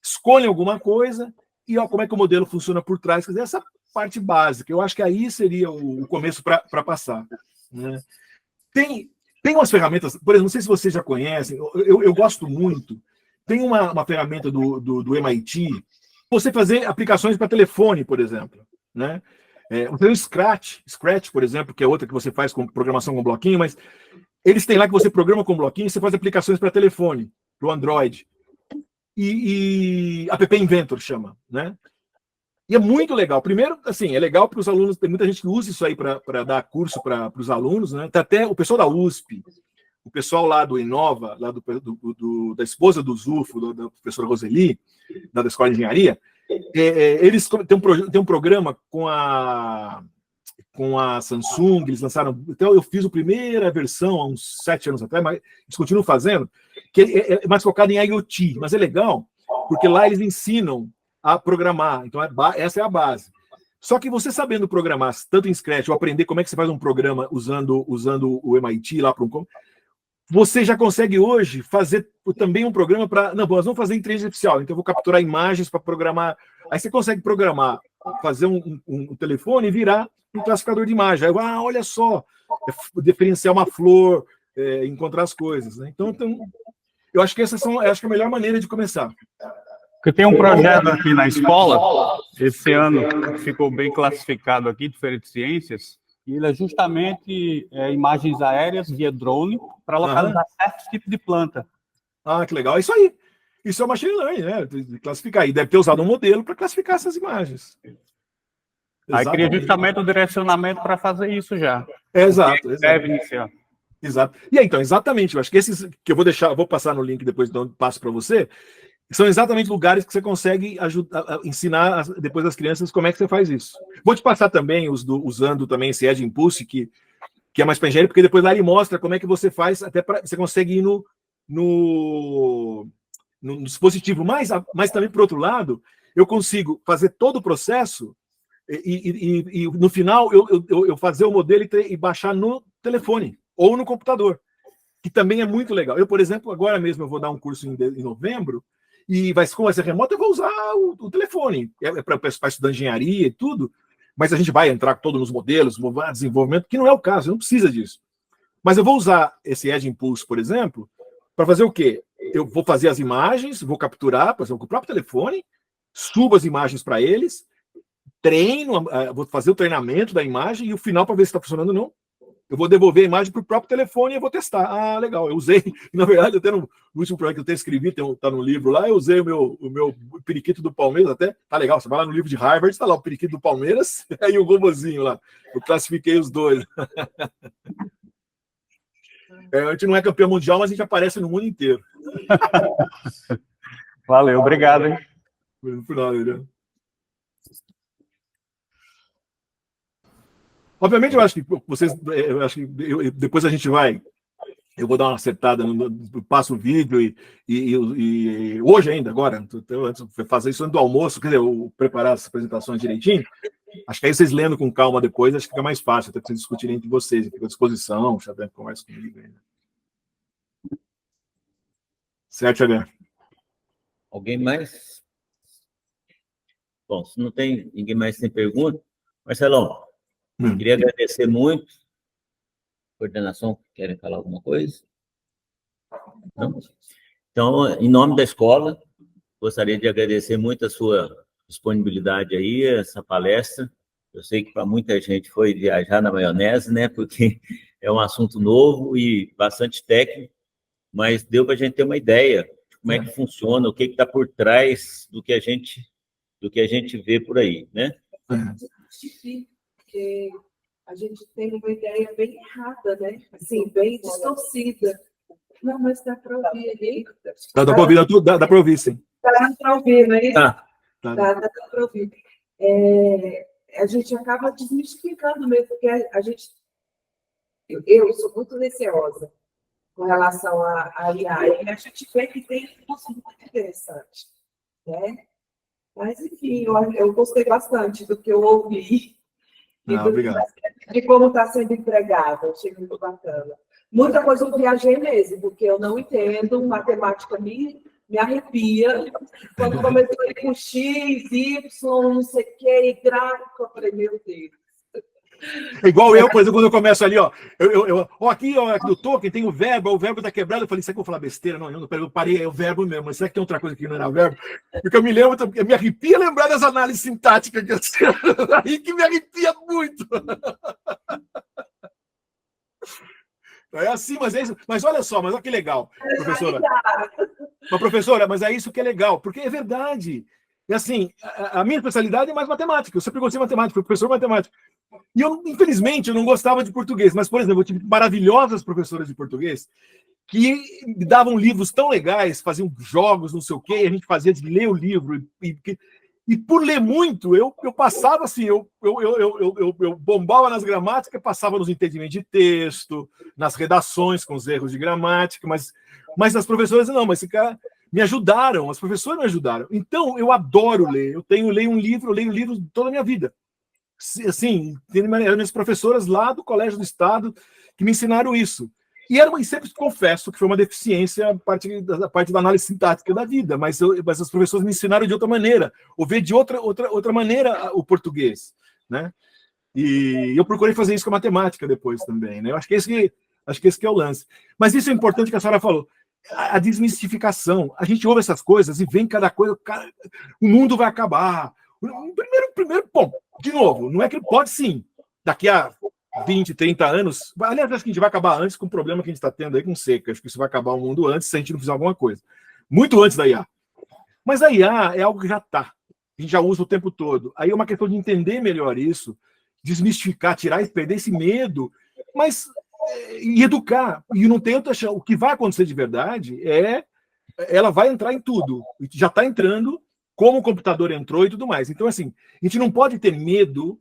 Escolhem alguma coisa e como é que o modelo funciona por trás. Quer dizer, essa parte básica. Eu acho que aí seria o começo para passar. Né? Tem umas ferramentas, por exemplo, não sei se vocês já conhecem, eu gosto muito. Tem uma ferramenta do MIT, você fazer aplicações para telefone, por exemplo. Né? Você tem o Scratch, por exemplo, que é outra que você faz com programação com bloquinho, mas eles têm lá que você programa com bloquinho e você faz aplicações para telefone, para o Android. E App Inventor chama. Né? E é muito legal. Primeiro, assim, é legal para os alunos, tem muita gente que usa isso aí para dar curso para os alunos. Né? Tá até o pessoal da USP, o pessoal lá do Inova, lá da esposa do Zufo, da professora Roseli, da Escola de Engenharia, eles têm um programa com a Samsung, eles lançaram, então eu fiz a primeira versão há uns 7 anos atrás, mas eles continuam fazendo, que é mais focado em IoT, mas é legal, porque lá eles ensinam a programar, então essa é a base. Só que você sabendo programar, tanto em Scratch, ou aprender como é que você faz um programa usando o MIT lá para você já consegue hoje fazer também um programa para... Não, nós vamos fazer inteligência artificial, então eu vou capturar imagens para programar. Aí você consegue programar, fazer um telefone e virar um classificador de imagem. Aí, olha só, diferenciar uma flor, encontrar as coisas. Né? Então, eu acho que essa é a melhor maneira de começar. Porque tem um projeto aqui na escola, esse ano ficou bem classificado aqui, de Feira de Ciências, e ele é justamente imagens aéreas via drone para localizar certos tipos de planta. Que legal. Isso aí. Isso é machine learning, né? Classificar. E deve ter usado um modelo para classificar essas imagens. Aí cria justamente o direcionamento para fazer isso já. Exato. Deve iniciar. Exato. E aí, então, exatamente. Eu acho que esses que eu vou passar no link depois, então passo para você, são exatamente lugares que você consegue ensinar depois das crianças como é que você faz isso. Vou te passar também usando também esse Edge Impulse, que é mais para engenharia, porque depois lá ele mostra como é que você faz, até para você consegue ir no dispositivo. Mas também, por outro lado, eu consigo fazer todo o processo e no final eu fazer o modelo e baixar no telefone ou no computador, que também é muito legal. Eu, por exemplo, agora mesmo eu vou dar um curso em novembro, e como vai ser remoto, eu vou usar o telefone. Para estudar engenharia e tudo, mas a gente vai entrar todo nos modelos, desenvolvimento, que não é o caso, não precisa disso. Mas eu vou usar esse Edge Impulse, por exemplo, para fazer o quê? Eu vou fazer as imagens, vou capturar, por exemplo, com o próprio telefone, subo as imagens para eles, treino, vou fazer o treinamento da imagem e o final para ver se está funcionando ou não. eu vou devolver a imagem para o próprio telefone e eu vou testar. Ah, legal, eu usei, na verdade, até no último projeto que eu até escrevi, tá no livro lá, eu usei o meu periquito do Palmeiras, até, tá legal, você vai lá no livro de Harvard, está lá o periquito do Palmeiras e o robozinho lá, eu classifiquei os dois. A gente não é campeão mundial, mas a gente aparece no mundo inteiro. Valeu, obrigado, hein? No final, né? Obviamente, eu acho que depois a gente vai. Eu vou dar uma acertada, passo o vídeo e hoje ainda, agora, antes de fazer isso antes do almoço, quer dizer, eu preparar as apresentações direitinho. Acho que aí vocês lendo com calma depois, acho que fica mais fácil, até para vocês discutirem entre vocês, fica à disposição, o Xavier conversa comigo ainda. Certo, Xavier? Alguém mais? Bom, se não tem ninguém mais tem pergunta, Marcelão, queria agradecer muito. Coordenação, querem falar alguma coisa? Não? Então, em nome da escola, gostaria de agradecer muito a sua disponibilidade aí, essa palestra. Eu sei que para muita gente foi viajar na maionese, né? Porque é um assunto novo e bastante técnico, mas deu para a gente ter uma ideia de como é que funciona, o que está por trás do que a gente vê por aí, né? Porque a gente tem uma ideia bem errada, né? Assim, bem distorcida. Não, mas dá para ouvir ali. Dá para ouvir, dá para ouvir, sim. Dá para ouvir, não é isso? Tá. Dá para ouvir. A gente acaba desmistificando mesmo, porque a gente... Eu sou muito receosa com relação à IA. E a gente vê que tem coisas muito interessantes, né? Mas, enfim, eu gostei bastante do que eu ouvi. Obrigado. De como está sendo empregado. Achei muito bacana. Muita coisa eu viajei mesmo, porque eu não entendo, matemática me arrepia. Quando começou a ir com X, Y, não sei o quê, e gráfico, eu falei, meu Deus. Igual eu, por exemplo, quando eu começo ali, ó, aqui do Tolkien tem o verbo tá quebrado, eu falei, será que eu vou falar besteira? Não, eu parei, é o verbo mesmo, mas será que tem outra coisa que não era verbo? Porque eu me arrepia lembrar das análises sintáticas, aí que me arrepia muito. É assim, mas olha só, mas olha que legal, professora. Mas, professora, mas é isso que é legal, porque é verdade. E assim, a minha especialidade é mais matemática, eu sempre gostei de matemática, fui professor de matemática. E eu, infelizmente, eu não gostava de português, mas, por exemplo, eu tive maravilhosas professoras de português que me davam livros tão legais, faziam jogos, não sei o quê, e a gente fazia de ler o livro. E por ler muito, eu passava assim, eu bombava nas gramáticas, passava nos entendimentos de texto, nas redações com os erros de gramática, mas as professoras não, mas esse cara me ajudaram, as professoras me ajudaram. Então, eu adoro ler, eu leio livros toda a minha vida. Assim, eram minhas professoras lá do Colégio do Estado que me ensinaram isso. E sempre confesso que foi uma deficiência a parte da análise sintática da vida, mas as professoras me ensinaram de outra maneira, ou ver de outra maneira o português, né? E eu procurei fazer isso com a matemática depois também, né? Eu acho que esse que é o lance. Mas isso é importante que a senhora falou, a desmistificação. A gente ouve essas coisas e vem cada coisa, o mundo vai acabar. Primeiro, bom, de novo, não é que pode sim, daqui a 20, 30 anos, aliás, acho que a gente vai acabar antes com o problema que a gente está tendo aí com seca, acho que isso vai acabar o mundo antes se a gente não fizer alguma coisa, muito antes da IA. Mas a IA é algo que já está, a gente já usa o tempo todo, aí é uma questão de entender melhor isso, desmistificar, tirar e perder esse medo, mas e educar, e não tenta achar, o que vai acontecer de verdade ela vai entrar em tudo, já está entrando, como o computador entrou e tudo mais. Então, assim, a gente não pode ter medo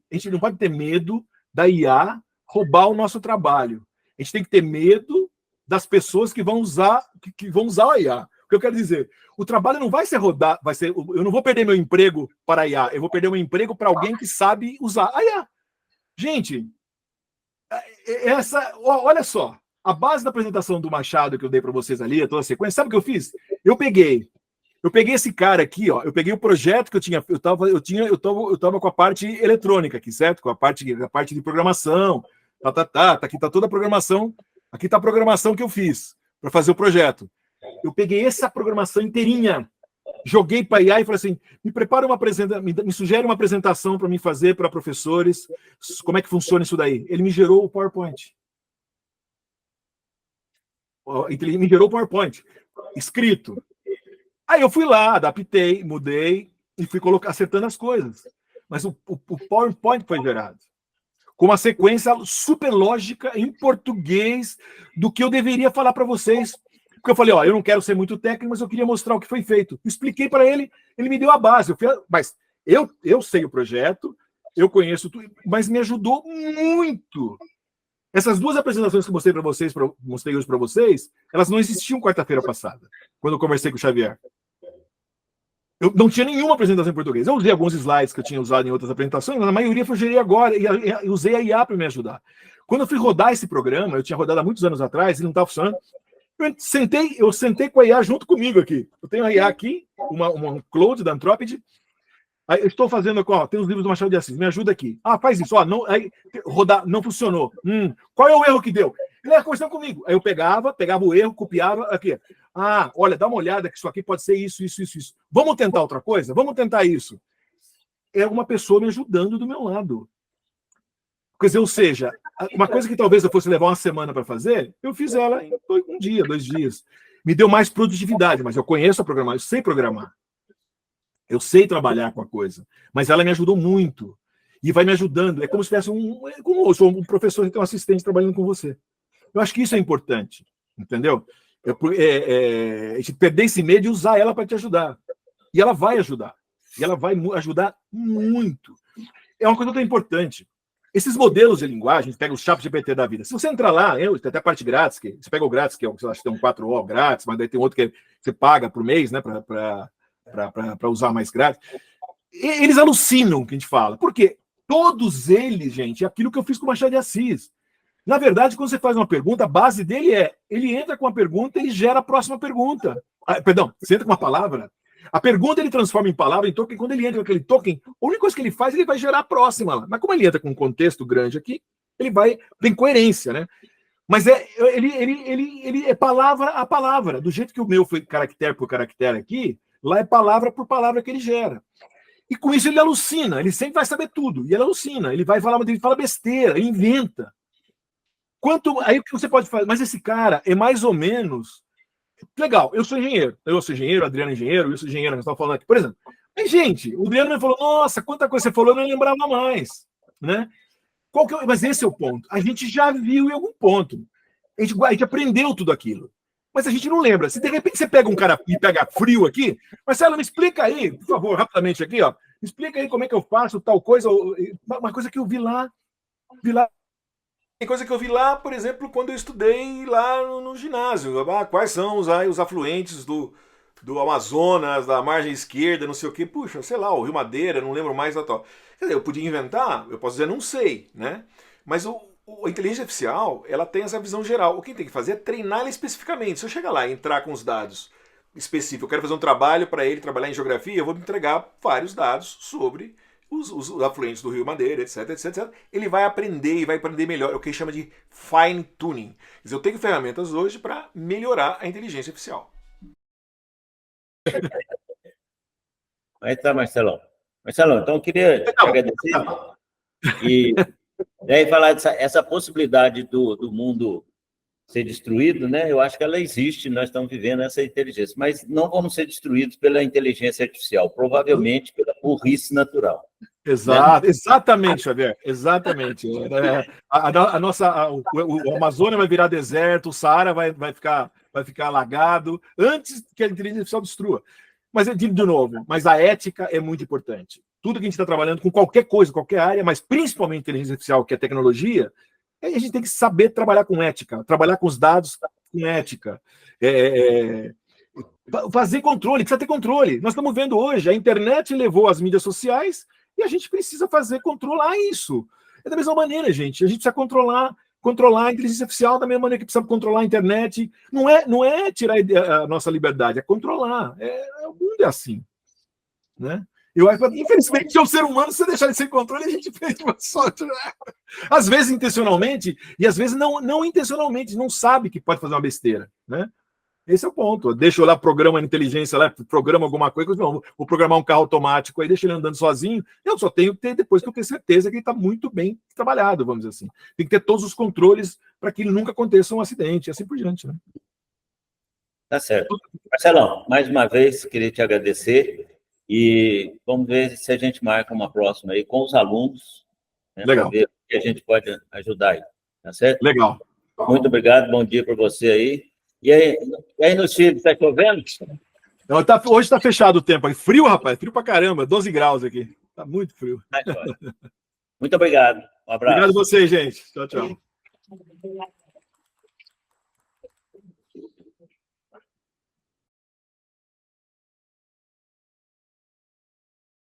da IA roubar o nosso trabalho. A gente tem que ter medo das pessoas que vão usar a IA. O que eu quero dizer, o trabalho não vai ser rodar, eu não vou perder meu emprego para a IA, eu vou perder meu emprego para alguém que sabe usar a IA. Gente, olha só, a base da apresentação do Machado que eu dei para vocês ali, toda a sequência, sabe o que eu fiz? Eu peguei esse cara aqui, ó. Eu peguei o projeto que eu tinha. Eu tava com a parte eletrônica aqui, certo? Com a parte de programação. Aqui tá toda a programação. Aqui tá a programação que eu fiz para fazer o projeto. Eu peguei essa programação inteirinha, joguei para IA e falei assim: me sugere uma apresentação para mim fazer para professores. Como é que funciona isso daí? Ele me gerou o PowerPoint. Ele me gerou o PowerPoint escrito. Aí eu fui lá, adaptei, mudei e fui acertando as coisas. Mas o PowerPoint foi gerado com uma sequência super lógica em português do que eu deveria falar para vocês. Porque eu falei, ó, eu não quero ser muito técnico, mas eu queria mostrar o que foi feito. Eu expliquei para ele, ele me deu a base. Mas eu sei o projeto, eu conheço tudo, mas me ajudou muito. Essas 2 apresentações que eu mostrei hoje para vocês, elas não existiam quarta-feira passada, quando eu conversei com o Xavier. Eu não tinha nenhuma apresentação em português. Eu usei alguns slides que eu tinha usado em outras apresentações, mas a maioria eu gerei agora, e usei a IA para me ajudar. Quando eu fui rodar esse programa, eu tinha rodado há muitos anos atrás, ele não estava funcionando, eu sentei com a IA junto comigo aqui. Eu tenho a IA aqui, uma Cloud da Anthropic. Aí eu estou fazendo, ó, tem os livros do Machado de Assis, me ajuda aqui. Ah, faz isso, ó, não, aí, rodar, não funcionou. Qual é o erro que deu? Ele ia conversando comigo. Aí eu pegava o erro, copiava aqui. Ah, olha, dá uma olhada que isso aqui pode ser isso. Vamos tentar outra coisa? Vamos tentar isso. É uma pessoa me ajudando do meu lado. Quer dizer, ou seja, uma coisa que talvez eu fosse levar uma semana para fazer, eu fiz ela em 1 dia, 2 dias. Me deu mais produtividade, mas eu conheço a programar, eu sei programar. Eu sei trabalhar com a coisa, mas ela me ajudou muito. E vai me ajudando. É como se tivesse como eu sou um professor que tem um assistente trabalhando com você. Eu acho que isso é importante, entendeu? A gente perder esse medo e usar ela para te ajudar. E ela vai ajudar. E ela vai ajudar muito. É uma coisa tão importante. Esses modelos de linguagem, pega o ChatGPT da vida. Se você entrar lá, tem até a parte grátis, você pega o grátis, que eu acho que tem um 4O grátis, mas daí tem outro que você paga por mês, né, para usar mais grátis. Eles alucinam o que a gente fala. Por quê? Todos eles, gente, é aquilo que eu fiz com o Machado de Assis. Na verdade, quando você faz uma pergunta, a base dele ele entra com uma pergunta, ele gera a próxima pergunta. Você entra com uma palavra, a pergunta ele transforma em palavra, em token, quando ele entra com aquele token, a única coisa que ele faz, ele vai gerar a próxima lá. Mas como ele entra com um contexto grande aqui, tem coerência, né? Mas ele é palavra a palavra. Do jeito que o meu foi caractere por caractere aqui, lá é palavra por palavra que ele gera. E com isso ele alucina, ele sempre vai saber tudo. E ele alucina, ele fala besteira, ele inventa. Aí o que você pode fazer? Mas esse cara é mais ou menos... Legal, eu sou engenheiro, o Adriano é engenheiro, eu sou engenheiro, nós estamos falando aqui. Por exemplo, mas, gente, o Adriano me falou, nossa, quanta coisa você falou, eu não lembrava mais. Né? Mas esse é o ponto. A gente já viu em algum ponto. A gente aprendeu tudo aquilo. Mas a gente não lembra. Se de repente você pega um cara e pega frio aqui, Marcelo, me explica aí, por favor, rapidamente aqui, ó. Me explica aí como é que eu faço tal coisa, uma coisa que eu vi lá. Tem coisa que eu vi lá, por exemplo, quando eu estudei lá no ginásio. Quais são os afluentes do Amazonas, da margem esquerda, não sei o quê. Puxa, sei lá, o Rio Madeira, não lembro mais da tal. Quer dizer, eu podia inventar, eu posso dizer não sei, né? Mas a inteligência artificial, ela tem essa visão geral. O que tem que fazer é treinar ela especificamente. Se eu chegar lá e entrar com os dados específicos, eu quero fazer um trabalho para ele trabalhar em geografia, eu vou me entregar vários dados sobre os afluentes do Rio Madeira, etc, etc. Ele vai aprender e vai aprender melhor. É o que chama de fine tuning. Quer dizer, eu tenho ferramentas hoje para melhorar a inteligência artificial. Aí tá, Marcelão. Marcelão, então eu queria te agradecer e aí falar dessa possibilidade do mundo ser destruído, né? Eu acho que ela existe, nós estamos vivendo essa inteligência, mas não vamos ser destruídos pela inteligência artificial, provavelmente pela burrice natural. Exato, né? Exatamente, Xavier, exatamente. O Amazônia vai virar deserto, o Saara vai ficar alagado antes que a inteligência artificial destrua. Mas, de novo, mas a ética é muito importante. Tudo que a gente está trabalhando com qualquer coisa, qualquer área, mas principalmente inteligência artificial, que é tecnologia, a gente tem que saber trabalhar com ética, trabalhar com os dados com ética, fazer controle, precisa ter controle. Nós estamos vendo hoje, a internet levou as mídias sociais e a gente precisa controlar isso. É da mesma maneira, gente, a gente precisa controlar a inteligência artificial da mesma maneira que precisa controlar a internet. Não é tirar a nossa liberdade, é controlar. O mundo é assim, né? Infelizmente, o ser humano, se deixar ele sem controle, a gente perde uma sorte. Né? Às vezes intencionalmente, e às vezes não intencionalmente, não sabe que pode fazer uma besteira. Né? Esse é o ponto. Deixa eu lá, programa a inteligência, lá, programa alguma coisa, não, vou programar um carro automático, aí deixa ele andando sozinho. Eu só tenho que ter, depois que eu tenho certeza que ele está muito bem trabalhado, vamos dizer assim. Tem que ter todos os controles para que nunca aconteça um acidente, e assim por diante. Né? Tá certo. Marcelão, mais uma vez, queria te agradecer e vamos ver se a gente marca uma próxima aí com os alunos, né, Legal. para ver o que a gente pode ajudar aí, tá certo? Legal. Muito obrigado, bom dia para você aí. E aí no Chile, está chovendo? Não, hoje está fechado o tempo. Frio, rapaz, frio pra caramba, 12 graus aqui. Tá muito frio. Muito obrigado, um abraço. Obrigado a vocês, gente. Tchau, tchau.